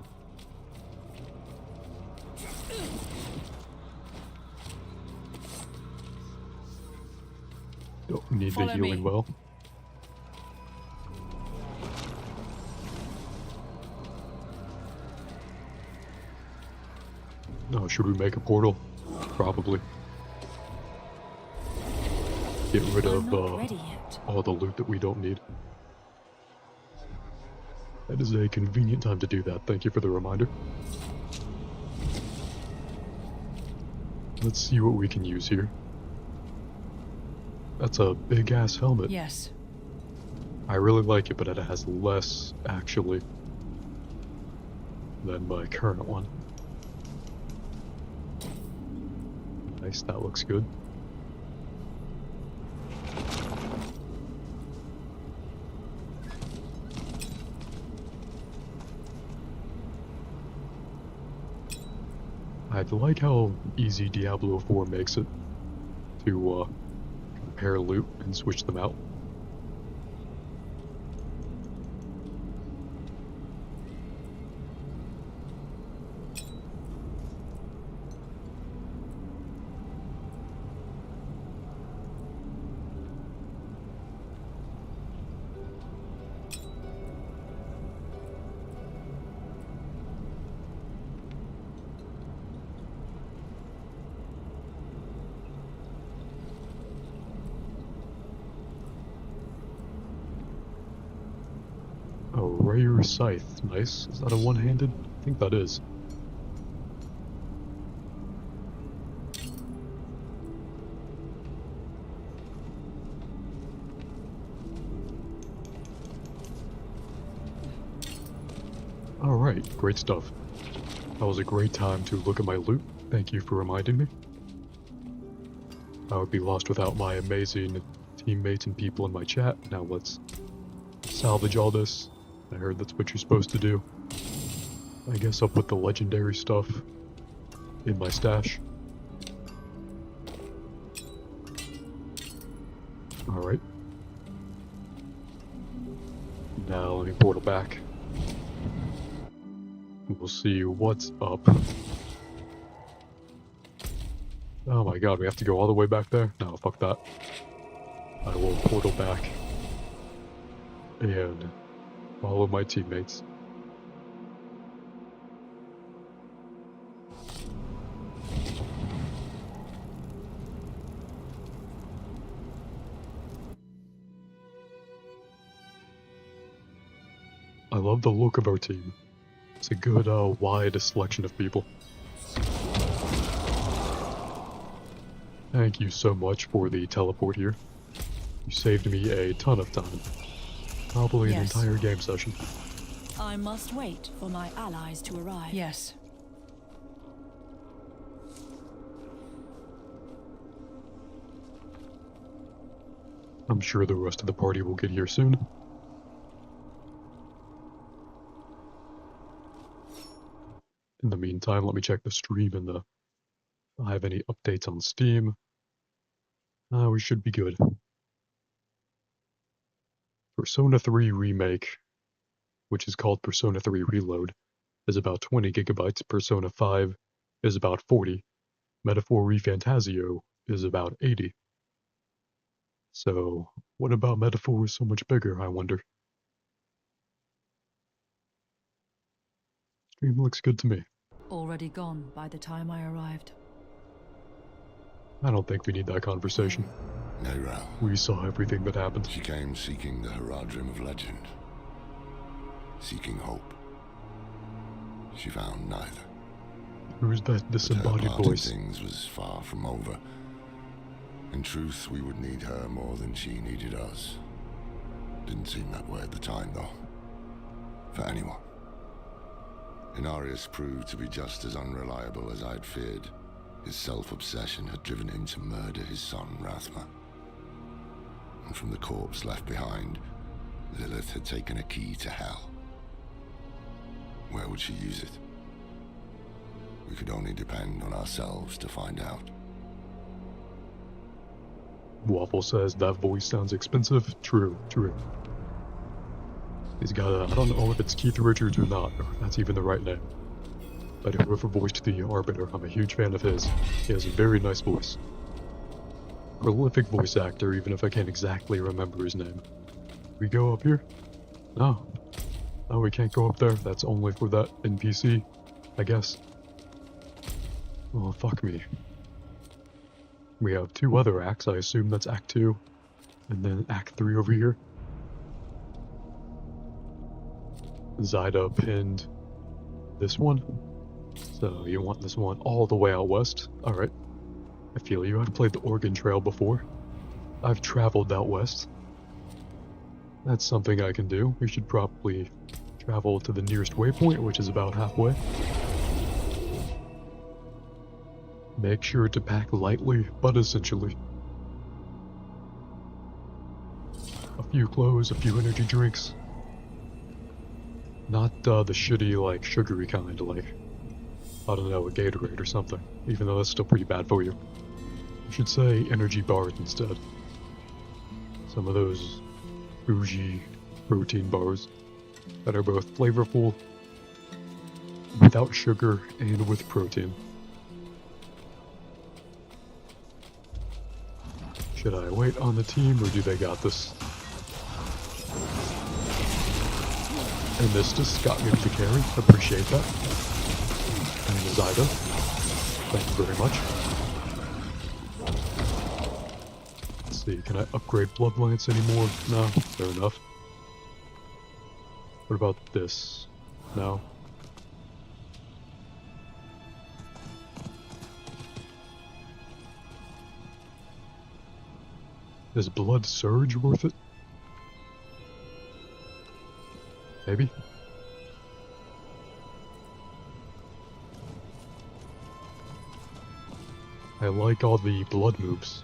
Speaker 1: Don't need
Speaker 18: Follow
Speaker 1: the healing
Speaker 18: me.
Speaker 1: well. Oh, should we make a portal? Probably. Get rid of all the loot that we don't need. That is a convenient time to do that. Thank you for the reminder. Let's see what we can use here. That's a big-ass helmet.
Speaker 18: Yes.
Speaker 1: I really like it, but it has less, actually, than my current one. Nice, that looks good. I like how easy Diablo 4 makes it to compare loot and switch them out. Oh, rare scythe. Nice. Is that a one-handed? I think that is. Alright, great stuff. That was a great time to look at my loot. Thank you for reminding me. I would be lost without my amazing teammates and people in my chat. Now let's salvage all this. I heard that's what you're supposed to do. I guess I'll put the legendary stuff in my stash. Alright. Now let me portal back. We'll see what's up. Oh my god, we have to go all the way back there? No, fuck that. I will portal back and follow my teammates. I love the look of our team. It's a good, wide selection of people. Thank you so much for the teleport here. You saved me a ton of time. Probably an entire game session.
Speaker 18: I must wait for my allies to arrive. Yes.
Speaker 1: I'm sure the rest of the party will get here soon. In the meantime, let me check the stream and if I have any updates on Steam. We should be good. Persona 3 Remake, which is called Persona 3 Reload, is about 20 gigabytes. Persona 5 is about 40. Metaphor ReFantazio is about 80. So, what about Metaphor is so much bigger, I wonder? Stream looks good to me.
Speaker 18: Already gone by the time I arrived.
Speaker 1: I don't think we need that conversation.
Speaker 15: Neyrelle.
Speaker 1: We saw everything that happened.
Speaker 15: She came seeking the Haradrim of legend. Seeking hope. She found neither.
Speaker 1: Who's that disembodied voice?
Speaker 15: Things was far from over. In truth, we would need her more than she needed us. Didn't seem that way at the time, though. For anyone. Inarius proved to be just as unreliable as I'd feared. His self-obsession had driven him to murder his son, Rathma. And from the corpse left behind, Lilith had taken a key to hell. Where would she use it? We could only depend on ourselves to find out.
Speaker 1: Waffle says that voice sounds expensive. True, true. He's got a, I don't know if it's Keith Richards or not, or if that's even the right name. But whoever voiced the Arbiter, I'm a huge fan of his. He has a very nice voice. Prolific voice actor, even if I can't exactly remember his name. We go up here? No. No, we can't go up there. That's only for that NPC, I guess. Oh, fuck me. We have 2 other acts. I assume that's Act 2. And then Act 3 over here. Zyda pinned this one. So you want this one all the way out west. Alright. I feel you. I've played the Oregon Trail before. I've traveled out west. That's something I can do. We should probably travel to the nearest waypoint, which is about halfway. Make sure to pack lightly, but essentially. A few clothes, a few energy drinks. Not the shitty, like, sugary kind, like, I don't know, a Gatorade or something. Even though that's still pretty bad for you. I should say energy bars instead. Some of those bougie protein bars that are both flavorful, without sugar, and with protein. Should I wait on the team, or do they got this? And this got me to carry. Appreciate that. And Zyda, thank you very much. Let's see, can I upgrade Bloodlance anymore? No, fair enough. What about this? No. Is Blood Surge worth it? Maybe? I like all the blood moves.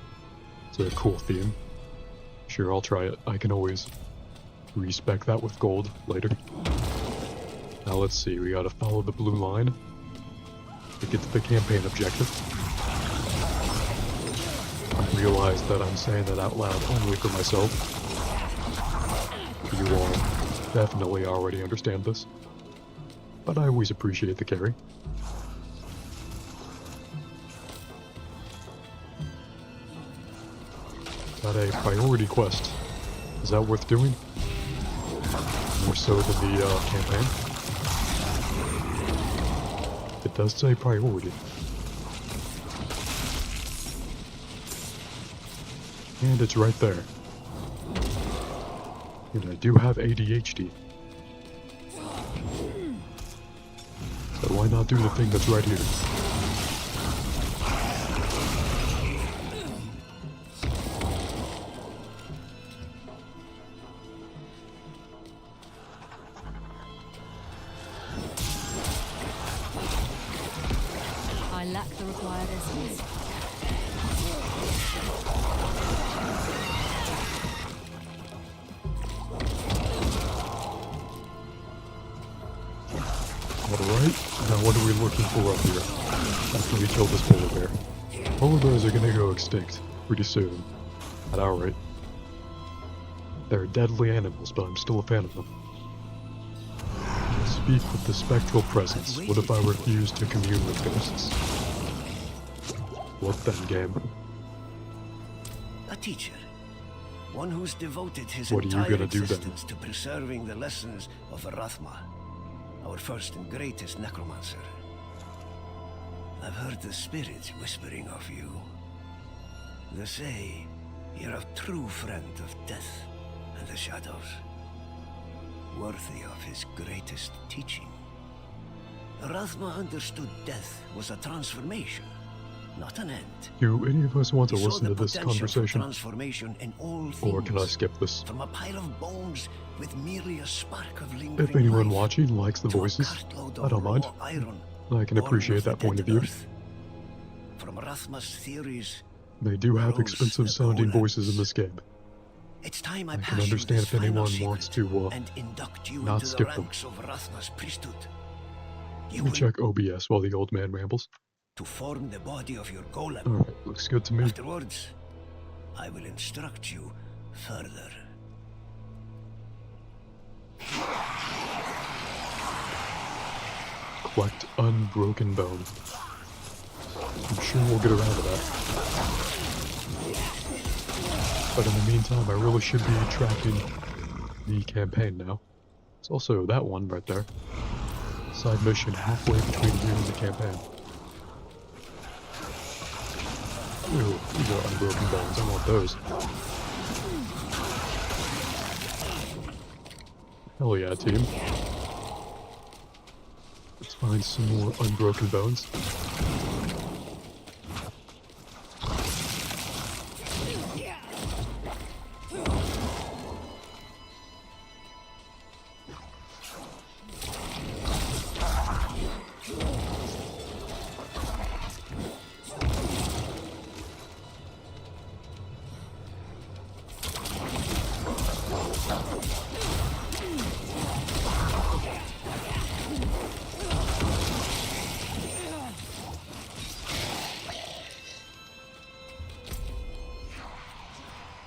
Speaker 1: It's a cool theme. Sure, I'll try it. I can always respec that with gold later. Now let's see, we gotta follow the blue line to get to the campaign objective. I realize that I'm saying that out loud only for myself. You all definitely already understand this, but I always appreciate the carry. Got a priority quest. Is that worth doing? More so than the campaign? It does say priority. And it's right there. And I do have ADHD. So why not do the thing that's right here?
Speaker 5: I lack the required essence.
Speaker 1: Alright, now what are we looking for up here? After we kill this polar bear. Polar bears are gonna go extinct pretty soon. At our rate. They're deadly animals, but I'm still a fan of them. Speak with the spectral presence. What if I refuse to commune with ghosts? What then, game?
Speaker 8: A teacher. One who's devoted his
Speaker 1: What are you
Speaker 8: entire
Speaker 1: gonna do then?
Speaker 8: existence to preserving the lessons of Rathma, our first and greatest necromancer. I've heard the spirits whispering of you. They say you're a true friend of death and the shadows, worthy of his greatest teaching. Rathma understood death was a transformation, not an end.
Speaker 1: Do any of us want to
Speaker 8: He saw
Speaker 1: listen to
Speaker 8: the
Speaker 1: this
Speaker 8: potential for
Speaker 1: conversation?
Speaker 8: transformation in all
Speaker 1: Or can I
Speaker 8: things,
Speaker 1: skip this?
Speaker 8: from a pile of bones with merely a spark of lingering
Speaker 1: If anyone
Speaker 8: life,
Speaker 1: watching likes the
Speaker 8: to a
Speaker 1: voices,
Speaker 8: cartload
Speaker 1: I
Speaker 8: of
Speaker 1: don't mind.
Speaker 8: raw iron
Speaker 1: I can
Speaker 8: born
Speaker 1: appreciate
Speaker 8: of the
Speaker 1: that point of
Speaker 8: dead
Speaker 1: view.
Speaker 8: earth. From Rathma's theories,
Speaker 1: They do have
Speaker 8: rose
Speaker 1: expensive
Speaker 8: the
Speaker 1: sounding
Speaker 8: Golans.
Speaker 1: voices in this game.
Speaker 8: It's time I
Speaker 1: can
Speaker 8: pass you
Speaker 1: understand
Speaker 8: this
Speaker 1: if
Speaker 8: final
Speaker 1: anyone wants
Speaker 8: secret
Speaker 1: to
Speaker 8: and induct you
Speaker 1: not
Speaker 8: into the
Speaker 1: skip them.
Speaker 8: ranks of Rathna's priesthood.
Speaker 1: Let me check OBS while the old man rambles.
Speaker 8: To form the body of your golem.
Speaker 1: Alright, looks good to me.
Speaker 8: Afterwards, I will instruct you further.
Speaker 1: Collect unbroken bone. I'm sure we'll get around to that. But in the meantime, I really should be tracking the campaign now. It's also that one right there. Side mission halfway between here and the campaign. Ooh, these are unbroken bones. I want those. Hell yeah, team. Let's find some more unbroken bones.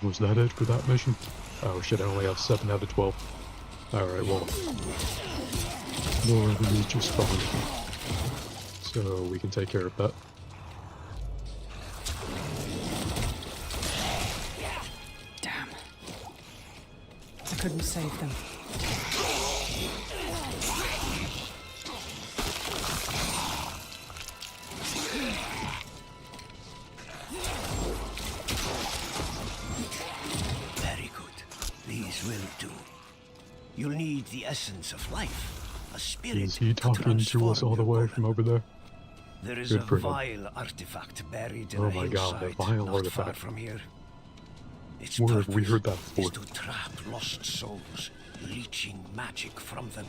Speaker 1: Was that it for that mission? Oh shit, I only have 7 out of 12. Alright, well. More enemies just spawned. So we can take care of that.
Speaker 19: Damn. I couldn't save them.
Speaker 8: You'll need the essence of life, a spirit.
Speaker 1: Is he talking to us all the way from over there?
Speaker 8: There is
Speaker 1: Good
Speaker 8: a
Speaker 1: for him.
Speaker 8: vile artifact buried in
Speaker 1: Oh
Speaker 8: a
Speaker 1: my god, a
Speaker 8: hillside
Speaker 1: vile
Speaker 8: not
Speaker 1: artifact.
Speaker 8: far from here. Its
Speaker 1: Where have we
Speaker 8: purpose
Speaker 1: heard that
Speaker 8: is
Speaker 1: before?
Speaker 8: to trap lost souls, leeching magic from them.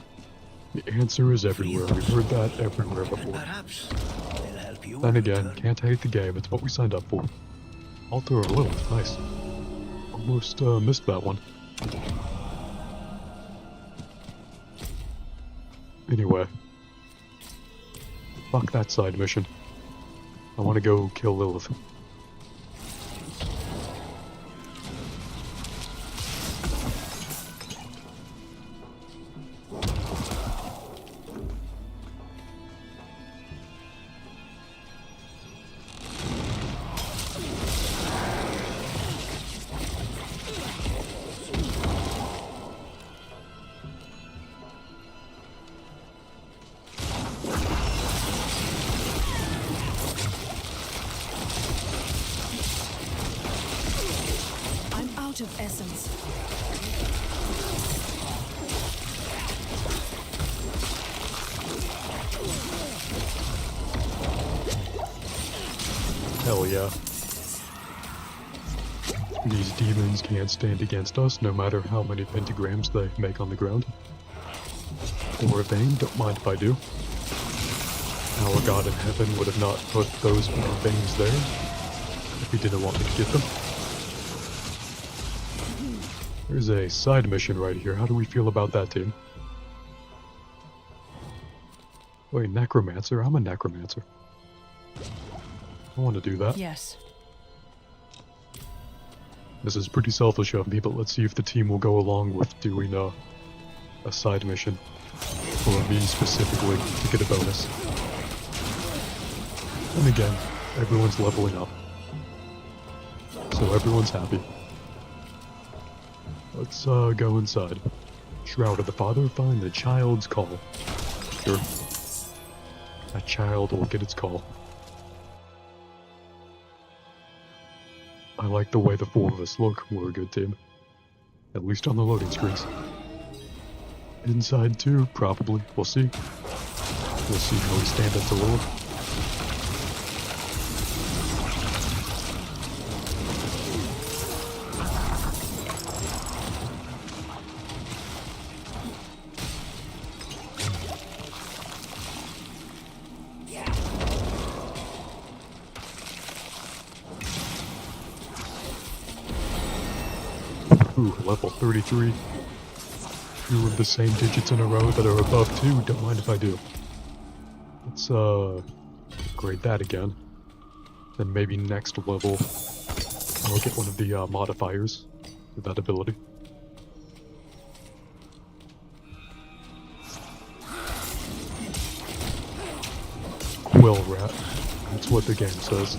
Speaker 1: The answer is everywhere. We've heard that everywhere before.
Speaker 8: Perhaps they'll help you.
Speaker 1: Then again, can't hate the game. It's what we signed up for. Alter a little. Nice. Almost missed that one. Anyway. Fuck that side mission. I want to go kill Lilith.
Speaker 18: Of essence.
Speaker 1: Hell yeah. These demons can't stand against us, no matter how many pentagrams they make on the ground. Or a vein, don't mind if I do. Our God in heaven would have not put those veins there if he didn't want me to get them. There's a side mission right here. How do we feel about that, team? Wait, necromancer? I'm a necromancer. I want to do that.
Speaker 19: Yes.
Speaker 1: This is pretty selfish of me, but let's see if the team will go along with doing a side mission. For me specifically, to get a bonus. And again, everyone's leveling up. So everyone's happy. Let's go inside. Shroud of the Father, find the child's call. Sure. That child will get its call. I like the way the four of us look. We're a good team. At least on the loading screens. Inside too, probably. We'll see. We'll see how we stand up to Lilith. Ooh, level 33. 2 of the same digits in a row that are above 2. Don't mind if I do. Let's, grade that again. Then maybe next level, I'll get one of the, modifiers with that ability. Quill rat. That's what the game says.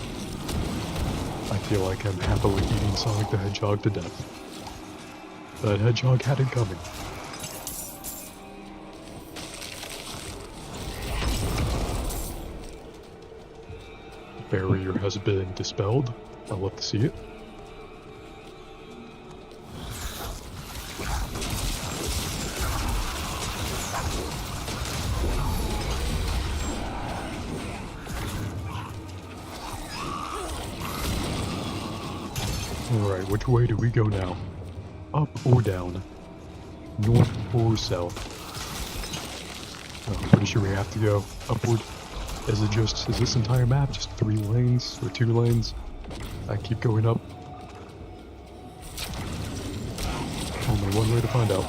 Speaker 1: I feel like I'm happily eating Sonic the Hedgehog to death. That hedgehog had it coming. Barrier has been dispelled. I'll love to see it. Alright, which way do we go now? Up or down? North or south? I'm pretty sure we have to go upward. Is this entire map just 3 lanes or 2 lanes? I keep going up. Only one way to find out.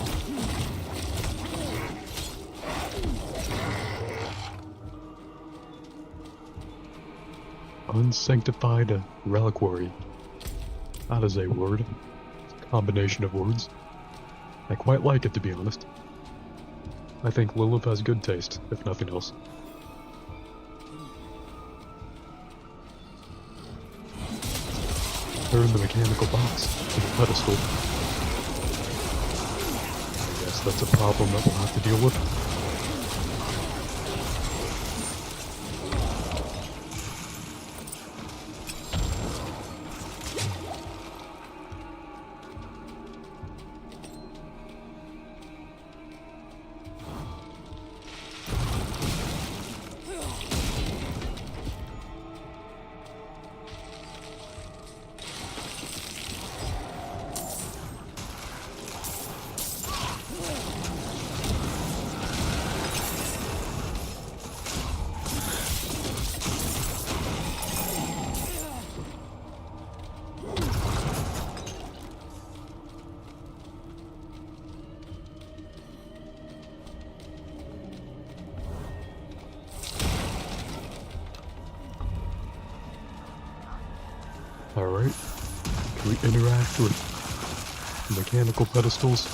Speaker 1: Unsanctified reliquary. That is a word. It's a combination of words. I quite like it, to be honest. I think Lilith has good taste, if nothing else. Turn the mechanical box to the pedestal. I guess that's a problem that we'll have to deal with. Alright, can we interact with mechanical pedestals?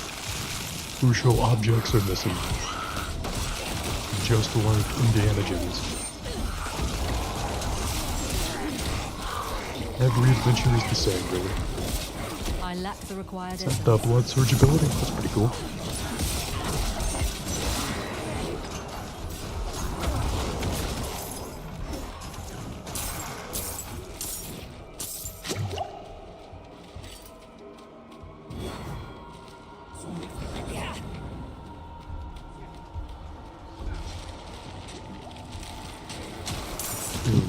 Speaker 1: Crucial objects are missing. Just like Indiana Jones. Every adventure is the same, really.
Speaker 18: I lack the required
Speaker 1: Is that the blood surge ability? That's pretty cool.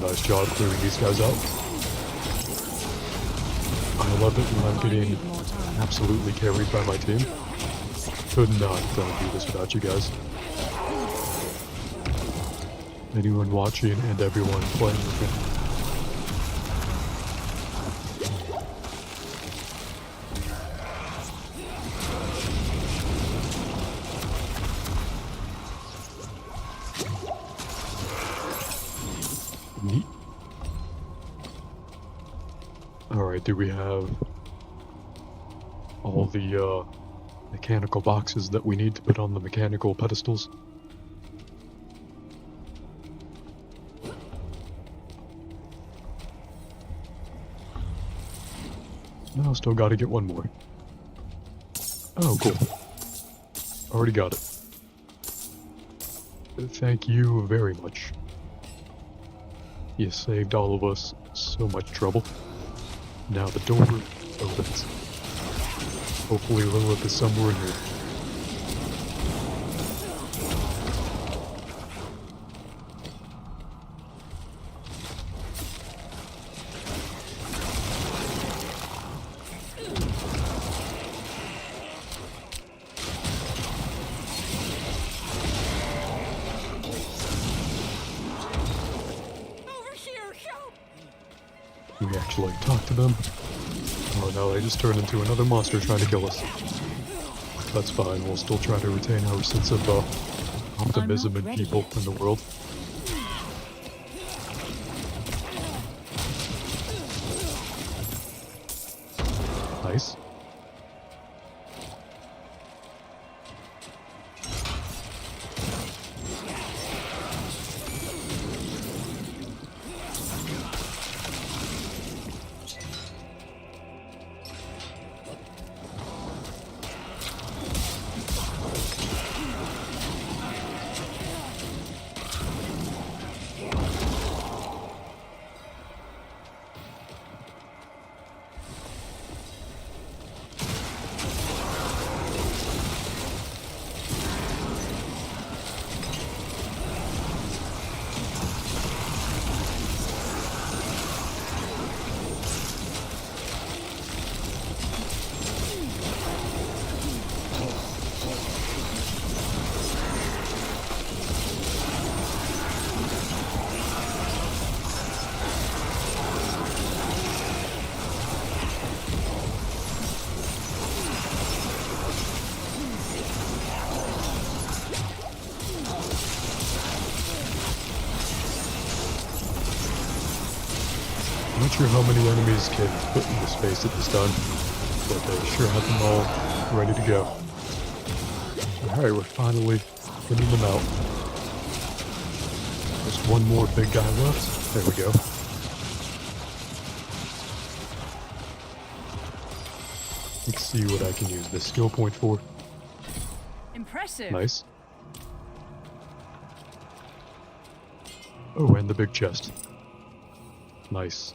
Speaker 1: Nice job clearing these guys out. I love it when I'm getting absolutely carried by my team. Could not do this without you guys. Anyone watching and everyone playing with me. Neat. Alright, do we have all the mechanical boxes that we need to put on the mechanical pedestals? No, still gotta get one more. Oh, cool. Already got it. Thank you very much. You saved all of us so much trouble. Now the door opens. Hopefully Lilith is somewhere in here. We actually talk to them. Oh no, they just turned into another monster trying to kill us. That's fine, we'll still try to retain our sense of optimism and people in the world. Nice. I'm not sure how many enemies can fit in the space at this time, but they sure have them all ready to go. Alright, we're finally putting them out. Just one more big guy left. There we go. Let's see what I can use this skill point for.
Speaker 12: Impressive.
Speaker 1: Nice. Oh, and the big chest. Nice.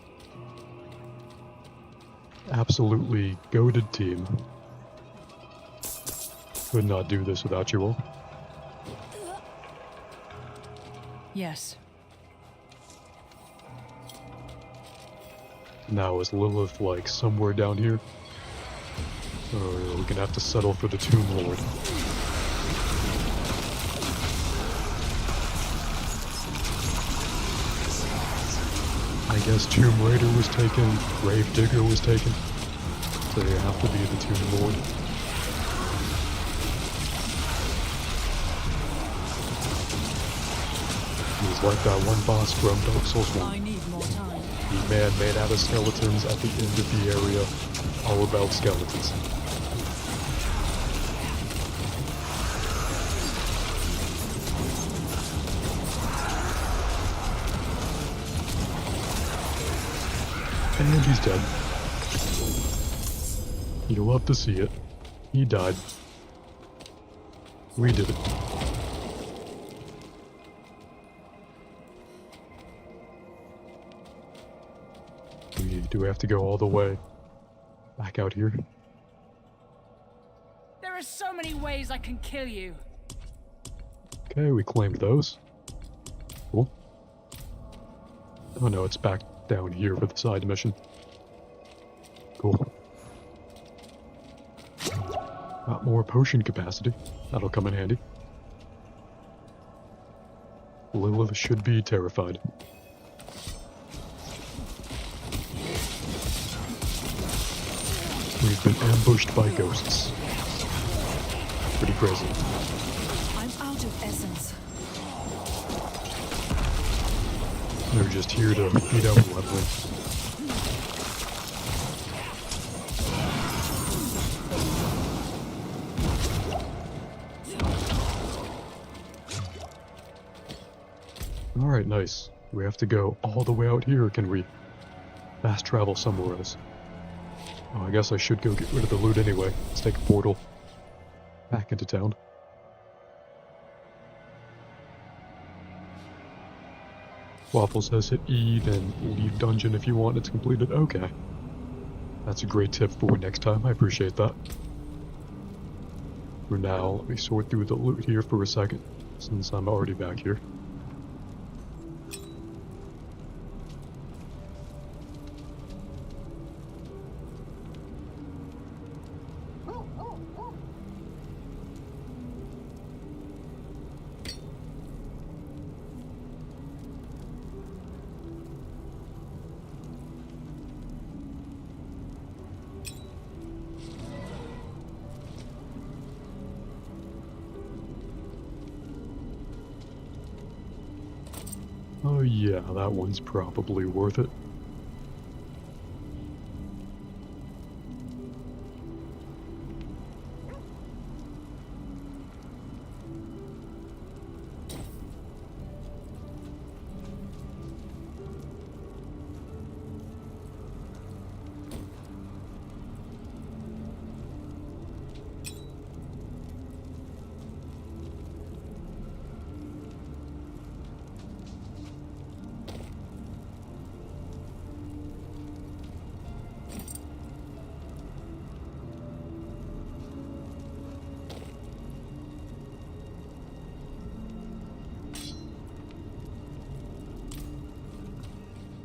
Speaker 1: Absolutely goated team. Could not do this without you all.
Speaker 12: Yes.
Speaker 1: Now is Lilith like somewhere down here? Or we're gonna have to settle for the Tomb Lord. I guess Tomb Raider was taken, Grave Digger was taken, so they have to be the Tomb Lord. He's like that one boss from Dark Souls 1.
Speaker 12: I need more time.
Speaker 1: The man made out of skeletons at the end of the area, all about skeletons. And he's dead. You'll love to see it. He died. We did it. Do we have to go all the way back out here?
Speaker 12: There are so many ways I can kill you.
Speaker 1: Okay, we claimed those. Cool. Oh no, it's back down here for the side mission. Cool. Got more potion capacity. That'll come in handy. Lilith should be terrified. We've been ambushed by ghosts. Pretty crazy.
Speaker 18: I'm out of essence.
Speaker 1: They're just here to beat out leveling. Alright, nice. We have to go all the way out here, or can we fast travel somewhere else? Oh, I guess I should go get rid of the loot anyway. Let's take a portal back into town. Waffle says hit E, then leave dungeon if you want it's completed. Okay. That's a great tip for next time. I appreciate that. For now, let me sort through the loot here for a second, since I'm already back here. Oh yeah, that one's probably worth it.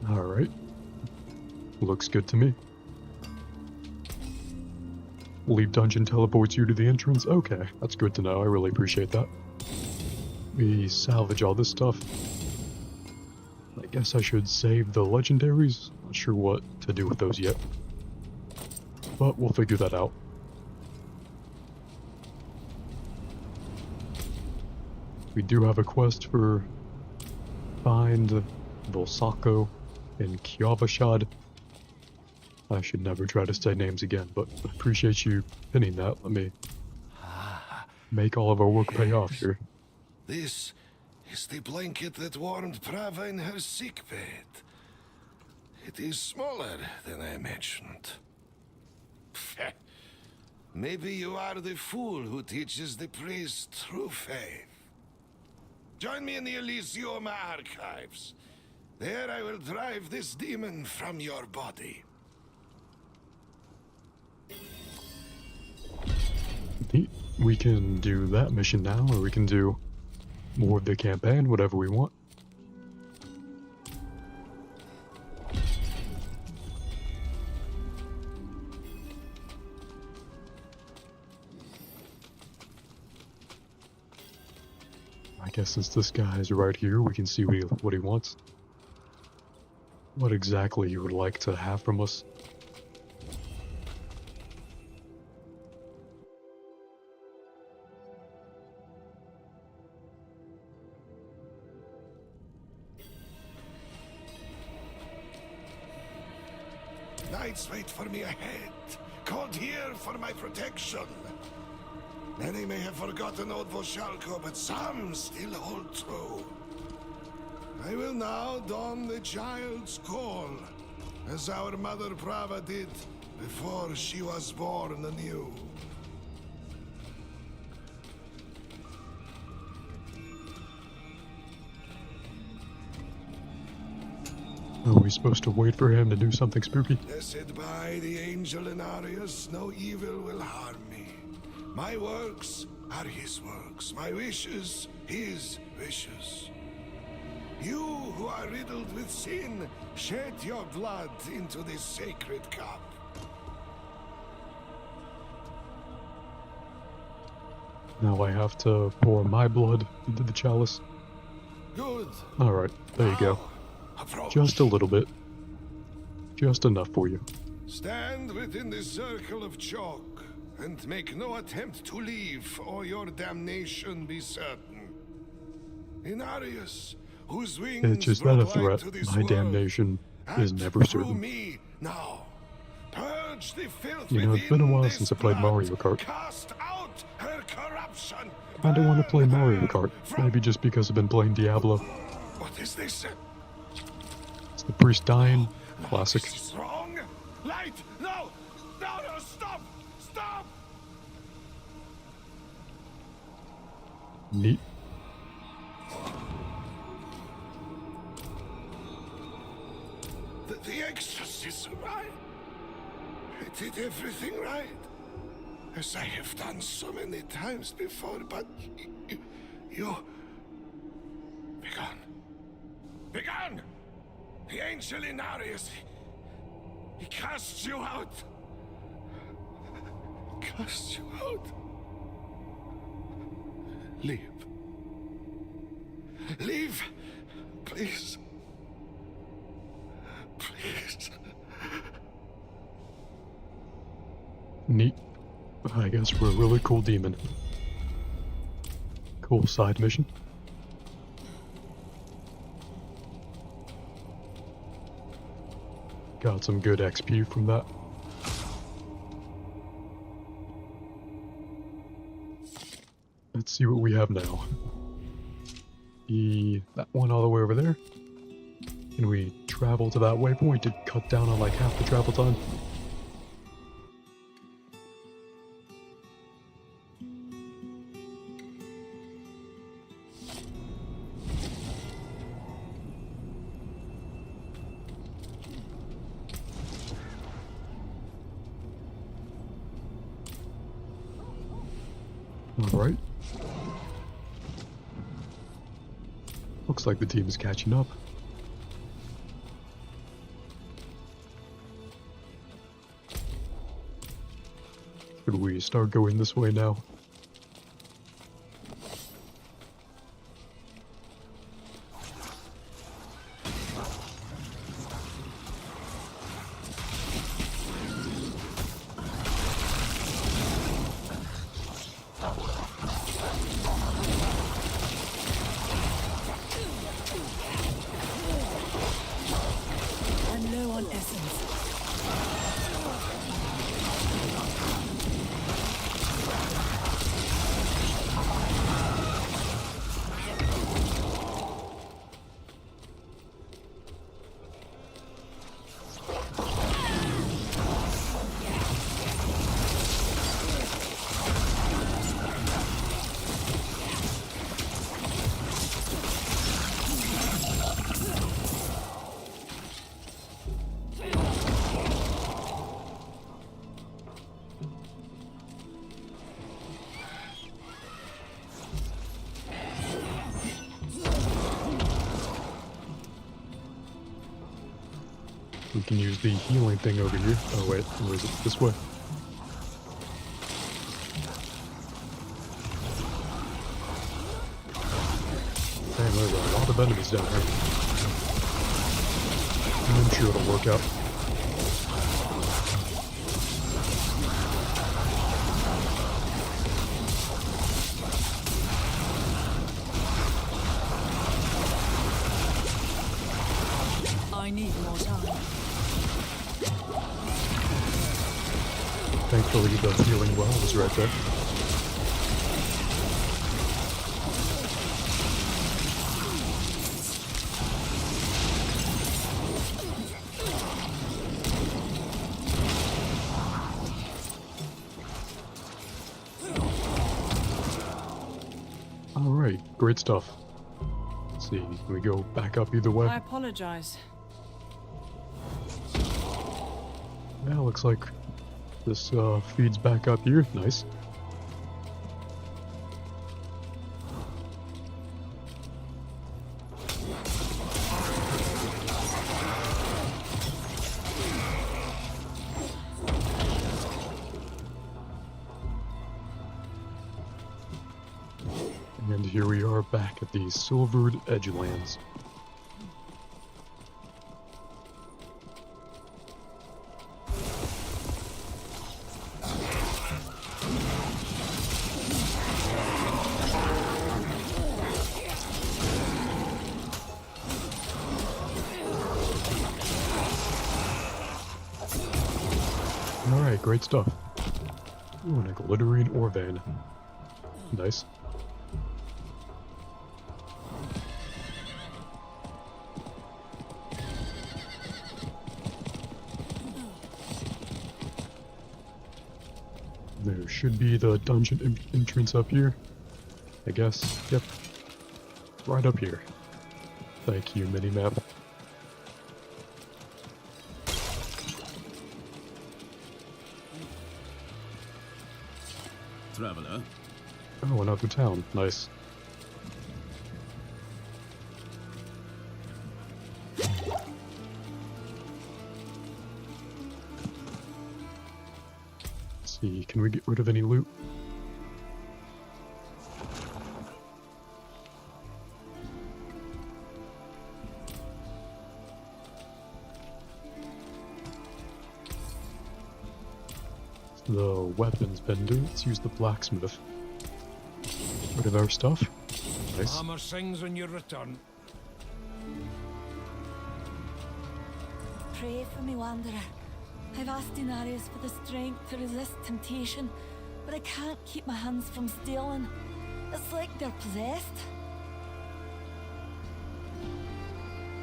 Speaker 1: Alright. Looks good to me. Leave dungeon teleports you to the entrance? Okay, that's good to know. I really appreciate that. We salvage all this stuff. I guess I should save the legendaries. Not sure what to do with those yet. But we'll figure that out. We do have a quest for find Volsako in Kyavashad. I should never try to say names again, but I appreciate you pinning that. Let me make all of our work pay off here.
Speaker 21: This is the blanket that warmed Prava in her sickbed. It is smaller than I imagined. Maybe you are the fool who teaches the priest true faith. Join me in the Elysium archives. There I will drive this demon from your body.
Speaker 1: We can do that mission now, or we can do more of the campaign, whatever we want. I guess since this guy is right here, we can see what he wants. What exactly you would like to have from us.
Speaker 21: Knights wait for me ahead. Called here for my protection. Many may have forgotten old Voshalko, but some still hold true. I will now don the child's call, as our mother Prava did before she was born anew.
Speaker 1: Are we supposed to wait for him to do something spooky?
Speaker 21: Blessed by the angel Inarius, no evil will harm me. My works are his works, my wishes his wishes. You who are riddled with sin, shed your blood into this sacred cup.
Speaker 1: Now I have to pour my blood into the chalice.
Speaker 21: Good.
Speaker 1: Alright, there you go.
Speaker 21: Approach.
Speaker 1: Just a little bit. Just enough for you.
Speaker 21: Stand within the circle of chalk, and make no attempt to leave, or your damnation be certain. Inarius, whose wings
Speaker 1: It's just that a
Speaker 21: brought light
Speaker 1: threat.
Speaker 21: to this
Speaker 1: My
Speaker 21: world,
Speaker 1: damnation is
Speaker 21: act
Speaker 1: never
Speaker 21: through
Speaker 1: certain.
Speaker 21: me now. Purge the filth
Speaker 1: You know, it's been a while
Speaker 21: within
Speaker 1: since I
Speaker 21: this
Speaker 1: played
Speaker 21: blood.
Speaker 1: Mario Kart.
Speaker 21: Cast out her corruption.
Speaker 1: I don't want to play Mario Kart. Maybe just because I've been playing Diablo.
Speaker 21: What is this?
Speaker 1: It's the priest dying. Classic.
Speaker 21: This is wrong. Light! No! No! No! Stop! Stop!
Speaker 1: Neat.
Speaker 21: The exorcism, I did everything right. As I have done so many times before, but you... Begone. Begone! The angel Inarius, he casts you out. Casts you out. Leave. Leave, please. Please.
Speaker 1: Neat. I guess we're a really cool demon. Cool side mission. Got some good XP from that. Let's see what we have now. That one all the way over there. Can we travel to that waypoint to cut down on like half the travel time? Alright. Looks like the team is catching up. Should we start going this way now?
Speaker 18: I'm low on essence.
Speaker 1: We can use the healing thing over here. Oh wait, or is it this way? Damn, there's a lot of enemies down here. I'm sure it'll work out.
Speaker 18: I need more time.
Speaker 1: Thankfully, the healing well was right there. Alright, great stuff. Let's see, can we go back up either way?
Speaker 18: I apologize.
Speaker 1: Yeah, looks like this feeds back up here. Nice. And here we are back at the Silvered Edgelands. Alright, great stuff. Ooh, and a glittering ore vein. Nice. There should be the dungeon entrance up here. I guess. Yep. Right up here. Thank you, minimap.
Speaker 13: Traveler.
Speaker 1: Oh, another town. Nice. Let's see, can we get rid of any loot? The weapon's bender. Let's use the blacksmith. Rid of our stuff. Nice.
Speaker 10: Hammer sings when you return.
Speaker 9: Pray for me, Wanderer. I've asked Inarius for the strength to resist temptation, but I can't keep my hands from stealing. It's like they're possessed.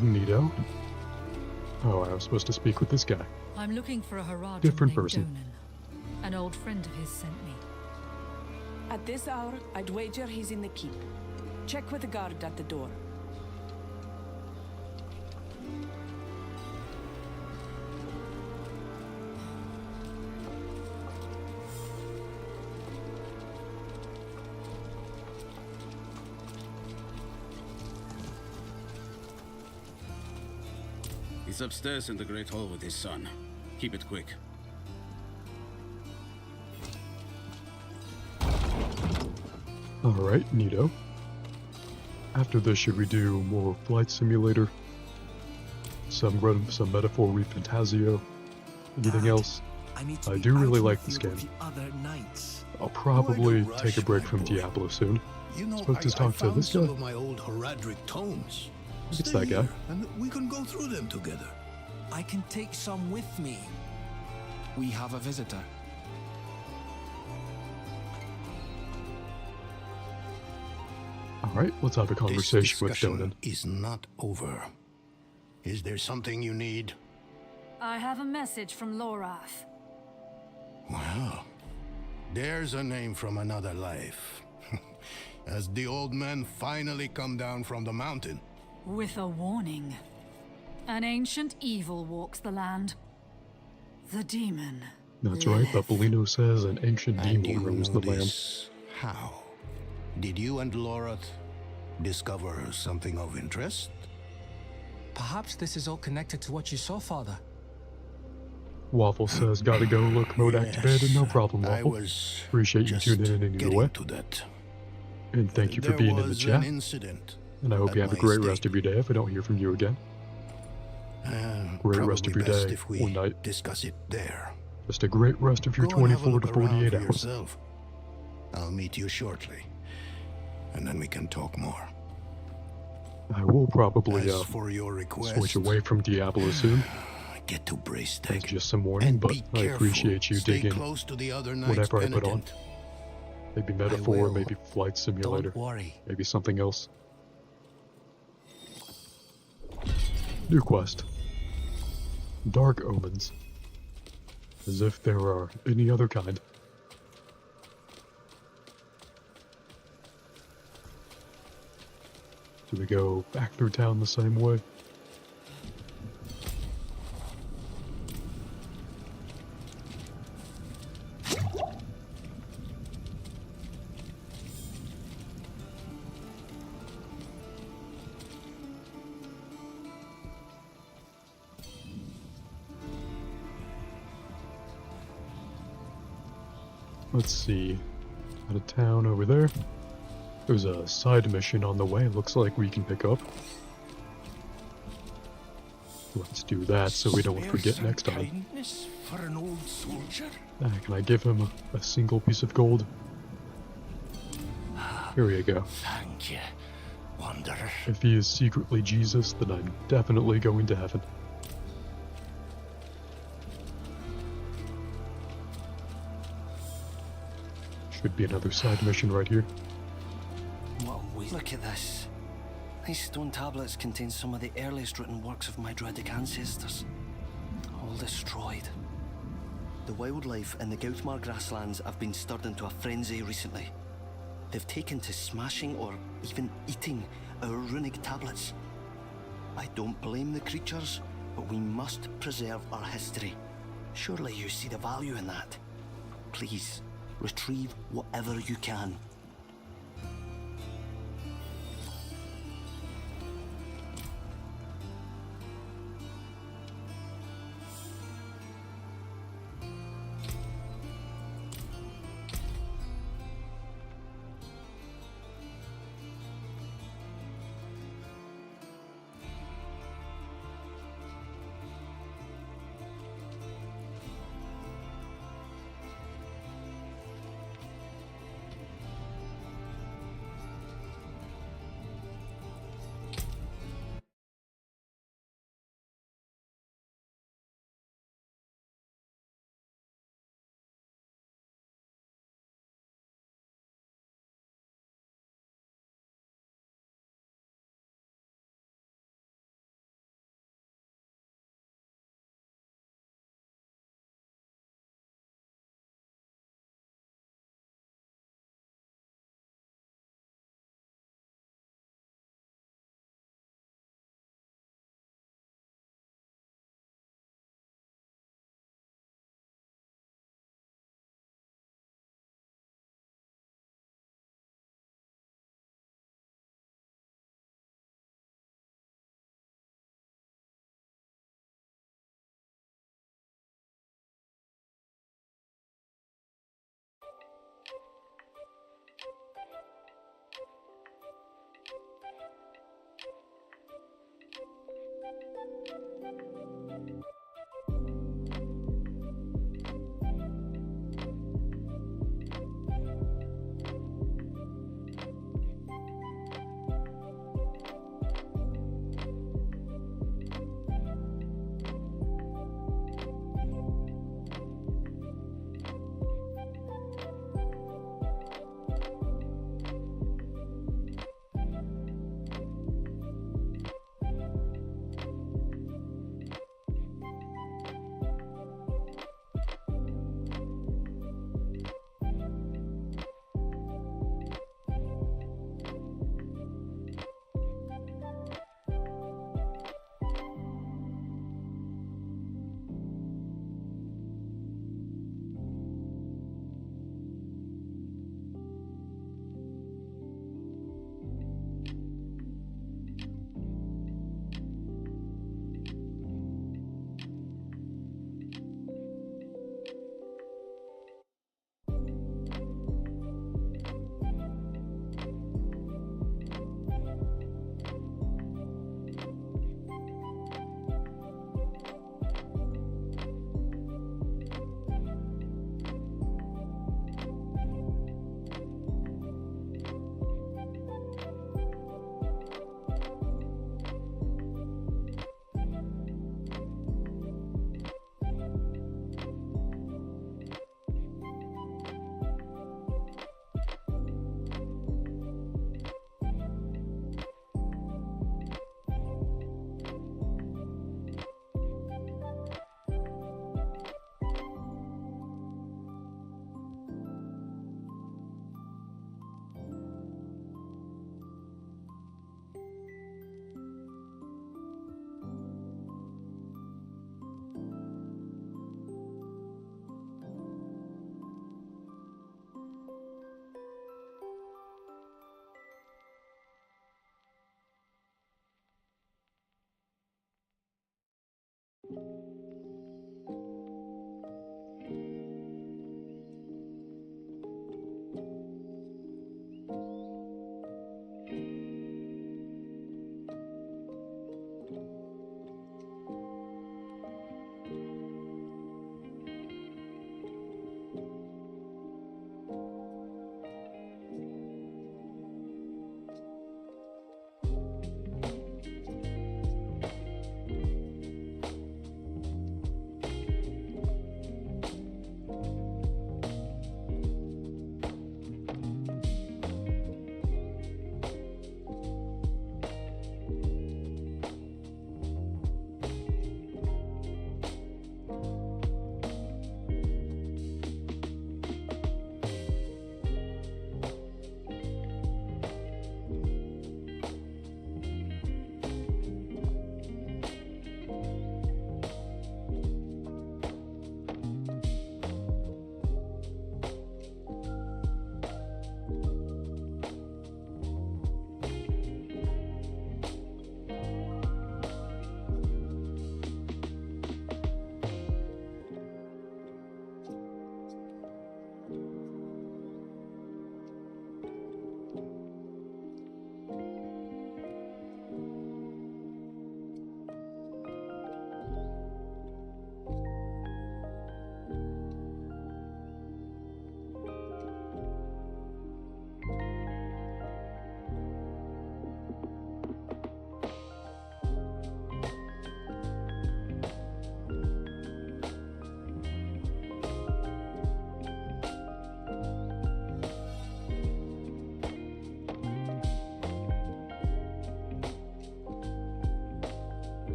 Speaker 1: Neato. Oh, I was supposed to speak with this guy.
Speaker 18: I'm looking for a Haradrim
Speaker 1: Different
Speaker 18: named
Speaker 1: person.
Speaker 18: Donan. An old friend of his sent me.
Speaker 4: At this hour, I'd wager he's in the keep. Check with the guard at the door.
Speaker 13: He's upstairs in the Great Hall with his son. Keep it quick.
Speaker 1: Alright, neato. After this, should we do more Flight Simulator? Some Metaphor Refantasio? Anything else? I do really like this game. I'll probably take a break from Diablo soon.
Speaker 10: You know,
Speaker 1: Supposed to
Speaker 10: I
Speaker 1: talk to
Speaker 10: found
Speaker 1: this
Speaker 10: some
Speaker 1: guy?
Speaker 10: of my old Haradric tomes.
Speaker 1: It's
Speaker 10: Stay
Speaker 1: that guy.
Speaker 10: here, and we can go through them together.
Speaker 14: I can take some with me. We have a visitor.
Speaker 1: Alright, let's have a conversation with
Speaker 10: discussion
Speaker 1: Donan.
Speaker 10: is not over. Is there something you need?
Speaker 12: I have a message from Lorath.
Speaker 10: Well, there's a name from another life. Has the old man finally come down from the mountain?
Speaker 12: With a warning. An ancient evil walks the land. The demon.
Speaker 1: That's right, Bappolino says an ancient
Speaker 10: And you
Speaker 1: demon roams
Speaker 10: know
Speaker 1: the land.
Speaker 10: this how? Did you and Lorath discover something of interest?
Speaker 14: Perhaps this is all connected to what you saw, Father.
Speaker 1: Waffle says, gotta go, look mode activated, no problem,
Speaker 10: I
Speaker 1: Waffle.
Speaker 10: was
Speaker 1: Appreciate you
Speaker 10: just
Speaker 1: tuning in either way.
Speaker 10: to that.
Speaker 1: And thank you for
Speaker 10: There
Speaker 1: being in the
Speaker 10: was
Speaker 1: chat.
Speaker 10: an incident
Speaker 1: And I hope
Speaker 10: at
Speaker 1: you have a
Speaker 10: my
Speaker 1: great
Speaker 10: estate.
Speaker 1: rest of your day if I don't hear from you again. Great rest of
Speaker 10: Probably
Speaker 1: your
Speaker 10: best
Speaker 1: day
Speaker 10: if we
Speaker 1: or night.
Speaker 10: discuss it there.
Speaker 1: Just a great rest of your
Speaker 10: Go and have a
Speaker 1: 24
Speaker 10: look
Speaker 1: to
Speaker 10: around
Speaker 1: 48
Speaker 10: for
Speaker 1: hours.
Speaker 10: yourself. I'll meet you shortly, and then we can talk more.
Speaker 1: I will probably
Speaker 10: As for your request,
Speaker 1: switch away from Diablo soon.
Speaker 10: get to Brace
Speaker 1: Thanks just some warning, but I appreciate you
Speaker 10: Stay
Speaker 1: digging
Speaker 10: close to the other knight's
Speaker 1: whatever I put on.
Speaker 10: penitent.
Speaker 1: Maybe Metaphor,
Speaker 10: will.
Speaker 1: maybe Flight Simulator,
Speaker 14: Don't worry.
Speaker 1: maybe something else. New quest. Dark Omens. As if there are any other kind. Do we go back through town the same way? Let's see. Out of town over there. There's a side mission on the way, looks like we can pick up. Let's do that so we don't forget next time.
Speaker 8: Kindness for an old soldier?
Speaker 1: Can I give him a single piece of gold? Here you go.
Speaker 8: Thank you, Wanderer.
Speaker 1: If he is secretly Jesus, then I'm definitely going to heaven. Should be another side mission right here.
Speaker 2: Look at this. These stone tablets contain some of the earliest written works of my Druidic ancestors. All destroyed. The wildlife in the Gauthmar grasslands have been stirred into a frenzy recently. They've taken to smashing or even eating our runic tablets. I don't blame the creatures, but we must preserve our history. Surely you see the value in that. Please, retrieve whatever you can.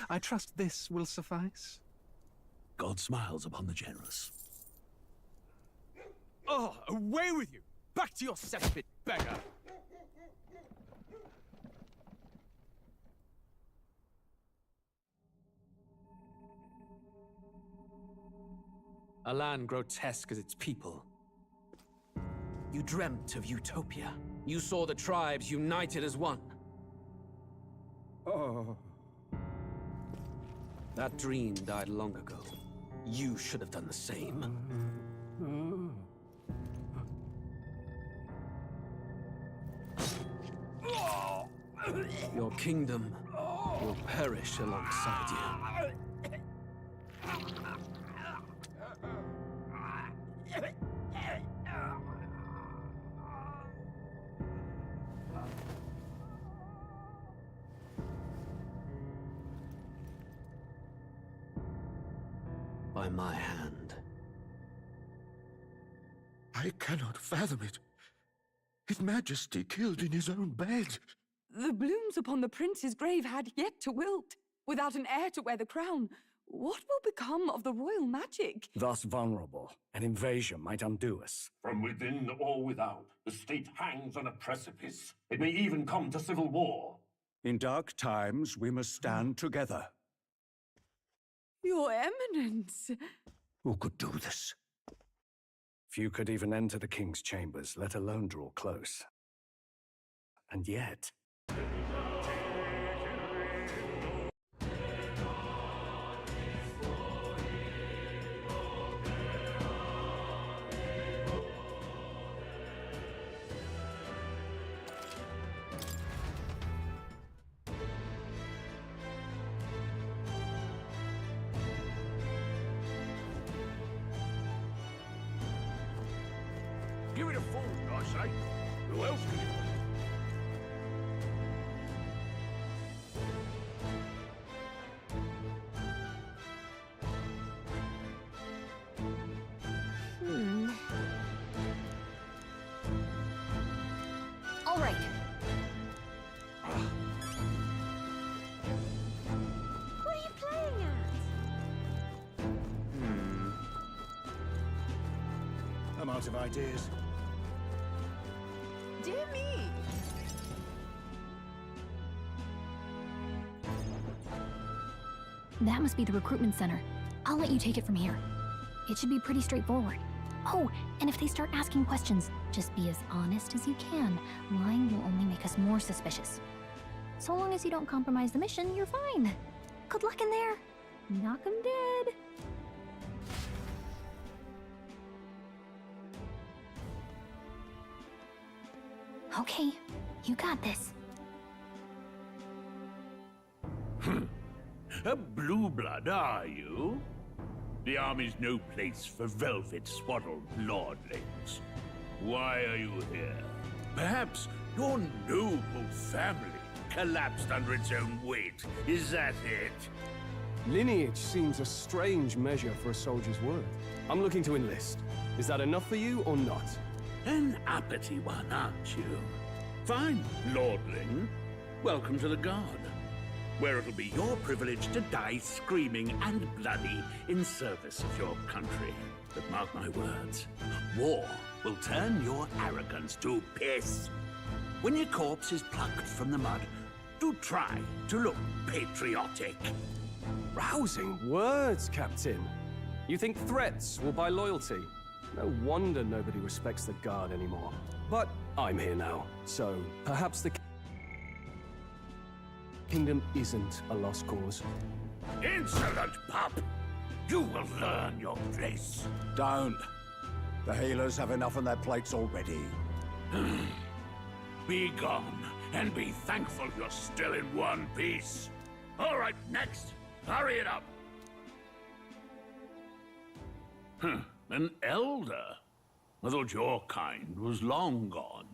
Speaker 3: I trust this will suffice.
Speaker 22: God smiles upon the generous.
Speaker 3: Oh, away with you! Back to your cesspit, beggar! A land grotesque as its people. You dreamt of utopia. You saw the tribes united as one. Oh. That dream died long ago. You should have done the same. Your kingdom will perish alongside you. By my hand.
Speaker 21: I cannot fathom it. His Majesty killed in his own bed.
Speaker 23: The blooms upon the prince's grave had yet to wilt. Without an heir to wear the crown, what will become of the royal magic?
Speaker 24: Thus vulnerable, an invasion might undo us.
Speaker 25: From within or without, the state hangs on a precipice. It may even come to civil war.
Speaker 24: In dark times, we must stand together.
Speaker 23: Your Eminence!
Speaker 24: Who could do this? Few could even enter the king's chambers, let alone draw close. And yet...
Speaker 22: Give it a fool, I say. Who else can it be?
Speaker 9: All right. What are you playing at?
Speaker 24: I'm out of ideas.
Speaker 23: Dear me!
Speaker 26: That must be the recruitment center. I'll let you take it from here. It should be pretty straightforward. Oh, and if they start asking questions, just be as honest as you can. Lying will only make us more suspicious. So long as you don't compromise the mission, you're fine. Good luck in there. Knock 'em dead. Okay, you got this.
Speaker 22: A blue blood, are you? The army's no place for velvet-swaddled lordlings. Why are you here? Perhaps your noble family collapsed under its own weight. Is that it?
Speaker 3: Lineage seems a strange measure for a soldier's worth. I'm looking to enlist. Is that enough for you or not?
Speaker 22: An uppity one, aren't you? Fine, lordling. Welcome to the Guard, where it'll be your privilege to die screaming and bloody in service of your country. But mark my words, war will turn your arrogance to piss. When your corpse is plucked from the mud, do try to look patriotic.
Speaker 3: Rousing words, Captain. You think threats will buy loyalty? No wonder nobody respects the Guard anymore. But I'm here now, so perhaps the kingdom isn't a lost cause.
Speaker 22: Insolent pup! You will learn your place.
Speaker 24: Don't. The healers have enough on their plates already.
Speaker 22: Be gone, and be thankful you're still in one piece. All right, next. Hurry it up. An elder? I thought your kind was long gone.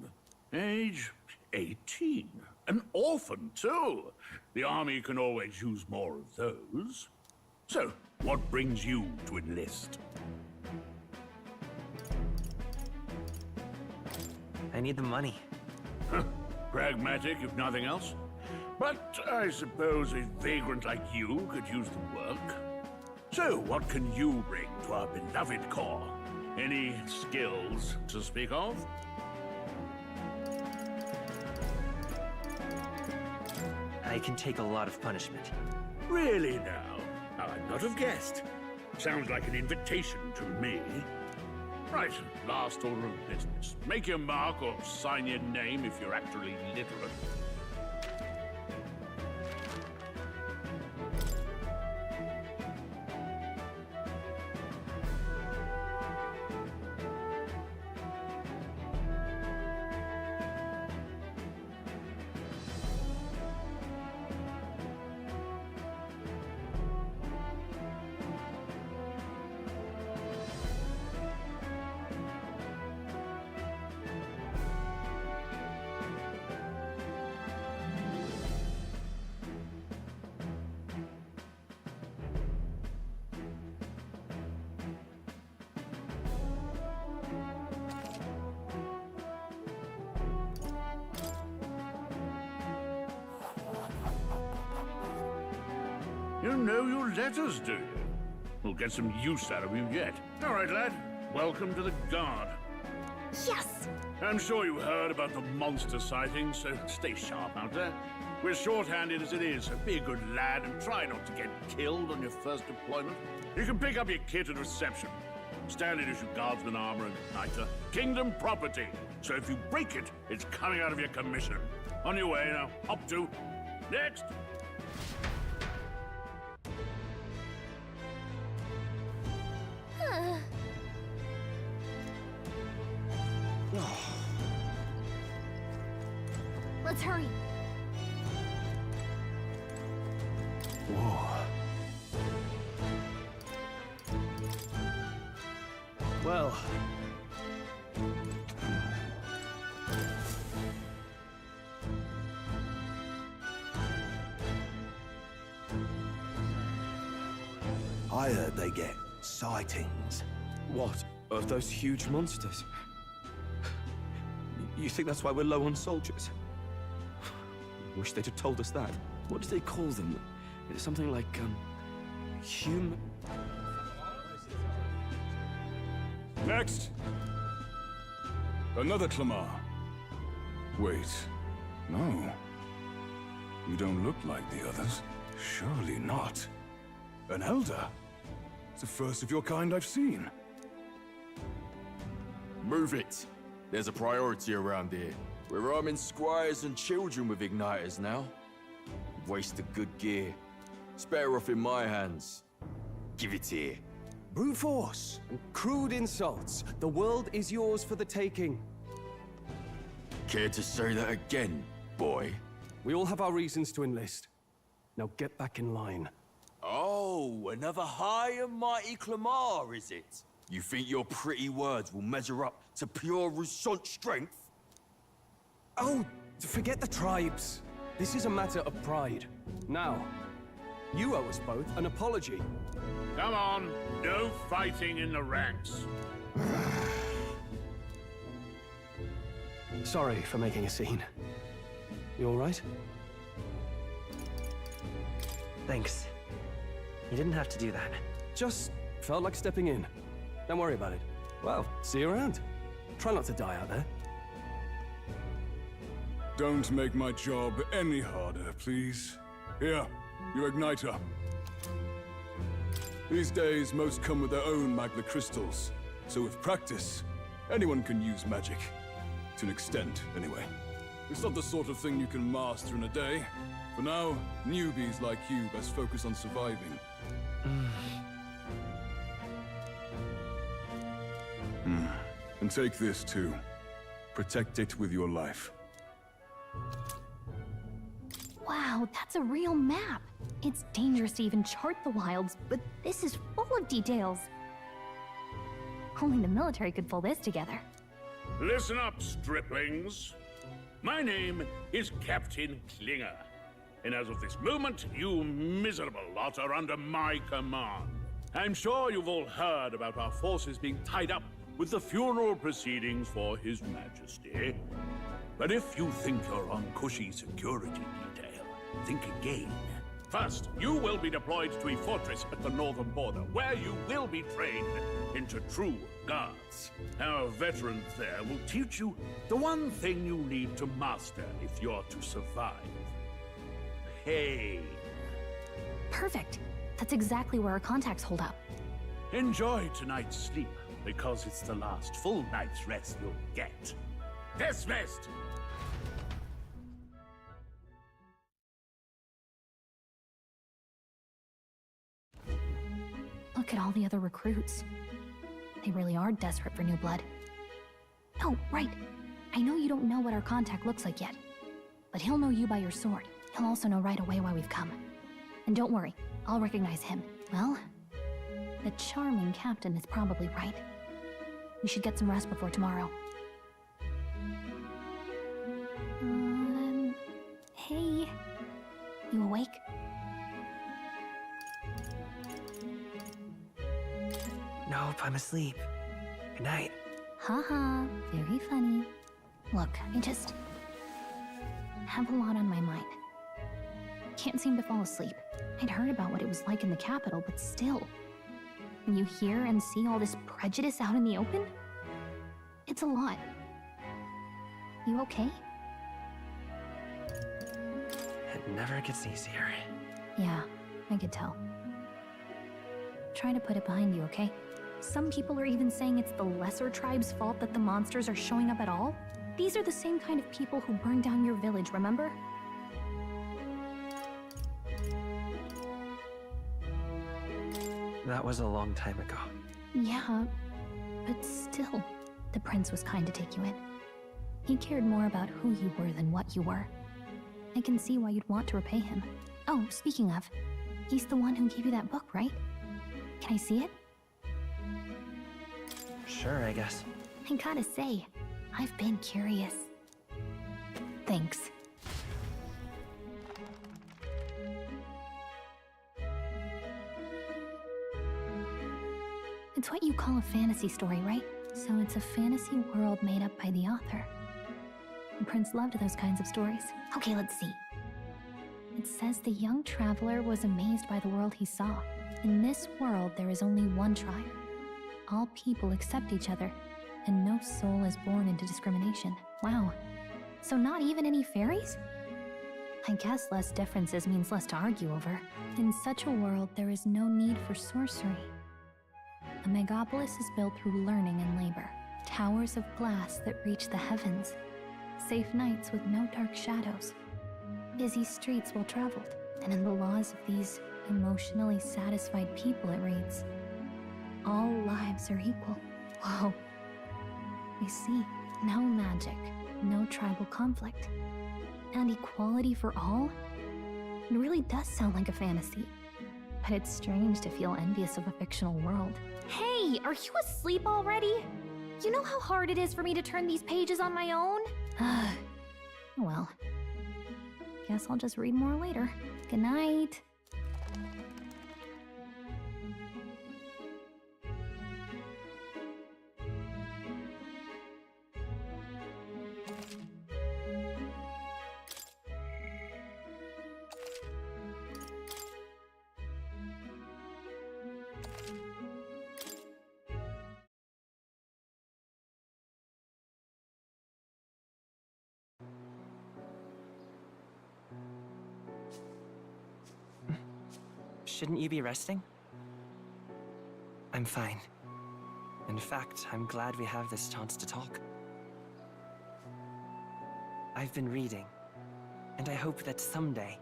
Speaker 22: Age 18. An orphan, too. The army can always use more of those. So, what brings you to enlist?
Speaker 27: I need the money.
Speaker 22: Pragmatic, if nothing else. But I suppose a vagrant like you could use the work. So, what can you bring to our beloved corps? Any skills to speak of?
Speaker 6: I can take a lot of punishment.
Speaker 22: Really now? I'd not have guessed. Sounds like an invitation to me. Right, last order of business. Make your mark or sign your name if you're actually literate. You know your letters, do you? We'll get some use out of you yet. All right, lad. Welcome to the Guard.
Speaker 26: Yes!
Speaker 22: I'm sure you heard about the monster sightings, so stay sharp out there. We're short-handed as it is, so be a good lad and try not to get killed on your first deployment. You can pick up your kit at reception. Standard issue guardsman armor and igniter. Kingdom property. So if you break it, it's coming out of your commission. On your way now. Up to. Next!
Speaker 26: Let's hurry.
Speaker 3: Whoa. Well.
Speaker 7: I heard they get sightings.
Speaker 3: What? Of those huge monsters? You think that's why we're low on soldiers? Wish they'd have told us that. What do they call them? It's something like, human...
Speaker 11: Next! Another Clamar. Wait, no. You don't look like the others. Surely not. An Elder? It's the first of your kind I've seen.
Speaker 16: Move it. There's a priority around here. We're arming squires and children with igniters now. Waste of good gear. It's better off in my hands. Give it here.
Speaker 3: Brute force and crude insults. The world is yours for the taking.
Speaker 16: Care to say that again, boy?
Speaker 3: We all have our reasons to enlist. Now get back in line.
Speaker 16: Oh, another high and mighty Clamar, is it? You think your pretty words will measure up to pure Rousseau strength?
Speaker 3: Oh, forget the tribes. This is a matter of pride. Now, you owe us both an apology.
Speaker 22: Come on, no fighting in the ranks.
Speaker 3: Sorry for making a scene. You all right?
Speaker 6: Thanks. You didn't have to do that.
Speaker 3: Just felt like stepping in. Don't worry about it. Well, see you around. Try not to die out there.
Speaker 11: Don't make my job any harder, please. Here, your igniter. These days, most come with their own magna crystals. So with practice, anyone can use magic. To an extent, anyway. It's not the sort of thing you can master in a day. For now, newbies like you best focus on surviving. And take this too. Protect it with your life.
Speaker 26: Wow, that's a real map. It's dangerous to even chart the wilds, but this is full of details. Only the military could pull this together.
Speaker 22: Listen up, striplings. My name is Captain Klinger. And as of this moment, you miserable lot are under my command. I'm sure you've all heard about our forces being tied up with the funeral proceedings for His Majesty. But if you think you're on cushy security detail, Think again. First, you will be deployed to a fortress at the northern border, where you will be trained into true guards. Our veterans there will teach you the one thing you need to master if you're to survive. Pain.
Speaker 26: Perfect. That's exactly where our contacts hold up.
Speaker 22: Enjoy tonight's sleep, because it's the last full night's rest you'll get. Dismissed!
Speaker 26: Look at all the other recruits. They really are desperate for new blood. Oh, right. I know you don't know what our contact looks like yet, but he'll know you by your sword. He'll also know right away why we've come. And don't worry, I'll recognize him. Well, the charming captain is probably right. We should get some rest before tomorrow. Hey. You awake?
Speaker 6: Nope, I'm asleep. Good night.
Speaker 26: Haha, very funny. Look, I just have a lot on my mind. Can't seem to fall asleep. I'd heard about what it was like in the capital, but still. When you hear and see all this prejudice out in the open, it's a lot. You okay?
Speaker 6: It never gets easier.
Speaker 26: Yeah, I could tell. Try to put it behind you, okay? Some people are even saying it's the lesser tribe's fault that the monsters are showing up at all. These are the same kind of people who burned down your village, remember?
Speaker 6: That was a long time ago.
Speaker 26: Yeah, but still, the prince was kind to take you in. He cared more about who you were than what you were. I can see why you'd want to repay him. Oh, speaking of, he's the one who gave you that book, right? Can I see it?
Speaker 6: Sure, I guess.
Speaker 26: I gotta say, I've been curious. Thanks. It's what you call a fantasy story, right? So it's a fantasy world made up by the author. The prince loved those kinds of stories. Okay, let's see. It says the young traveler was amazed by the world he saw. In this world, there is only one tribe. All people accept each other, and no soul is born into discrimination. Wow. So not even any fairies? I guess less differences means less to argue over. In such a world, there is no need for sorcery. A megapolis is built through learning and labor. Towers of glass that reach the heavens. Safe nights with no dark shadows. Busy streets well traveled. And in the laws of these emotionally satisfied people, it reads, all lives are equal. Whoa. You see, no magic, no tribal conflict, and equality for all? It really does sound like a fantasy. But it's strange to feel envious of a fictional world. Hey, are you asleep already? You know how hard it is for me to turn these pages on my own? Well, guess I'll just read more later. Good night.
Speaker 6: Shouldn't you be resting? I'm fine. In fact, I'm glad we have this chance to talk. I've been reading, and I hope that someday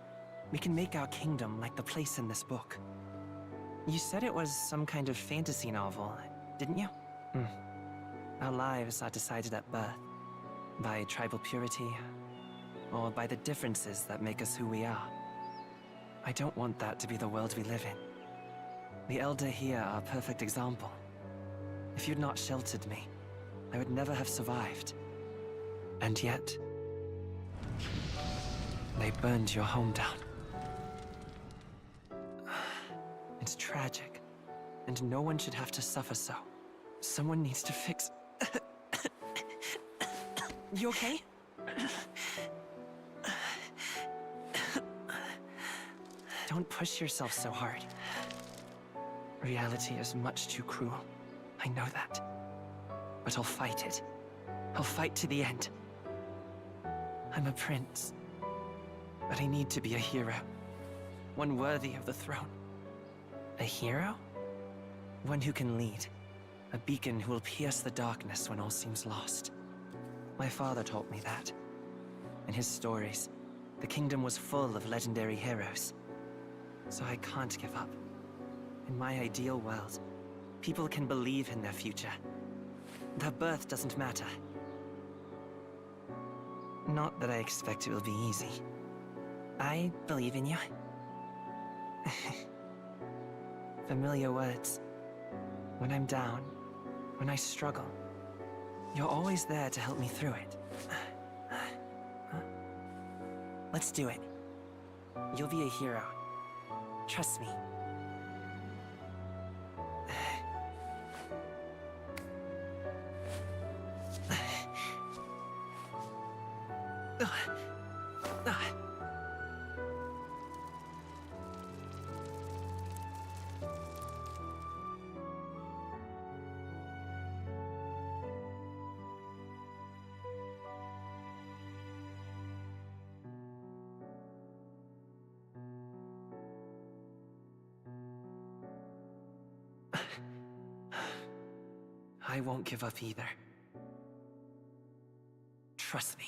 Speaker 6: we can make our kingdom like the place in this book. You said it was some kind of fantasy novel, didn't you? Our lives are decided at birth, by tribal purity, or by the differences that make us who we are. I don't want that to be the world we live in. The Elder here are a perfect example. If you'd not sheltered me, I would never have survived. And yet, they burned your home down. It's tragic, and no one should have to suffer so. Someone needs to fix... You okay? Don't push yourself so hard. Reality is much too cruel. I know that. But I'll fight it. I'll fight to the end. I'm a prince. But I need to be a hero. One worthy of the throne. A hero? One who can lead. A beacon who will pierce the darkness when all seems lost. My father taught me that. In his stories, the kingdom was full of legendary heroes. So I can't give up. In my ideal world, people can believe in their future. Their birth doesn't matter. Not that I expect it will be easy. I believe in you. Familiar words. When I'm down, when I struggle, you're always there to help me through it. Let's do it. You'll be a hero. Trust me. I won't give up either. Trust me.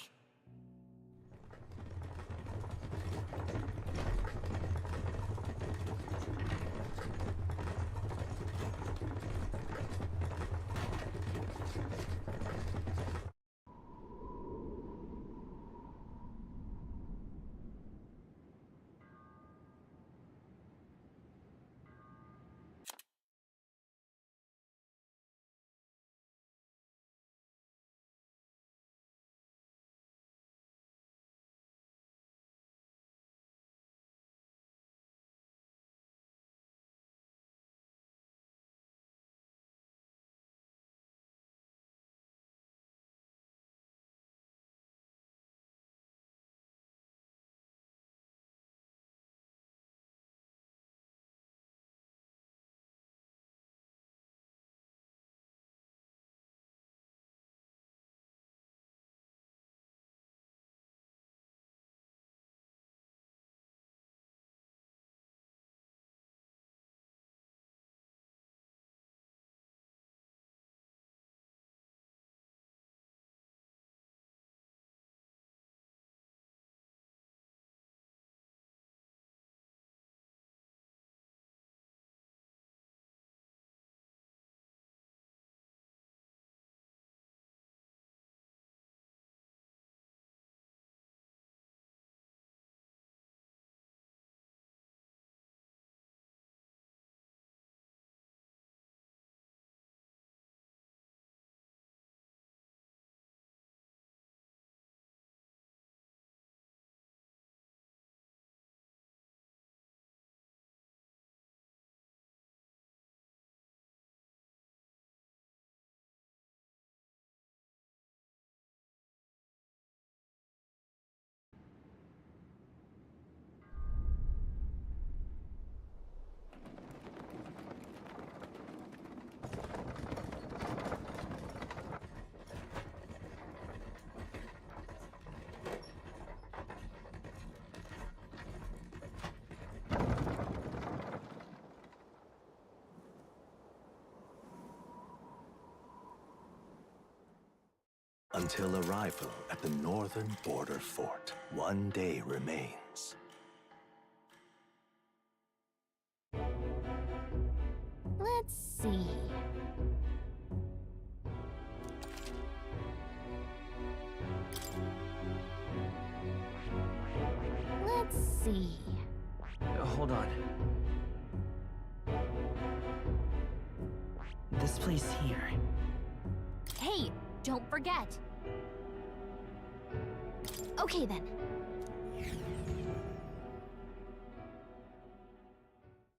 Speaker 7: Until arrival at the northern border fort, one day remains.
Speaker 26: Let's see. Let's see.
Speaker 6: Hold on. This place here.
Speaker 26: Hey, don't forget. Okay then.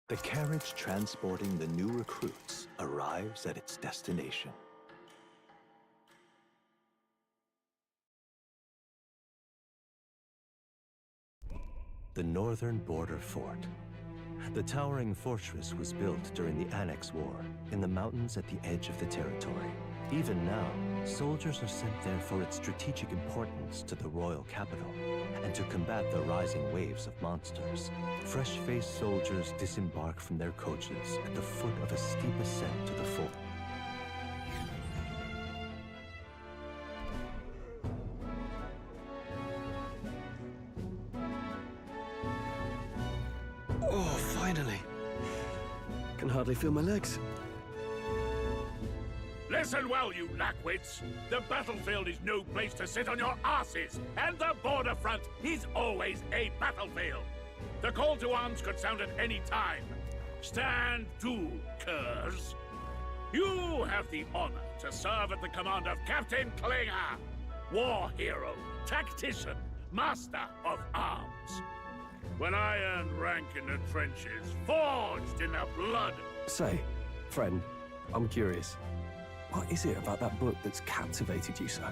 Speaker 7: The carriage transporting the new recruits arrives at its destination. The northern border fort, The towering fortress was built during the Annex War, in the mountains at the edge of the territory. Even now, soldiers are sent there for its strategic importance to the royal capital, and to combat the rising waves of monsters. Fresh-faced soldiers disembark from their coaches at the foot of a steep ascent to the fort.
Speaker 3: Oh, finally. Can hardly feel my legs.
Speaker 22: Listen well, you lackwits. The battlefield is no place to sit on your asses, and the border front is always a battlefield. The call to arms could sound at any time. Stand to, curs. You have the honor to serve at the command of Captain Klinger, war hero, tactician, master of arms. When I earned rank in the trenches, forged in the blood.
Speaker 3: Say, friend, I'm curious. What is it about that book that's captivated you so?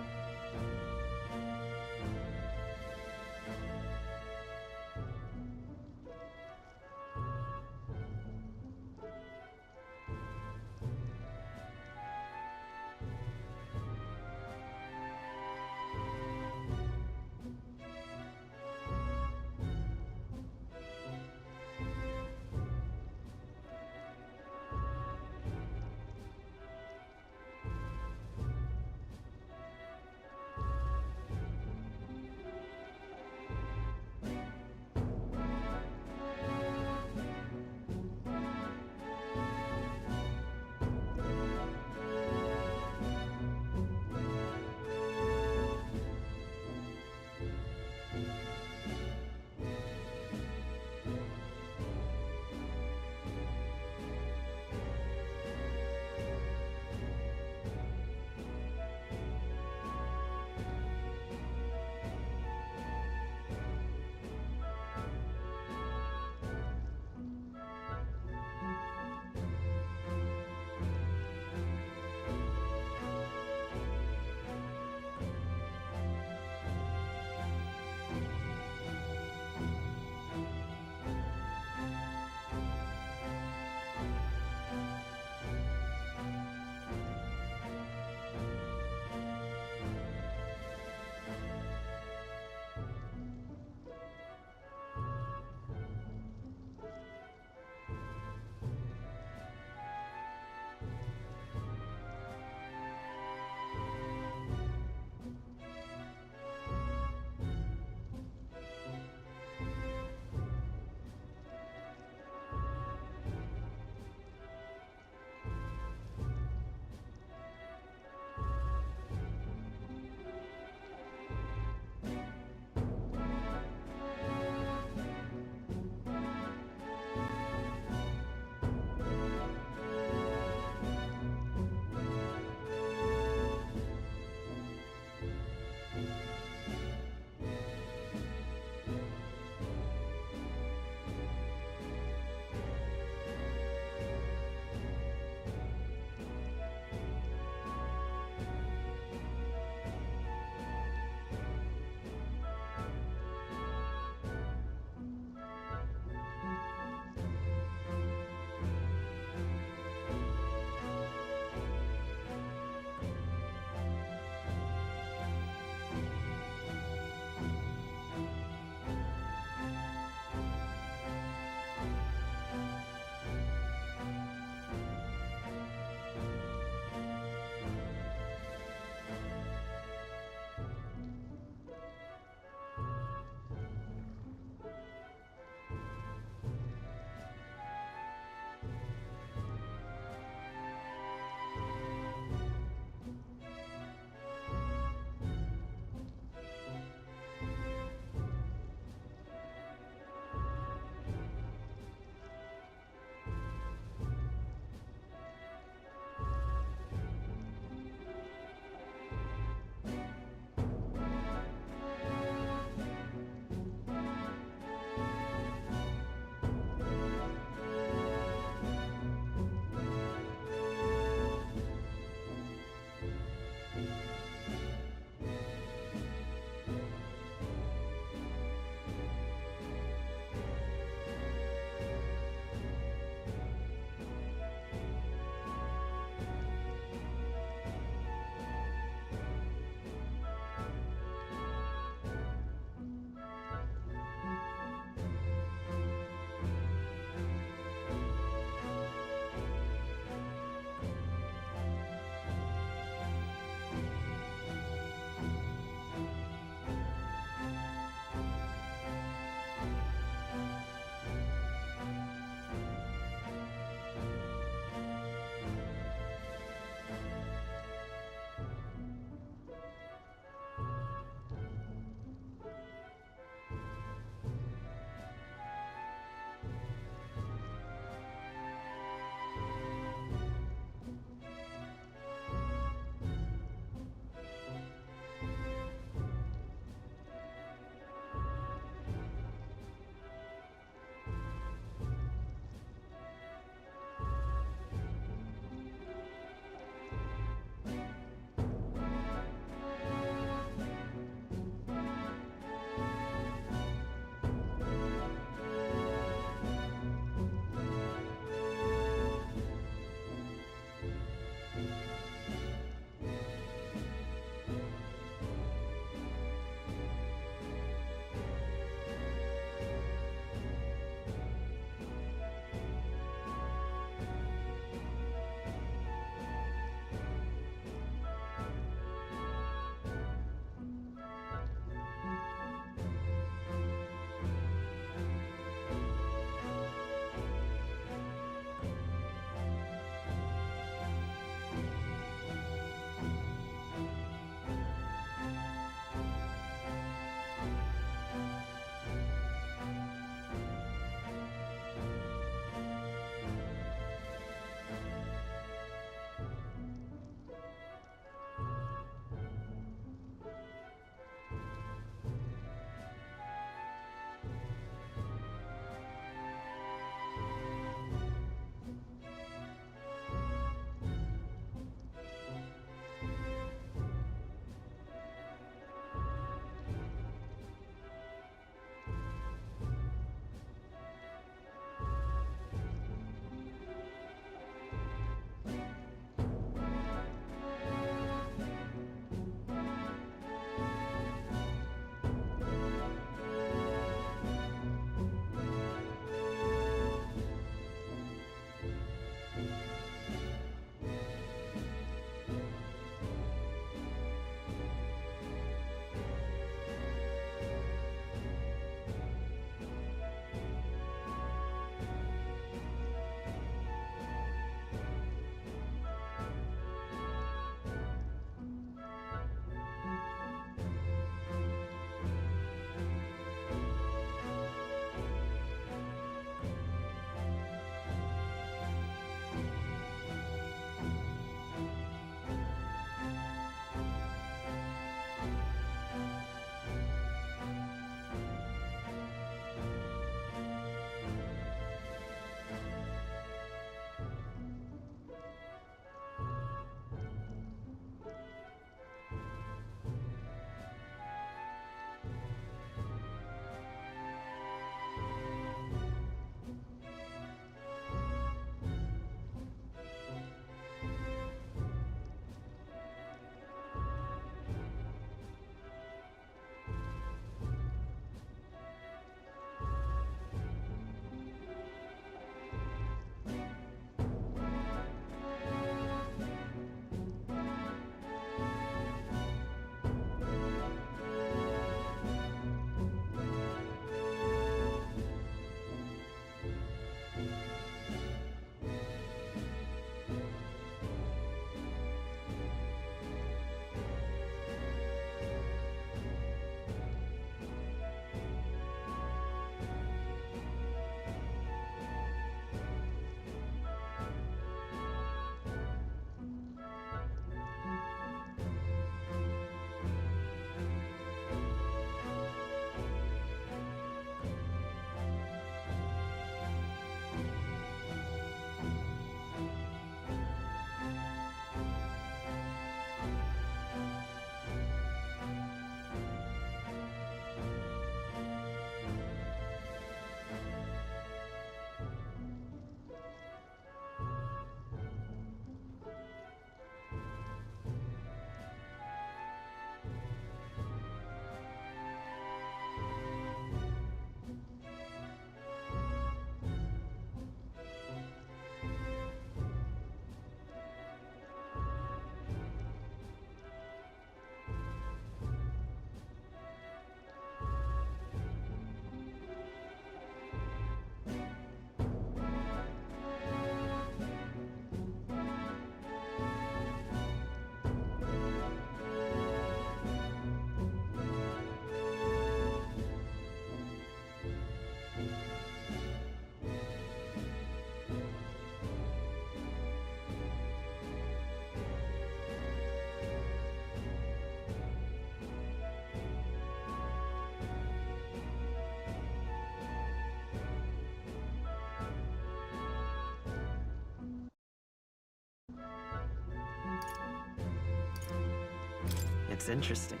Speaker 6: That's interesting.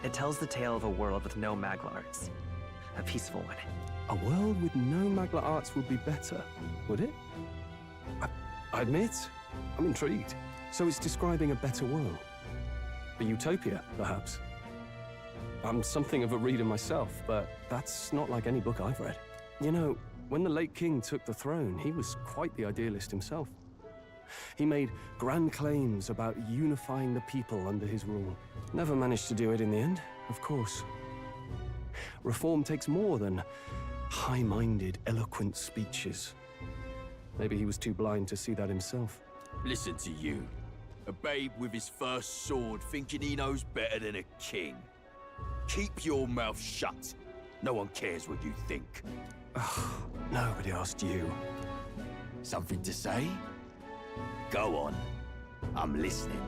Speaker 6: It tells the tale of a world with no Magla arts. A peaceful one.
Speaker 3: A world with no Magla arts would be better, would it? I admit, I'm intrigued. So it's describing a better world. A utopia, perhaps. I'm something of a reader myself, but that's not like any book I've read. You know, when the late king took the throne, he was quite the idealist himself. He made grand claims about unifying the people under his rule. Never managed to do it in the end, of course. Reform takes more than high-minded, eloquent speeches. Maybe he was too blind to see that himself.
Speaker 16: Listen to you. A babe with his first sword thinking he knows better than a king. Keep your mouth shut. No one cares what you think.
Speaker 3: Nobody asked you.
Speaker 16: Something to say? Go on. I'm listening.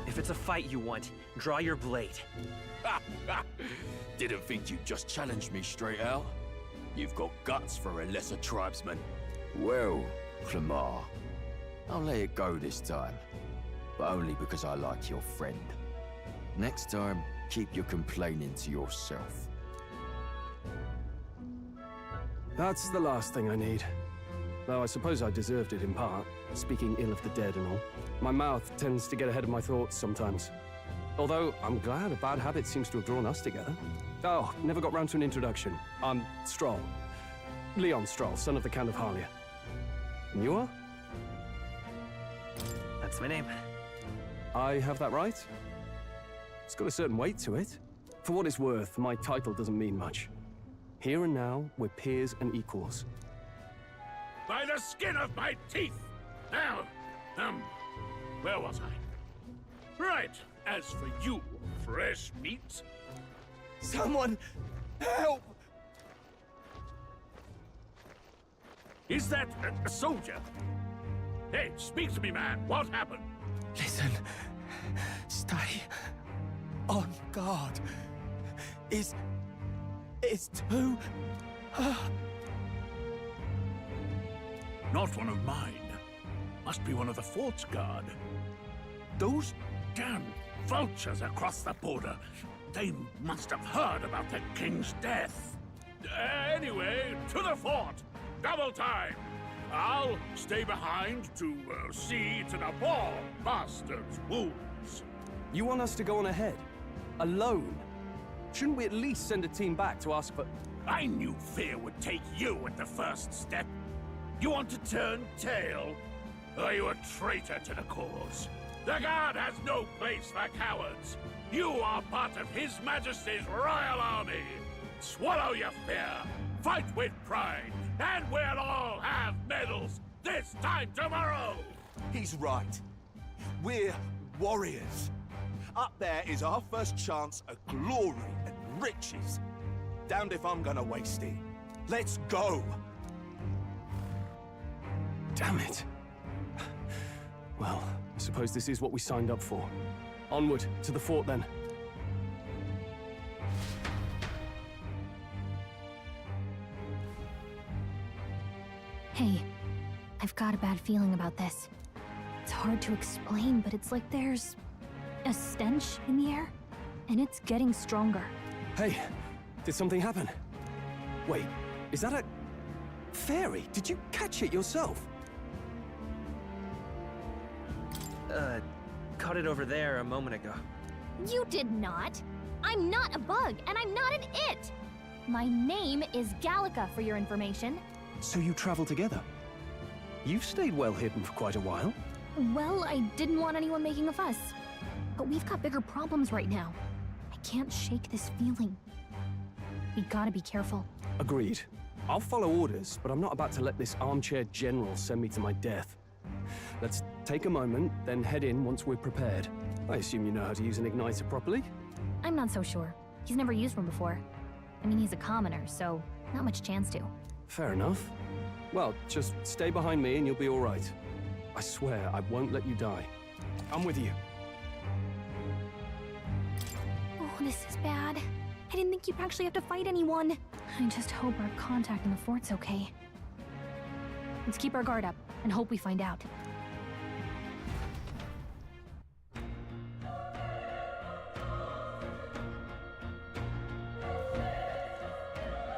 Speaker 6: If it's a fight you want, draw your blade.
Speaker 16: Didn't think you'd just challenge me straight out. You've got guts for a lesser tribesman. Well, Clemar, I'll let it go this time. But only because I like your friend. Next time, keep your complaining to yourself.
Speaker 3: That's the last thing I need. Though I suppose I deserved it in part, speaking ill of the dead and all. My mouth tends to get ahead of my thoughts sometimes. Although, I'm glad a bad habit seems to have drawn us together. Oh, never got round to an introduction. I'm Stroll. Leon Stroll, son of the Count of Harlia. And you are?
Speaker 6: That's my name.
Speaker 3: I have that right? It's got a certain weight to it. For what it's worth, my title doesn't mean much. Here and now, we're peers and equals.
Speaker 22: By the skin of my teeth! Now, where was I? Right, as for you, fresh meat...
Speaker 16: Someone, help!
Speaker 22: Is that a soldier? Hey, speak to me, man. What happened?
Speaker 14: Listen. Stay on guard. It's too...
Speaker 22: Not one of mine. Must be one of the fort's guard. Those damn vultures across the border. They must have heard about the king's death. Anyway, to the fort. Double time. I'll stay behind to see to the poor bastard's wounds.
Speaker 3: You want us to go on ahead? Alone? Shouldn't we at least send a team back to ask for...
Speaker 22: I knew fear would take you at the first step. You want to turn tail? Are you a traitor to the cause? The Guard has no place for cowards. You are part of His Majesty's Royal Army. Swallow your fear, fight with pride, and we'll all have medals this time tomorrow!
Speaker 5: He's right. We're warriors. Up there is our first chance at glory and riches. Damned if I'm gonna waste it. Let's go!
Speaker 3: Damn it. Well, I suppose this is what we signed up for. Onward, to the fort then.
Speaker 26: Hey, I've got a bad feeling about this. It's hard to explain, but it's like there's a stench in the air, and it's getting stronger.
Speaker 3: Hey, did something happen? Wait, is that a... fairy? Did you catch it yourself?
Speaker 6: Caught it over there a moment ago.
Speaker 26: You did not! I'm not a bug, and I'm not an it! My name is Gallica, for your information.
Speaker 3: So you travel together? You've stayed well hidden for quite a while.
Speaker 26: Well, I didn't want anyone making a fuss. But we've got bigger problems right now. I can't shake this feeling. We gotta be careful.
Speaker 3: Agreed. I'll follow orders, but I'm not about to let this armchair general send me to my death. Let's take a moment, then head in once we're prepared. I assume you know how to use an igniter properly?
Speaker 26: I'm not so sure. He's never used one before. I mean, he's a commoner, so not much chance to.
Speaker 3: Fair enough. Well, just stay behind me and you'll be all right. I swear I won't let you die. I'm with you.
Speaker 26: Oh, this is bad. I didn't think you'd actually have to fight anyone. I just hope our contact in the fort's okay. Let's keep our guard up and hope we find out.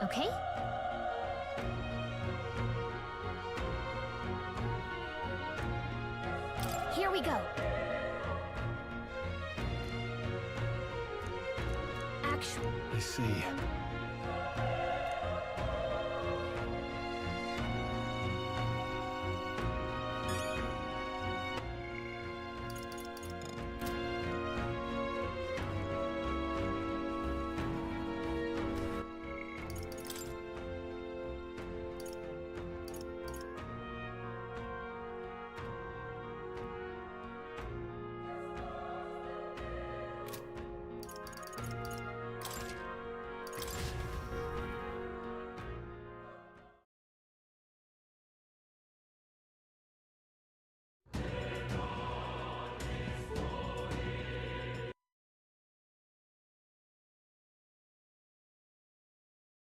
Speaker 26: okay? Here we go. Actually.
Speaker 24: I see.